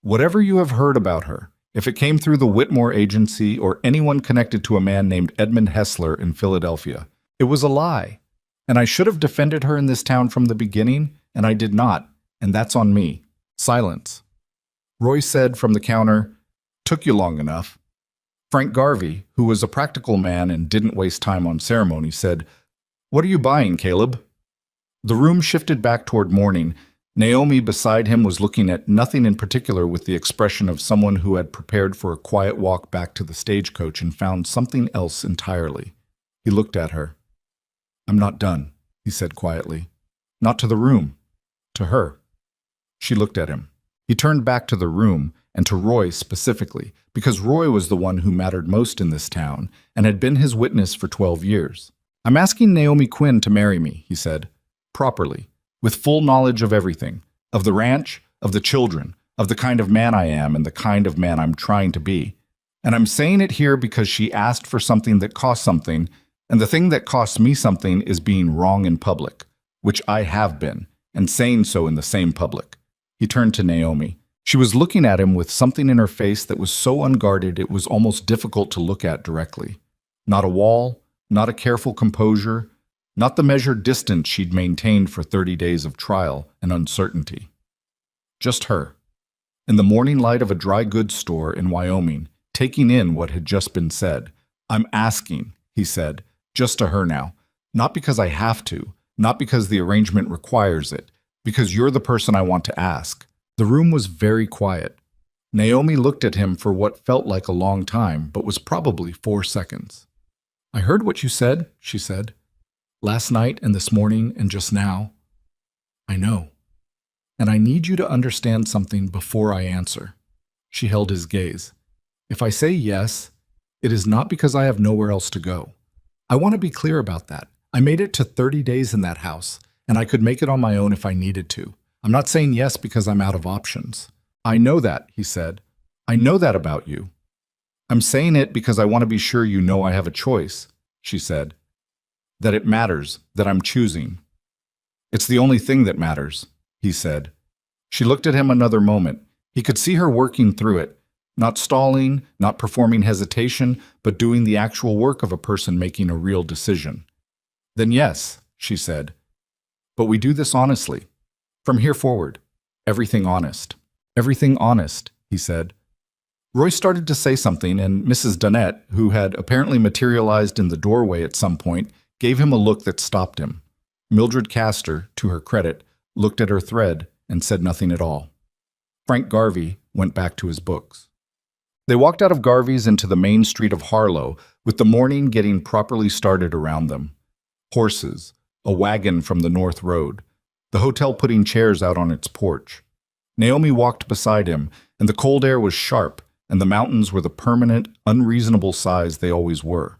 Whatever you have heard about her, if it came through the Whitmore Agency or anyone connected to a man named Edmund Hessler in Philadelphia, it was a lie. And I should have defended her in this town from the beginning, and I did not, and that's on me. Silence. Roy said from the counter, "Took you long enough." Frank Garvey, who was a practical man and didn't waste time on ceremony, said, "What are you buying, Caleb?" The room shifted back toward morning. Naomi beside him was looking at nothing in particular with the expression of someone who had prepared for a quiet walk back to the stagecoach and found something else entirely. He looked at her. "I'm not done," he said quietly. "Not to the room. To her." She looked at him. He turned back to the room, and to Roy specifically, because Roy was the one who mattered most in this town and had been his witness for 12 years. "I'm asking Naomi Quinn to marry me," he said, "properly, with full knowledge of everything, of the ranch, of the children, of the kind of man I am and the kind of man I'm trying to be. And I'm saying it here because she asked for something that cost something, and the thing that costs me something is being wrong in public, which I have been, and saying so in the same public." He turned to Naomi. She was looking at him with something in her face that was so unguarded it was almost difficult to look at directly. Not a wall, not a careful composure, not the measured distance she'd maintained for 30 days of trial and uncertainty. Just her, in the morning light of a dry goods store in Wyoming, taking in what had just been said. "I'm asking," he said, "just to her now. Not because I have to, not because the arrangement requires it, because you're the person I want to ask." The room was very quiet. Naomi looked at him for what felt like a long time, but was probably 4 seconds. "I heard what you said," she said. "Last night and this morning and just now. I know. And I need you to understand something before I answer." She held his gaze. "If I say yes, it is not because I have nowhere else to go. I want to be clear about that. I made it to 30 days in that house, and I could make it on my own if I needed to. I'm not saying yes because I'm out of options." "I know that," he said. "I know that about you." "I'm saying it because I want to be sure you know I have a choice," she said. "That it matters, that I'm choosing." "It's the only thing that matters," he said. She looked at him another moment. He could see her working through it, not stalling, not performing hesitation, but doing the actual work of a person making a real decision. "Then yes," she said. "But we do this honestly. From here forward, everything honest." "Everything honest," he said. Roy started to say something, and Mrs. Dunnett, who had apparently materialized in the doorway at some point, gave him a look that stopped him. Mildred Castor, to her credit, looked at her thread and said nothing at all. Frank Garvey went back to his books. They walked out of Garvey's into the main street of Harlow, with the morning getting properly started around them. Horses, a wagon from the North Road, the hotel putting chairs out on its porch. Naomi walked beside him, and the cold air was sharp, and the mountains were the permanent, unreasonable size they always were.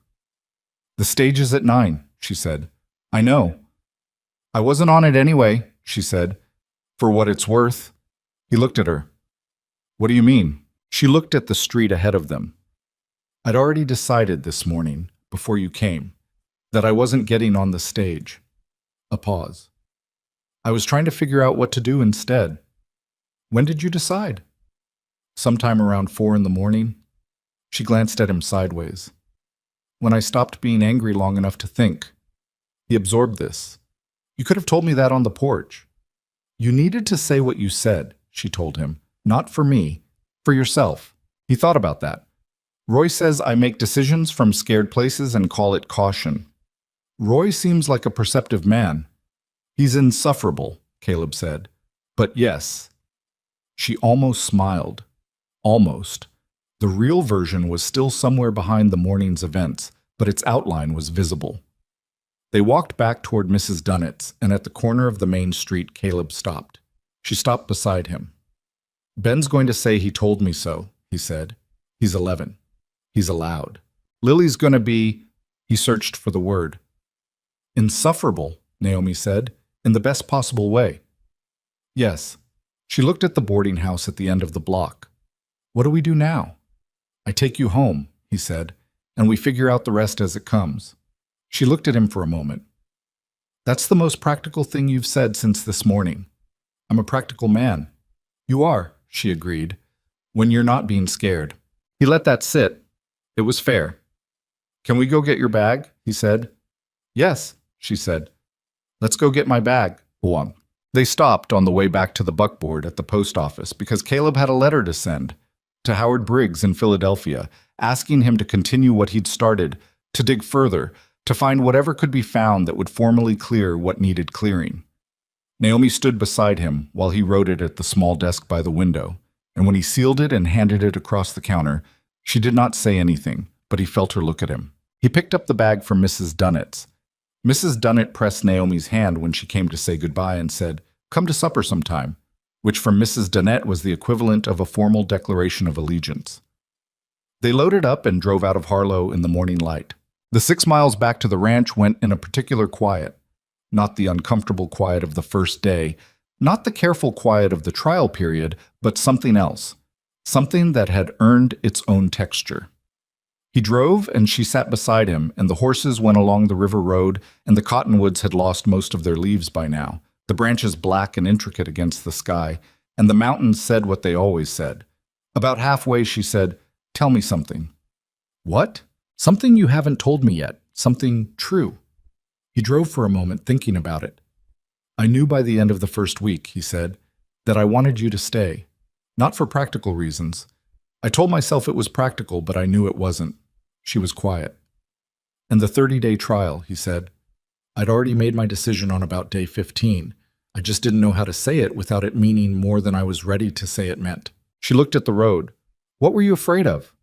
"The stage is at 9, she said. "I know." "I wasn't on it anyway," she said. "For what it's worth." He looked at her. "What do you mean?" She looked at the street ahead of them. "I'd already decided this morning, before you came, that I wasn't getting on the stage." A pause. "I was trying to figure out what to do instead." "When did you decide?" "Sometime around 4 in the morning." She glanced at him sideways. When I stopped being angry long enough to think. He absorbed this. You could have told me that on the porch. You needed to say what you said, she told him. Not for me, for yourself. He thought about that. Roy says I make decisions from scared places and call it caution. Roy seems like a perceptive man. He's insufferable, Caleb said. But yes. She almost smiled. Almost. The real version was still somewhere behind the morning's events, but its outline was visible. They walked back toward Mrs. Dunnett's, and at the corner of the main street, Caleb stopped. She stopped beside him. Ben's going to say he told me so, he said. He's 11. He's allowed. Lily's going to be... He searched for the word. Insufferable, Naomi said, in the best possible way. Yes. She looked at the boarding house at the end of the block. What do we do now? I take you home, he said, and we figure out the rest as it comes. She looked at him for a moment. That's the most practical thing you've said since this morning. I'm a practical man. You are, she agreed, when you're not being scared. He let that sit. It was fair. Can we go get your bag? He said. Yes, she said. Let's go get my bag, Huang. They stopped on the way back to the buckboard at the post office because Caleb had a letter to send to Howard Briggs in Philadelphia, asking him to continue what he'd started, to dig further, to find whatever could be found that would formally clear what needed clearing. Naomi stood beside him while he wrote it at the small desk by the window, and when he sealed it and handed it across the counter, she did not say anything, but he felt her look at him. He picked up the bag from Mrs. Dunnett's. Mrs. Dunnett pressed Naomi's hand when she came to say goodbye and said, "Come to supper sometime," which for Mrs. Dunnett was the equivalent of a formal declaration of allegiance. They loaded up and drove out of Harlow in the morning light. The 6 miles back to the ranch went in a particular quiet, not the uncomfortable quiet of the first day, not the careful quiet of the trial period, but something else, something that had earned its own texture. He drove, and she sat beside him, and the horses went along the river road, and the cottonwoods had lost most of their leaves by now, the branches black and intricate against the sky, and the mountains said what they always said. About halfway, she said, "Tell me something." "What?" "Something you haven't told me yet. Something true." He drove for a moment, thinking about it. "I knew by the end of the first week," he said, "that I wanted you to stay. Not for practical reasons. I told myself it was practical, but I knew it wasn't." She was quiet. "And the 30-day trial," he said. "I'd already made my decision on about day 15. I just didn't know how to say it without it meaning more than I was ready to say it meant." She looked at the road. "What were you afraid of?"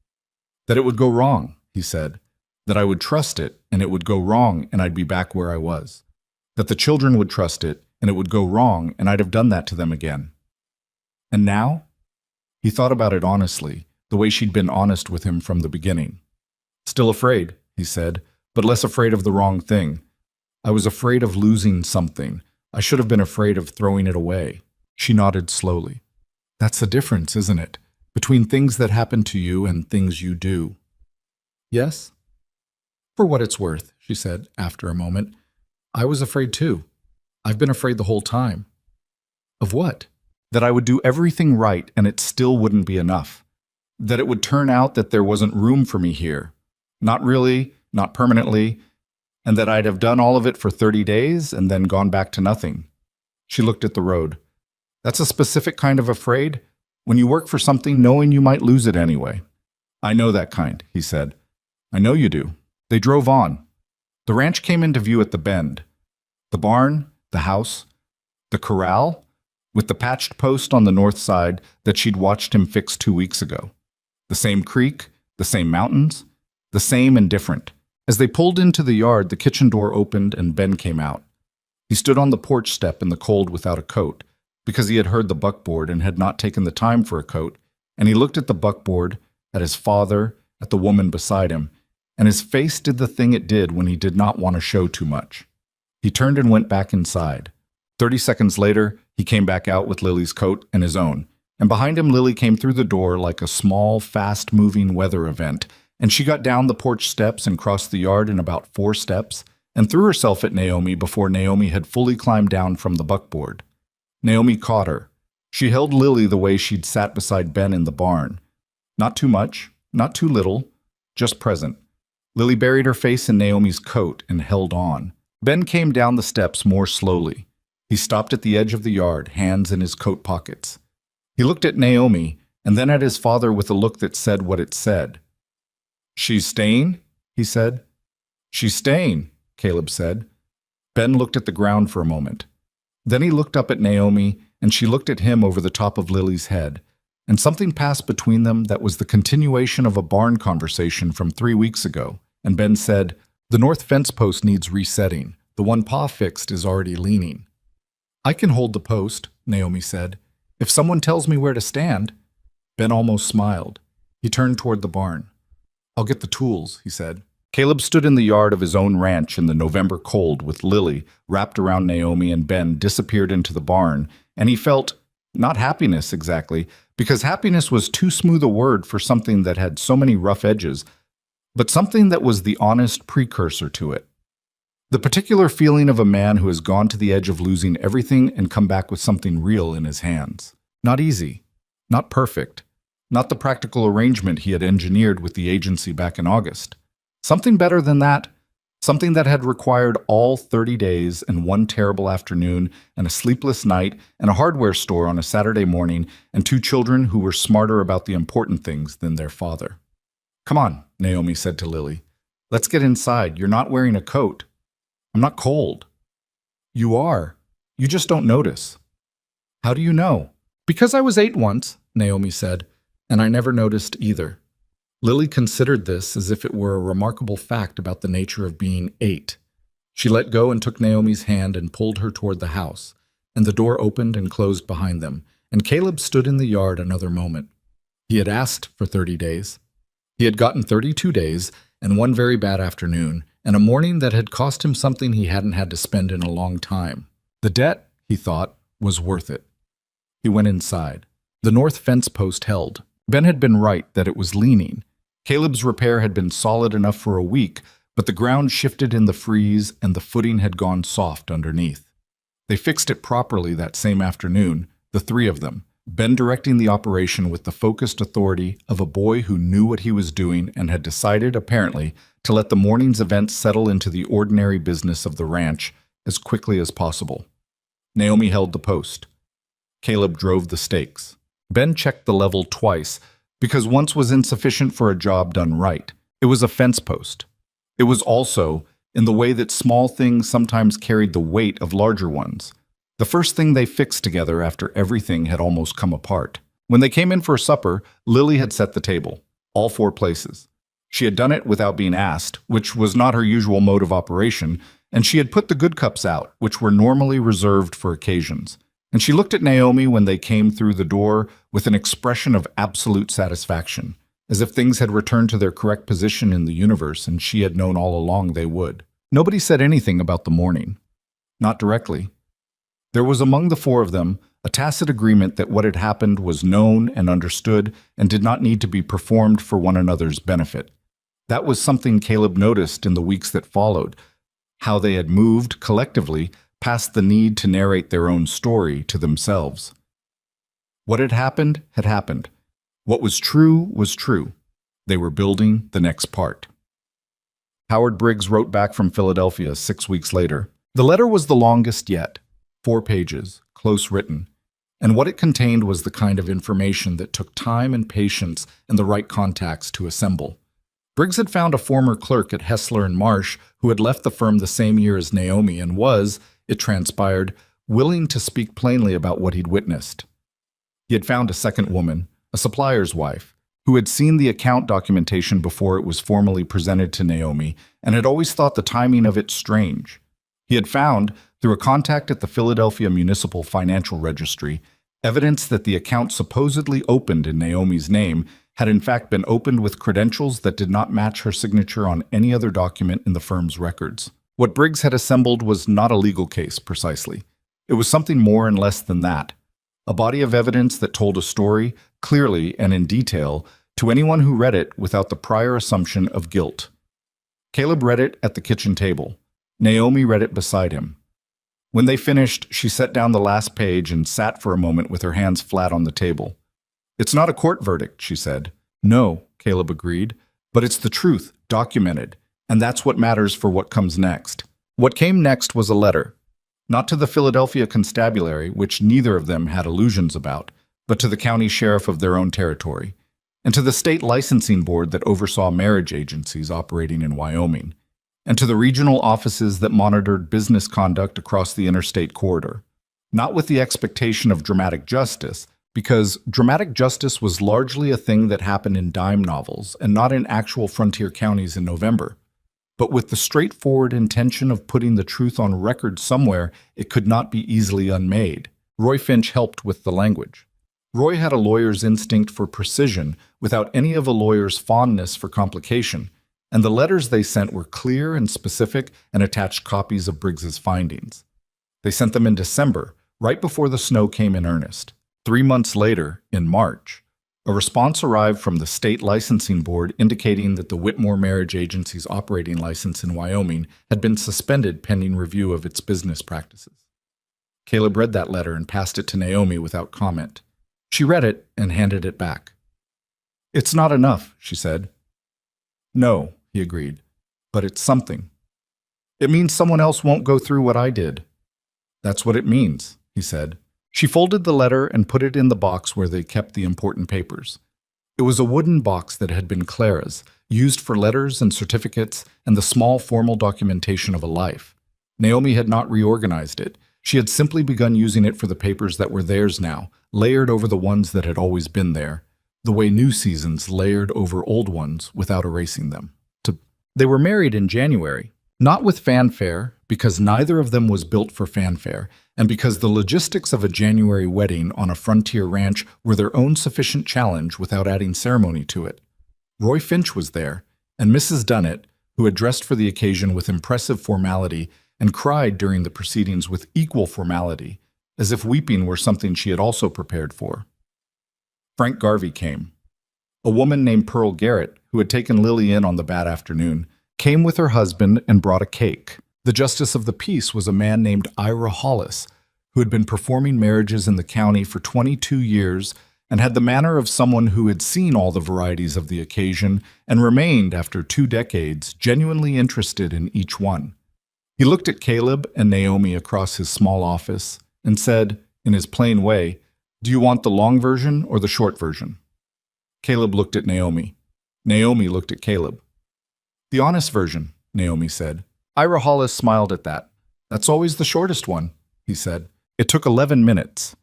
"That it would go wrong," he said. "That I would trust it, and it would go wrong, and I'd be back where I was. That the children would trust it, and it would go wrong, and I'd have done that to them again." "And now?" He thought about it honestly, the way she'd been honest with him from the beginning. "Still afraid," he said, "but less afraid of the wrong thing. I was afraid of losing something. I should have been afraid of throwing it away." She nodded slowly. "That's the difference, isn't it? Between things that happen to you and things you do." "Yes?" "For what it's worth," she said after a moment. "I was afraid too. I've been afraid the whole time." "Of what?" "That I would do everything right and it still wouldn't be enough. That it would turn out that there wasn't room for me here. Not really, not permanently, and that I'd have done all of it for 30 days and then gone back to nothing." She looked at the road. "That's a specific kind of afraid? When you work for something knowing you might lose it anyway." "I know that kind," he said. "I know you do." They drove on. The ranch came into view at the bend. The barn, the house, the corral, with the patched post on the north side that she'd watched him fix 2 weeks ago. The same creek, the same mountains, the same and different. As they pulled into the yard, the kitchen door opened and Ben came out. He stood on the porch step in the cold without a coat, because he had heard the buckboard and had not taken the time for a coat, and he looked at the buckboard, at his father, at the woman beside him, and his face did the thing it did when he did not want to show too much. He turned and went back inside. 30 seconds later, he came back out with Lily's coat and his own, and behind him Lily came through the door like a small, fast-moving weather event, and she got down the porch steps and crossed the yard in about 4 steps, and threw herself at Naomi before Naomi had fully climbed down from the buckboard. Naomi caught her. She held Lily the way she'd sat beside Ben in the barn. Not too much, not too little, just present. Lily buried her face in Naomi's coat and held on. Ben came down the steps more slowly. He stopped at the edge of the yard, hands in his coat pockets. He looked at Naomi and then at his father with a look that said what it said. "She's staying?" he said. "She's staying," Caleb said. Ben looked at the ground for a moment. Then he looked up at Naomi, and she looked at him over the top of Lily's head, and something passed between them that was the continuation of a barn conversation from 3 weeks ago, and Ben said, "The north fence post needs resetting. The one Pa fixed is already leaning." "I can hold the post," Naomi said, "if someone tells me where to stand." Ben almost smiled. He turned toward the barn. "I'll get the tools," he said. Caleb stood in the yard of his own ranch in the November cold with Lily wrapped around Naomi, and Ben disappeared into the barn, and he felt, not happiness exactly, because happiness was too smooth a word for something that had so many rough edges, but something that was the honest precursor to it. The particular feeling of a man who has gone to the edge of losing everything and come back with something real in his hands. Not easy, not perfect, not the practical arrangement he had engineered with the agency back in August. Something better than that, something that had required all 30 days and one terrible afternoon and a sleepless night and a hardware store on a Saturday morning and 2 children who were smarter about the important things than their father. "Come on," Naomi said to Lily. "Let's get inside. You're not wearing a coat." "I'm not cold." "You are. You just don't notice." "How do you know?" "Because I was 8 once," Naomi said, "and I never noticed either." Lily considered this as if it were a remarkable fact about the nature of being 8. She let go and took Naomi's hand and pulled her toward the house, and the door opened and closed behind them, and Caleb stood in the yard another moment. He had asked for 30 days. He had gotten 32 days and one very bad afternoon, and a morning that had cost him something he hadn't had to spend in a long time. The debt, he thought, was worth it. He went inside. The north fence post held. Ben had been right that it was leaning. Caleb's repair had been solid enough for a week, but the ground shifted in the freeze and the footing had gone soft underneath. They fixed it properly that same afternoon, the 3 of them, Ben directing the operation with the focused authority of a boy who knew what he was doing and had decided, apparently, to let the morning's events settle into the ordinary business of the ranch as quickly as possible. Naomi held the post. Caleb drove the stakes. Ben checked the level twice, because once was insufficient for a job done right. It was a fence post. It was also, in the way that small things sometimes carried the weight of larger ones, the first thing they fixed together after everything had almost come apart. When they came in for supper, Lily had set the table, all 4 places. She had done it without being asked, which was not her usual mode of operation, and she had put the good cups out, which were normally reserved for occasions. And she looked at Naomi when they came through the door with an expression of absolute satisfaction, as if things had returned to their correct position in the universe and she had known all along they would. Nobody said anything about the morning. Not directly. There was among the 4 of them a tacit agreement that what had happened was known and understood and did not need to be performed for one another's benefit. That was something Caleb noticed in the weeks that followed, how they had moved, collectively, past the need to narrate their own story to themselves. What had happened had happened. What was true was true. They were building the next part. Howard Briggs wrote back from Philadelphia 6 weeks later. The letter was the longest yet, 4 pages, close written, and what it contained was the kind of information that took time and patience and the right contacts to assemble. Briggs had found a former clerk at Hessler and Marsh who had left the firm the same year as Naomi and was, it transpired, willing to speak plainly about what he'd witnessed. He had found a second woman, a supplier's wife, who had seen the account documentation before it was formally presented to Naomi and had always thought the timing of it strange. He had found, through a contact at the Philadelphia Municipal Financial Registry, evidence that the account supposedly opened in Naomi's name had in fact been opened with credentials that did not match her signature on any other document in the firm's records. What Briggs had assembled was not a legal case, precisely. It was something more and less than that. A body of evidence that told a story, clearly and in detail, to anyone who read it without the prior assumption of guilt. Caleb read it at the kitchen table. Naomi read it beside him. When they finished, she set down the last page and sat for a moment with her hands flat on the table. "It's not a court verdict," she said. "No," Caleb agreed. But it's the truth, documented, and that's what matters for what comes next. What came next was a letter. Not to the Philadelphia Constabulary, which neither of them had illusions about, but to the county sheriff of their own territory, and to the state licensing board that oversaw marriage agencies operating in Wyoming, and to the regional offices that monitored business conduct across the interstate corridor. Not with the expectation of dramatic justice, because dramatic justice was largely a thing that happened in dime novels and not in actual frontier counties in November, but with the straightforward intention of putting the truth on record somewhere it could not be easily unmade. Roy Finch helped with the language. Roy had a lawyer's instinct for precision without any of a lawyer's fondness for complication, and the letters they sent were clear and specific and attached copies of Briggs's findings. They sent them in December, right before the snow came in earnest. 3 months later, in March, a response arrived from the state licensing board indicating that the Whitmore Marriage Agency's operating license in Wyoming had been suspended pending review of its business practices. Caleb read that letter and passed it to Naomi without comment. She read it and handed it back. "It's not enough," she said. "No," he agreed, "but it's something. It means someone else won't go through what I did." "That's what it means," he said. She folded the letter and put it in the box where they kept the important papers. It was a wooden box that had been Clara's, used for letters and certificates and the small formal documentation of a life. Naomi had not reorganized it. She had simply begun using it for the papers that were theirs now, layered over the ones that had always been there, the way new seasons layered over old ones without erasing them. They were married in January, not with fanfare, because neither of them was built for fanfare, and because the logistics of a January wedding on a frontier ranch were their own sufficient challenge without adding ceremony to it. Roy Finch was there, and Mrs. Dunnett, who had dressed for the occasion with impressive formality and cried during the proceedings with equal formality, as if weeping were something she had also prepared for. Frank Garvey came. A woman named Pearl Garrett, who had taken Lily in on the bad afternoon, came with her husband and brought a cake. The justice of the peace was a man named Ira Hollis, who had been performing marriages in the county for 22 years and had the manner of someone who had seen all the varieties of the occasion and remained, after 2 decades, genuinely interested in each one. He looked at Caleb and Naomi across his small office and said, in his plain way, "Do you want the long version or the short version?" Caleb looked at Naomi. Naomi looked at Caleb. "The honest version," Naomi said. Ira Hollis smiled at that. "That's always the shortest one," he said. It took 11 minutes.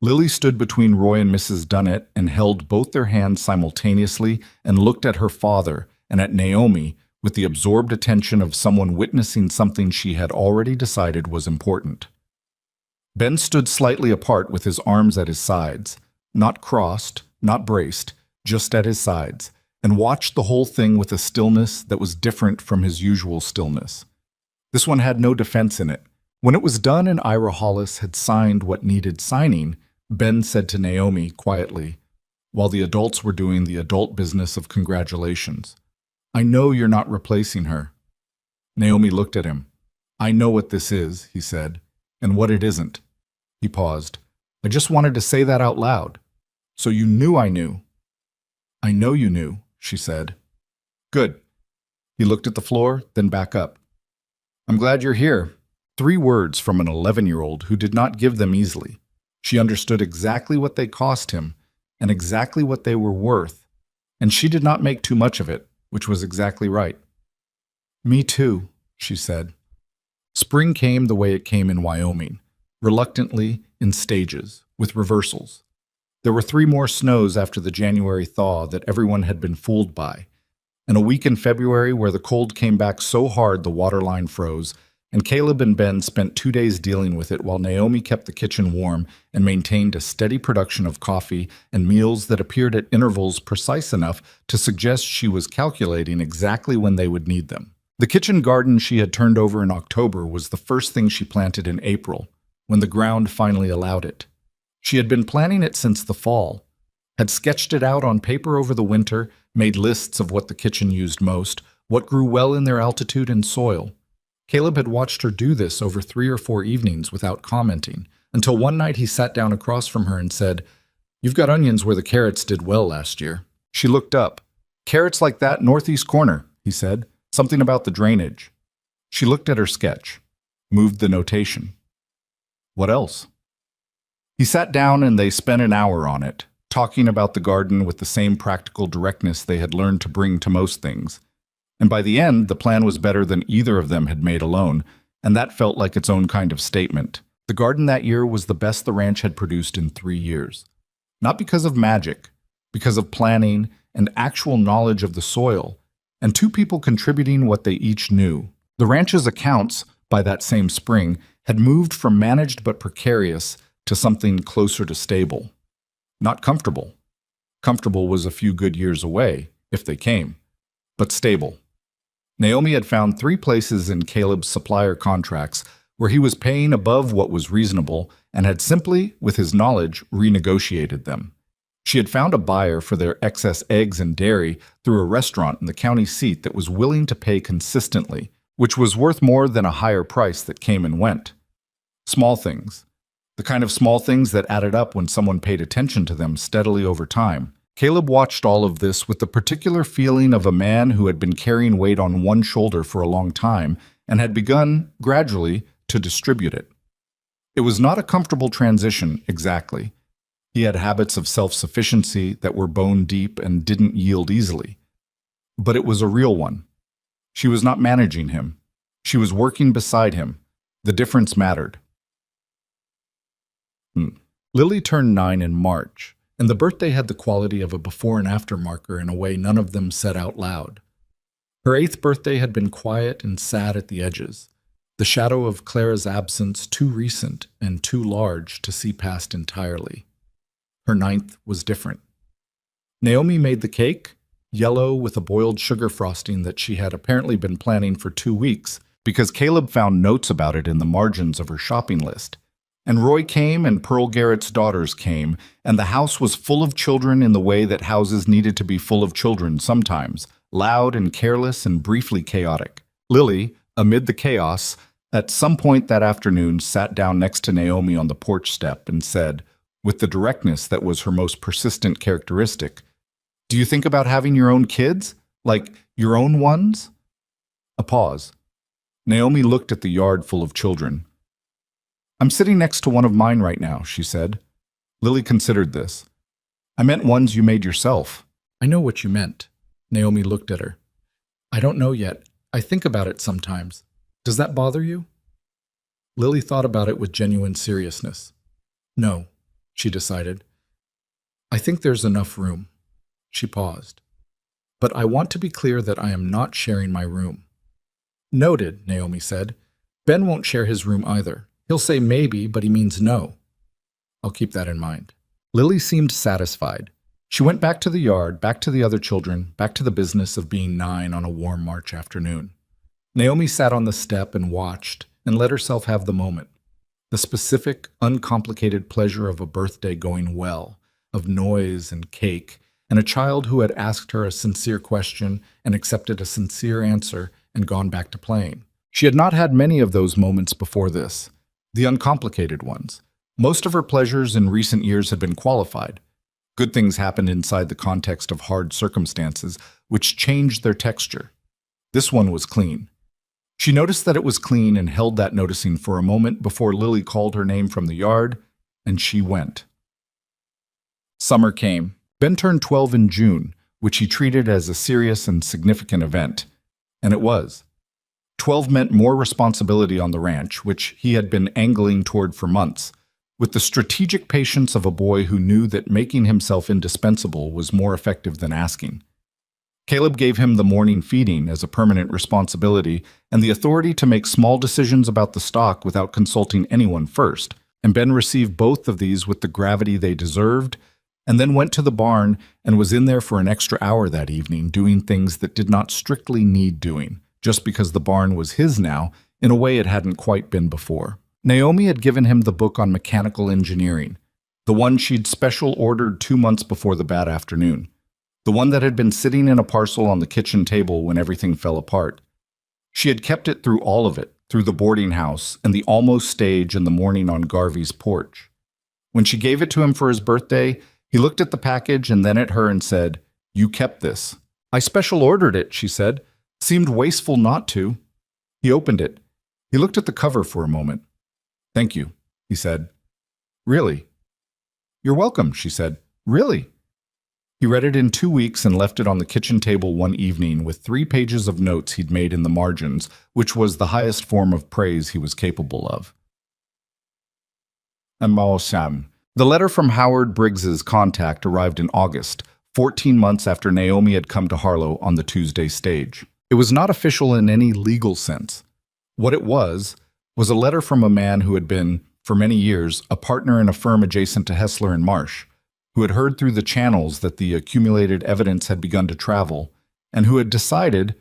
Lily stood between Roy and Mrs. Dunnett and held both their hands simultaneously and looked at her father and at Naomi with the absorbed attention of someone witnessing something she had already decided was important. Ben stood slightly apart with his arms at his sides, not crossed, not braced, just at his sides, and watched the whole thing with a stillness that was different from his usual stillness. This one had no defense in it. When it was done and Ira Hollis had signed what needed signing, Ben said to Naomi quietly, while the adults were doing the adult business of congratulations, "I know you're not replacing her." Naomi looked at him. "I know what this is," he said, "and what it isn't." He paused. "I just wanted to say that out loud. So you knew I knew." "I know you knew," she said. "Good." He looked at the floor, then back up. "I'm glad you're here." 3 words from an 11-year-old who did not give them easily. She understood exactly what they cost him and exactly what they were worth, and she did not make too much of it, which was exactly right. "Me too," she said. Spring came the way it came in Wyoming, reluctantly, in stages, with reversals. There were 3 more snows after the January thaw that everyone had been fooled by, and a week in February where the cold came back so hard the waterline froze, and Caleb and Ben spent 2 days dealing with it while Naomi kept the kitchen warm and maintained a steady production of coffee and meals that appeared at intervals precise enough to suggest she was calculating exactly when they would need them. The kitchen garden she had turned over in October was the first thing she planted in April, when the ground finally allowed it. She had been planning it since the fall, had sketched it out on paper over the winter, made lists of what the kitchen used most, what grew well in their altitude and soil. Caleb had watched her do this over 3 or 4 evenings without commenting, until one night he sat down across from her and said, "You've got onions where the carrots did well last year." She looked up. Carrots like that northeast corner, he said. Something about the drainage. She looked at her sketch, moved the notation. What else? He sat down and they spent an hour on it, talking about the garden with the same practical directness they had learned to bring to most things. And by the end, the plan was better than either of them had made alone, and that felt like its own kind of statement. The garden that year was the best the ranch had produced in 3 years. Not because of magic, because of planning and actual knowledge of the soil, and 2 people contributing what they each knew. The ranch's accounts, by that same spring, had moved from managed but precarious to something closer to stable. Not comfortable. Comfortable was a few good years away, if they came, but stable. Naomi had found 3 places in Caleb's supplier contracts where he was paying above what was reasonable and had simply, with his knowledge, renegotiated them. She had found a buyer for their excess eggs and dairy through a restaurant in the county seat that was willing to pay consistently, which was worth more than a higher price that came and went. Small things. The kind of small things that added up when someone paid attention to them steadily over time. Caleb watched all of this with the particular feeling of a man who had been carrying weight on one shoulder for a long time and had begun, gradually, to distribute it. It was not a comfortable transition, exactly. He had habits of self-sufficiency that were bone deep and didn't yield easily. But it was a real one. She was not managing him. She was working beside him. The difference mattered. Lily turned 9 in March, and the birthday had the quality of a before and after marker in a way none of them said out loud. Her 8th birthday had been quiet and sad at the edges, the shadow of Clara's absence too recent and too large to see past entirely. Her 9th was different. Naomi made the cake, yellow with a boiled sugar frosting that she had apparently been planning for 2 weeks because Caleb found notes about it in the margins of her shopping list. And Roy came and Pearl Garrett's daughters came, and the house was full of children in the way that houses needed to be full of children sometimes, loud and careless and briefly chaotic. Lily, amid the chaos, at some point that afternoon sat down next to Naomi on the porch step and said, with the directness that was her most persistent characteristic, "Do you think about having your own kids? Like, your own ones?" A pause. Naomi looked at the yard full of children. "I'm sitting next to one of mine right now," she said. Lily considered this. "I meant ones you made yourself." "I know what you meant." Naomi looked at her. "I don't know yet. I think about it sometimes. Does that bother you?" Lily thought about it with genuine seriousness. "No," she decided. "I think there's enough room." She paused. "But I want to be clear that I am not sharing my room." "Noted," Naomi said. "Ben won't share his room either. He'll say maybe, but he means no." "I'll keep that in mind." Lily seemed satisfied. She went back to the yard, back to the other children, back to the business of being 9 on a warm March afternoon. Naomi sat on the step and watched and let herself have the moment. The specific, uncomplicated pleasure of a birthday going well, of noise and cake, and a child who had asked her a sincere question and accepted a sincere answer and gone back to playing. She had not had many of those moments before this. The uncomplicated ones. Most of her pleasures in recent years had been qualified. Good things happened inside the context of hard circumstances, which changed their texture. This one was clean. She noticed that it was clean and held that noticing for a moment before Lily called her name from the yard, and she went. Summer came. Ben turned 12 in June, which he treated as a serious and significant event. And it was. 12 meant more responsibility on the ranch, which he had been angling toward for months, with the strategic patience of a boy who knew that making himself indispensable was more effective than asking. Caleb gave him the morning feeding as a permanent responsibility and the authority to make small decisions about the stock without consulting anyone first, and Ben received both of these with the gravity they deserved, and then went to the barn and was in there for an extra hour that evening doing things that did not strictly need doing, just because the barn was his now, in a way it hadn't quite been before. Naomi had given him the book on mechanical engineering, the one she'd special ordered 2 months before the bad afternoon, the one that had been sitting in a parcel on the kitchen table when everything fell apart. She had kept it through all of it, through the boarding house and the almost stage in the morning on Garvey's porch. When she gave it to him for his birthday, he looked at the package and then at her and said, "You kept this. I special ordered it, she said. Seemed wasteful not to. He opened it. He looked at the cover for a moment. Thank you, he said. Really? You're welcome, she said. Really? He read it in 2 weeks and left it on the kitchen table one evening with 3 pages of notes he'd made in the margins, which was the highest form of praise he was capable of. The letter from Howard Briggs's contact arrived in August, 14 months after Naomi had come to Harlow on the Tuesday stage. It was not official in any legal sense. What it was a letter from a man who had been, for many years, a partner in a firm adjacent to Hessler and Marsh, who had heard through the channels that the accumulated evidence had begun to travel, and who had decided,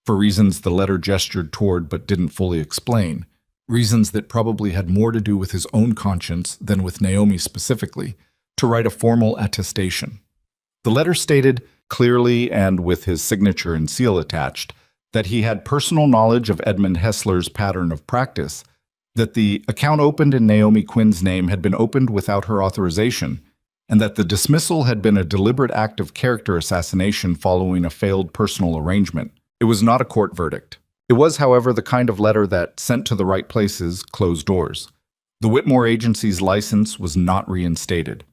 for reasons the letter gestured toward but didn't fully explain, reasons that probably had more to do with his own conscience than with Naomi specifically, to write a formal attestation. The letter stated, clearly and with his signature and seal attached, that he had personal knowledge of Edmund Hessler's pattern of practice, that the account opened in Naomi Quinn's name had been opened without her authorization, and that the dismissal had been a deliberate act of character assassination following a failed personal arrangement. It was not a court verdict. It was, however, the kind of letter that, sent to the right places, closed doors. The Whitmore Agency's license was not reinstated.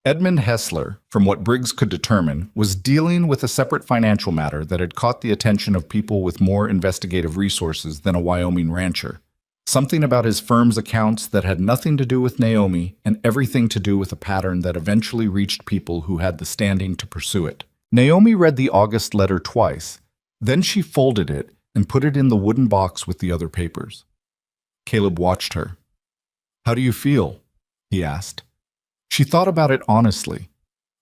Edmund Hessler, from what Briggs could determine, was dealing with a separate financial matter that had caught the attention of people with more investigative resources than a Wyoming rancher. Something about his firm's accounts that had nothing to do with Naomi and everything to do with a pattern that eventually reached people who had the standing to pursue it. Naomi read the August letter twice. Then she folded it and put it in the wooden box with the other papers. Caleb watched her. "How do you feel?" he asked. She thought about it honestly.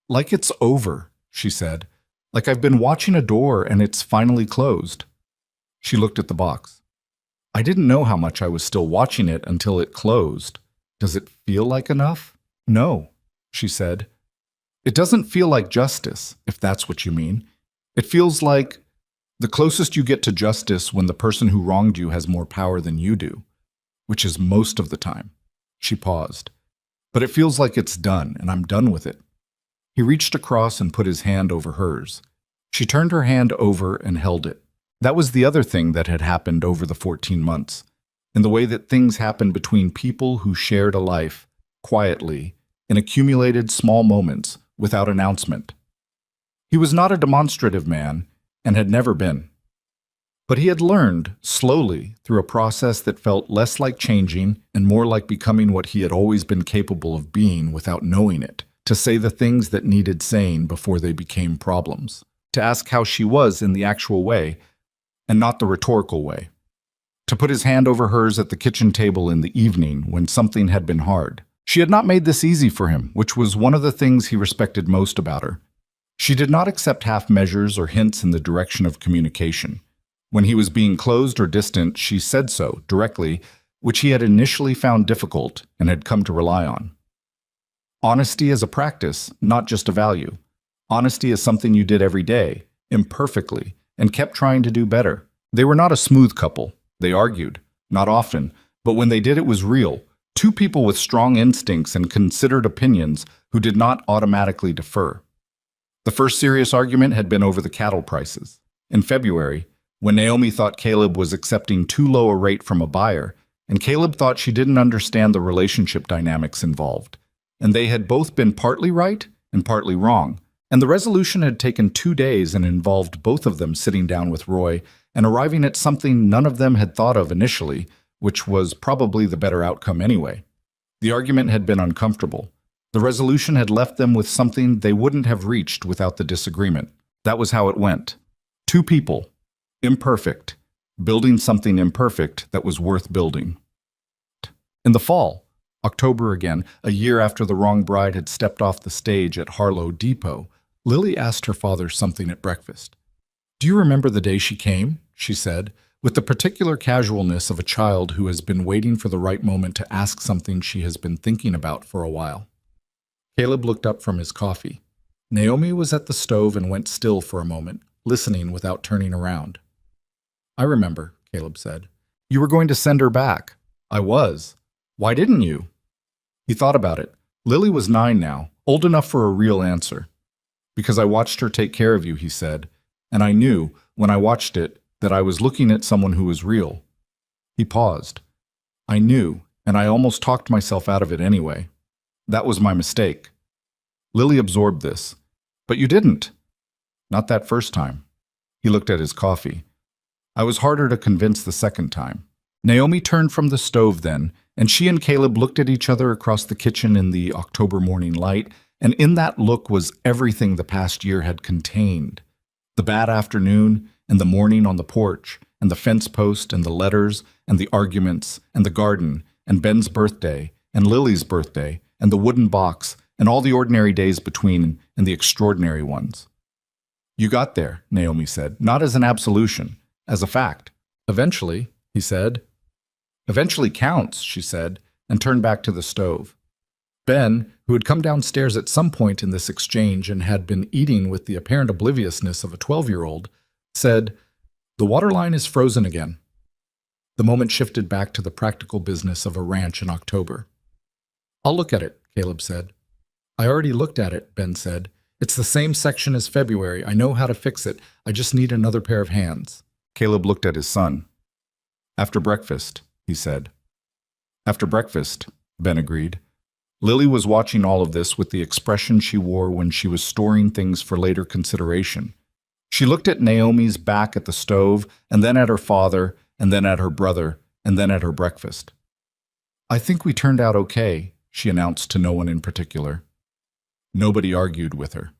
"Like it's over," she said. "Like I've been watching a door and it's finally closed." She looked at the box. "I didn't know how much I was still watching it until it closed. Does it feel like enough?" "No," she said. "It doesn't feel like justice, if that's what you mean. It feels like the closest you get to justice when the person who wronged you has more power than you do, which is most of the time." She paused. "But it feels like it's done, and I'm done with it." He reached across and put his hand over hers. She turned her hand over and held it. That was the other thing that had happened over the 14 months, in the way that things happen between people who shared a life, quietly, in accumulated small moments, without announcement. He was not a demonstrative man, and had never been. But he had learned, slowly, through a process that felt less like changing and more like becoming what he had always been capable of being without knowing it, to say the things that needed saying before they became problems, to ask how she was in the actual way, and not the rhetorical way, to put his hand over hers at the kitchen table in the evening when something had been hard. She had not made this easy for him, which was one of the things he respected most about her. She did not accept half measures or hints in the direction of communication. When he was being closed or distant, she said so, directly, which he had initially found difficult and had come to rely on. Honesty as a practice, not just a value. Honesty is something you did every day, imperfectly, and kept trying to do better. They were not a smooth couple. They argued, not often, but when they did it was real. Two people with strong instincts and considered opinions who did not automatically defer. The first serious argument had been over the cattle prices. In February, when Naomi thought Caleb was accepting too low a rate from a buyer, and Caleb thought she didn't understand the relationship dynamics involved, and they had both been partly right and partly wrong, and the resolution had taken 2 days and involved both of them sitting down with Roy and arriving at something none of them had thought of initially, which was probably the better outcome anyway. The argument had been uncomfortable. The resolution had left them with something they wouldn't have reached without the disagreement. That was how it went. Two people, imperfect, building something imperfect that was worth building. In the fall, October again, a year after the wrong bride had stepped off the stage at Harlow Depot, Lily asked her father something at breakfast. "Do you remember the day she came?" she said, with the particular casualness of a child who has been waiting for the right moment to ask something she has been thinking about for a while. Caleb looked up from his coffee. Naomi was at the stove and went still for a moment, listening without turning around. "I remember," Caleb said. "You were going to send her back." "I was. Why didn't you?" He thought about it. Lily was 9 now, old enough for a real answer. Because I watched her take care of you, he said, and I knew, when I watched it, that I was looking at someone who was real. He paused. I knew, and I almost talked myself out of it anyway. That was my mistake. Lily absorbed this. But you didn't. Not that first time. He looked at his coffee. I was harder to convince the second time. Naomi turned from the stove then, and she and Caleb looked at each other across the kitchen in the October morning light, and in that look was everything the past year had contained. The bad afternoon, and the morning on the porch, and the fence post, and the letters, and the arguments, and the garden, and Ben's birthday, and Lily's birthday, and the wooden box, and all the ordinary days between, and the extraordinary ones. You got there, Naomi said, not as an absolution, as a fact. Eventually, he said. Eventually counts, she said, and turned back to the stove. Ben, who had come downstairs at some point in this exchange and had been eating with the apparent obliviousness of a 12-year-old, said, The waterline is frozen again. The moment shifted back to the practical business of a ranch in October. I'll look at it, Caleb said. I already looked at it, Ben said. It's the same section as February. I know how to fix it. I just need another pair of hands. Caleb looked at his son. After breakfast, he said. After breakfast, Ben agreed. Lily was watching all of this with the expression she wore when she was storing things for later consideration. She looked at Naomi's back at the stove, and then at her father, and then at her brother, and then at her breakfast. I think we turned out okay, she announced to no one in particular. Nobody argued with her.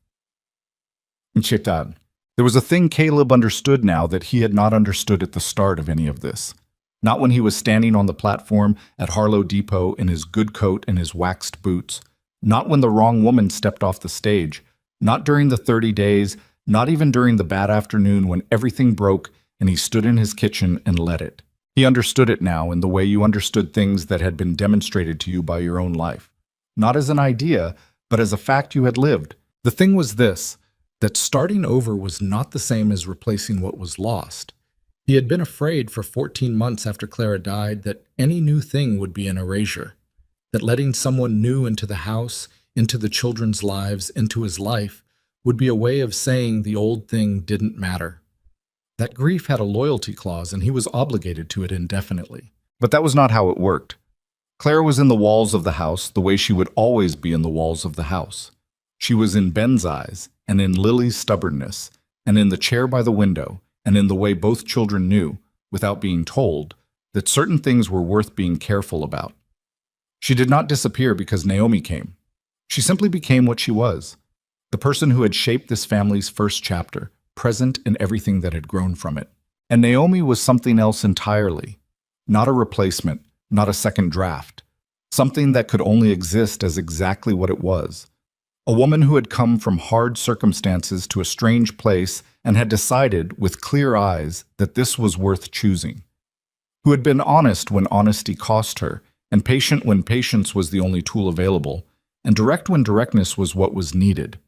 Inchetan. There was a thing Caleb understood now that he had not understood at the start of any of this. Not when he was standing on the platform at Harlow Depot in his good coat and his waxed boots. Not when the wrong woman stepped off the stage. Not during the 30 days, not even during the bad afternoon when everything broke and he stood in his kitchen and let it. He understood it now in the way you understood things that had been demonstrated to you by your own life. Not as an idea, but as a fact you had lived. The thing was this, that starting over was not the same as replacing what was lost. He had been afraid for 14 months after Clara died that any new thing would be an erasure, that letting someone new into the house, into the children's lives, into his life, would be a way of saying the old thing didn't matter. That grief had a loyalty clause and he was obligated to it indefinitely. But that was not how it worked. Clara was in the walls of the house the way she would always be in the walls of the house. She was in Ben's eyes, and in Lily's stubbornness, and in the chair by the window, and in the way both children knew, without being told, that certain things were worth being careful about. She did not disappear because Naomi came. She simply became what she was, the person who had shaped this family's first chapter, present in everything that had grown from it. And Naomi was something else entirely, not a replacement, not a second draft, something that could only exist as exactly what it was. A woman who had come from hard circumstances to a strange place and had decided with clear eyes that this was worth choosing. Who had been honest when honesty cost her, and patient when patience was the only tool available, and direct when directness was what was needed.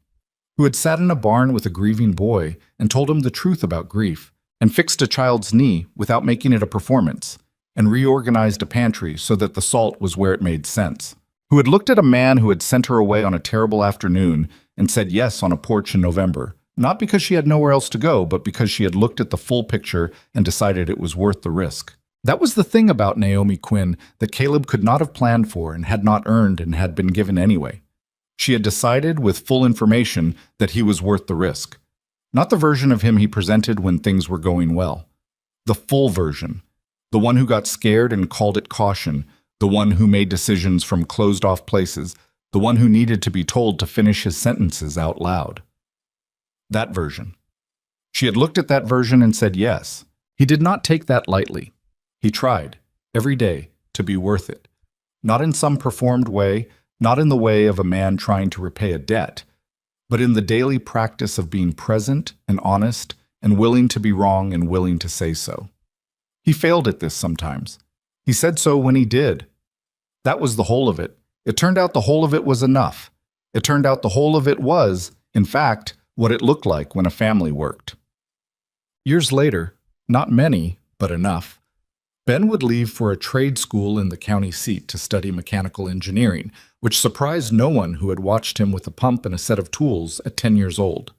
Who had sat in a barn with a grieving boy and told him the truth about grief, and fixed a child's knee without making it a performance, and reorganized a pantry so that the salt was where it made sense. Who had looked at a man who had sent her away on a terrible afternoon and said yes on a porch in November, not because she had nowhere else to go, but because she had looked at the full picture and decided it was worth the risk. That was the thing about Naomi Quinn that Caleb could not have planned for and had not earned and had been given anyway. She had decided with full information that he was worth the risk. Not the version of him he presented when things were going well. The full version. The one who got scared and called it caution. The one who made decisions from closed-off places. The one who needed to be told to finish his sentences out loud. That version. She had looked at that version and said yes. He did not take that lightly. He tried, every day, to be worth it. Not in some performed way, not in the way of a man trying to repay a debt, but in the daily practice of being present and honest and willing to be wrong and willing to say so. He failed at this sometimes. He said so when he did. That was the whole of it. It turned out the whole of it was enough. It turned out the whole of it was, in fact, what it looked like when a family worked. Years later, not many, but enough, Ben would leave for a trade school in the county seat to study mechanical engineering, which surprised no one who had watched him with a pump and a set of tools at 10 years old.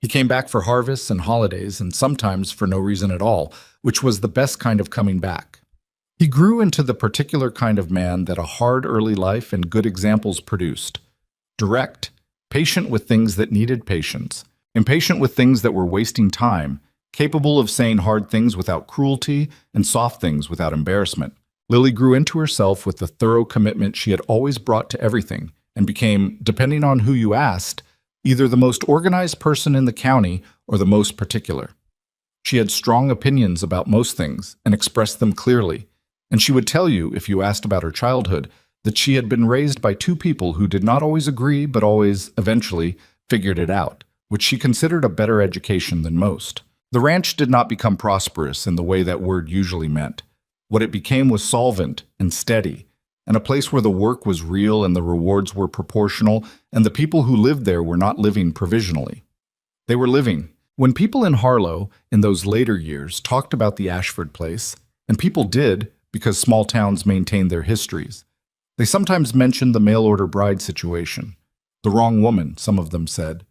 He came back for harvests and holidays, and sometimes for no reason at all, which was the best kind of coming back. He grew into the particular kind of man that a hard early life and good examples produced. Direct, patient with things that needed patience, impatient with things that were wasting time, capable of saying hard things without cruelty and soft things without embarrassment. Lily grew into herself with the thorough commitment she had always brought to everything and became, depending on who you asked, either the most organized person in the county or the most particular. She had strong opinions about most things and expressed them clearly, and she would tell you, if you asked about her childhood, that she had been raised by two people who did not always agree but always, eventually, figured it out, which she considered a better education than most. The ranch did not become prosperous in the way that word usually meant. What it became was solvent and steady, and a place where the work was real and the rewards were proportional, and the people who lived there were not living provisionally. They were living. When people in Harlow, in those later years, talked about the Ashford place, and people did because small towns maintained their histories, they sometimes mentioned the mail-order bride situation. The wrong woman, some of them said.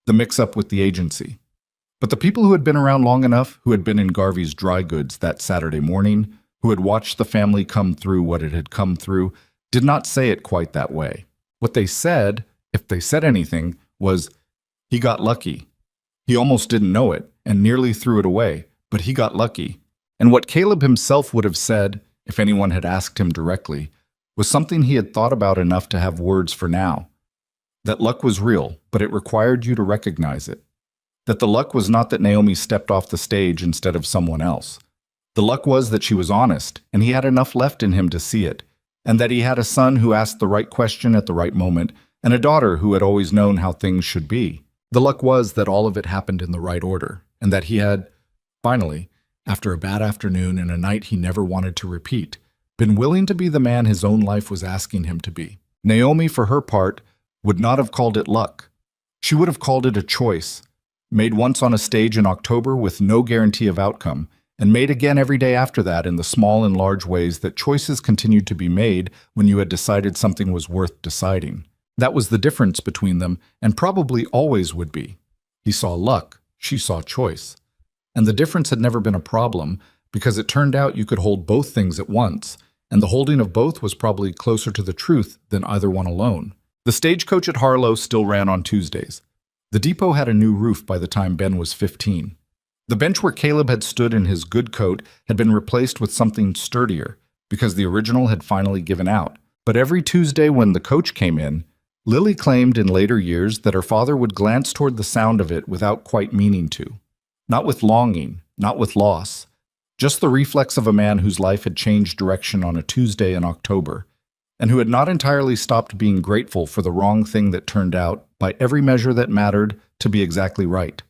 The mix-up with the agency. But the people who had been around long enough, who had been in Garvey's dry goods that Saturday morning, who had watched the family come through what it had come through, did not say it quite that way. What they said, if they said anything, was, "He got lucky." He almost didn't know it, and nearly threw it away, but he got lucky. And what Caleb himself would have said, if anyone had asked him directly, was something he had thought about enough to have words for now. That luck was real, but it required you to recognize it. That the luck was not that Naomi stepped off the stage instead of someone else. The luck was that she was honest, and he had enough left in him to see it, and that he had a son who asked the right question at the right moment, and a daughter who had always known how things should be. The luck was that all of it happened in the right order, and that he had, finally, after a bad afternoon and a night he never wanted to repeat, been willing to be the man his own life was asking him to be. Naomi, for her part, would not have called it luck. She would have called it a choice, made once on a stage in October with no guarantee of outcome, and made again every day after that in the small and large ways that choices continued to be made when you had decided something was worth deciding. That was the difference between them, and probably always would be. He saw luck, she saw choice. And the difference had never been a problem, because it turned out you could hold both things at once, and the holding of both was probably closer to the truth than either one alone. The stagecoach at Harlow still ran on Tuesdays. The depot had a new roof by the time Ben was 15. The bench where Caleb had stood in his good coat had been replaced with something sturdier, because the original had finally given out. But every Tuesday when the coach came in, Lily claimed in later years that her father would glance toward the sound of it without quite meaning to. Not with longing, not with loss. Just the reflex of a man whose life had changed direction on a Tuesday in October, and who had not entirely stopped being grateful for the wrong thing that turned out, by every measure that mattered, to be exactly right.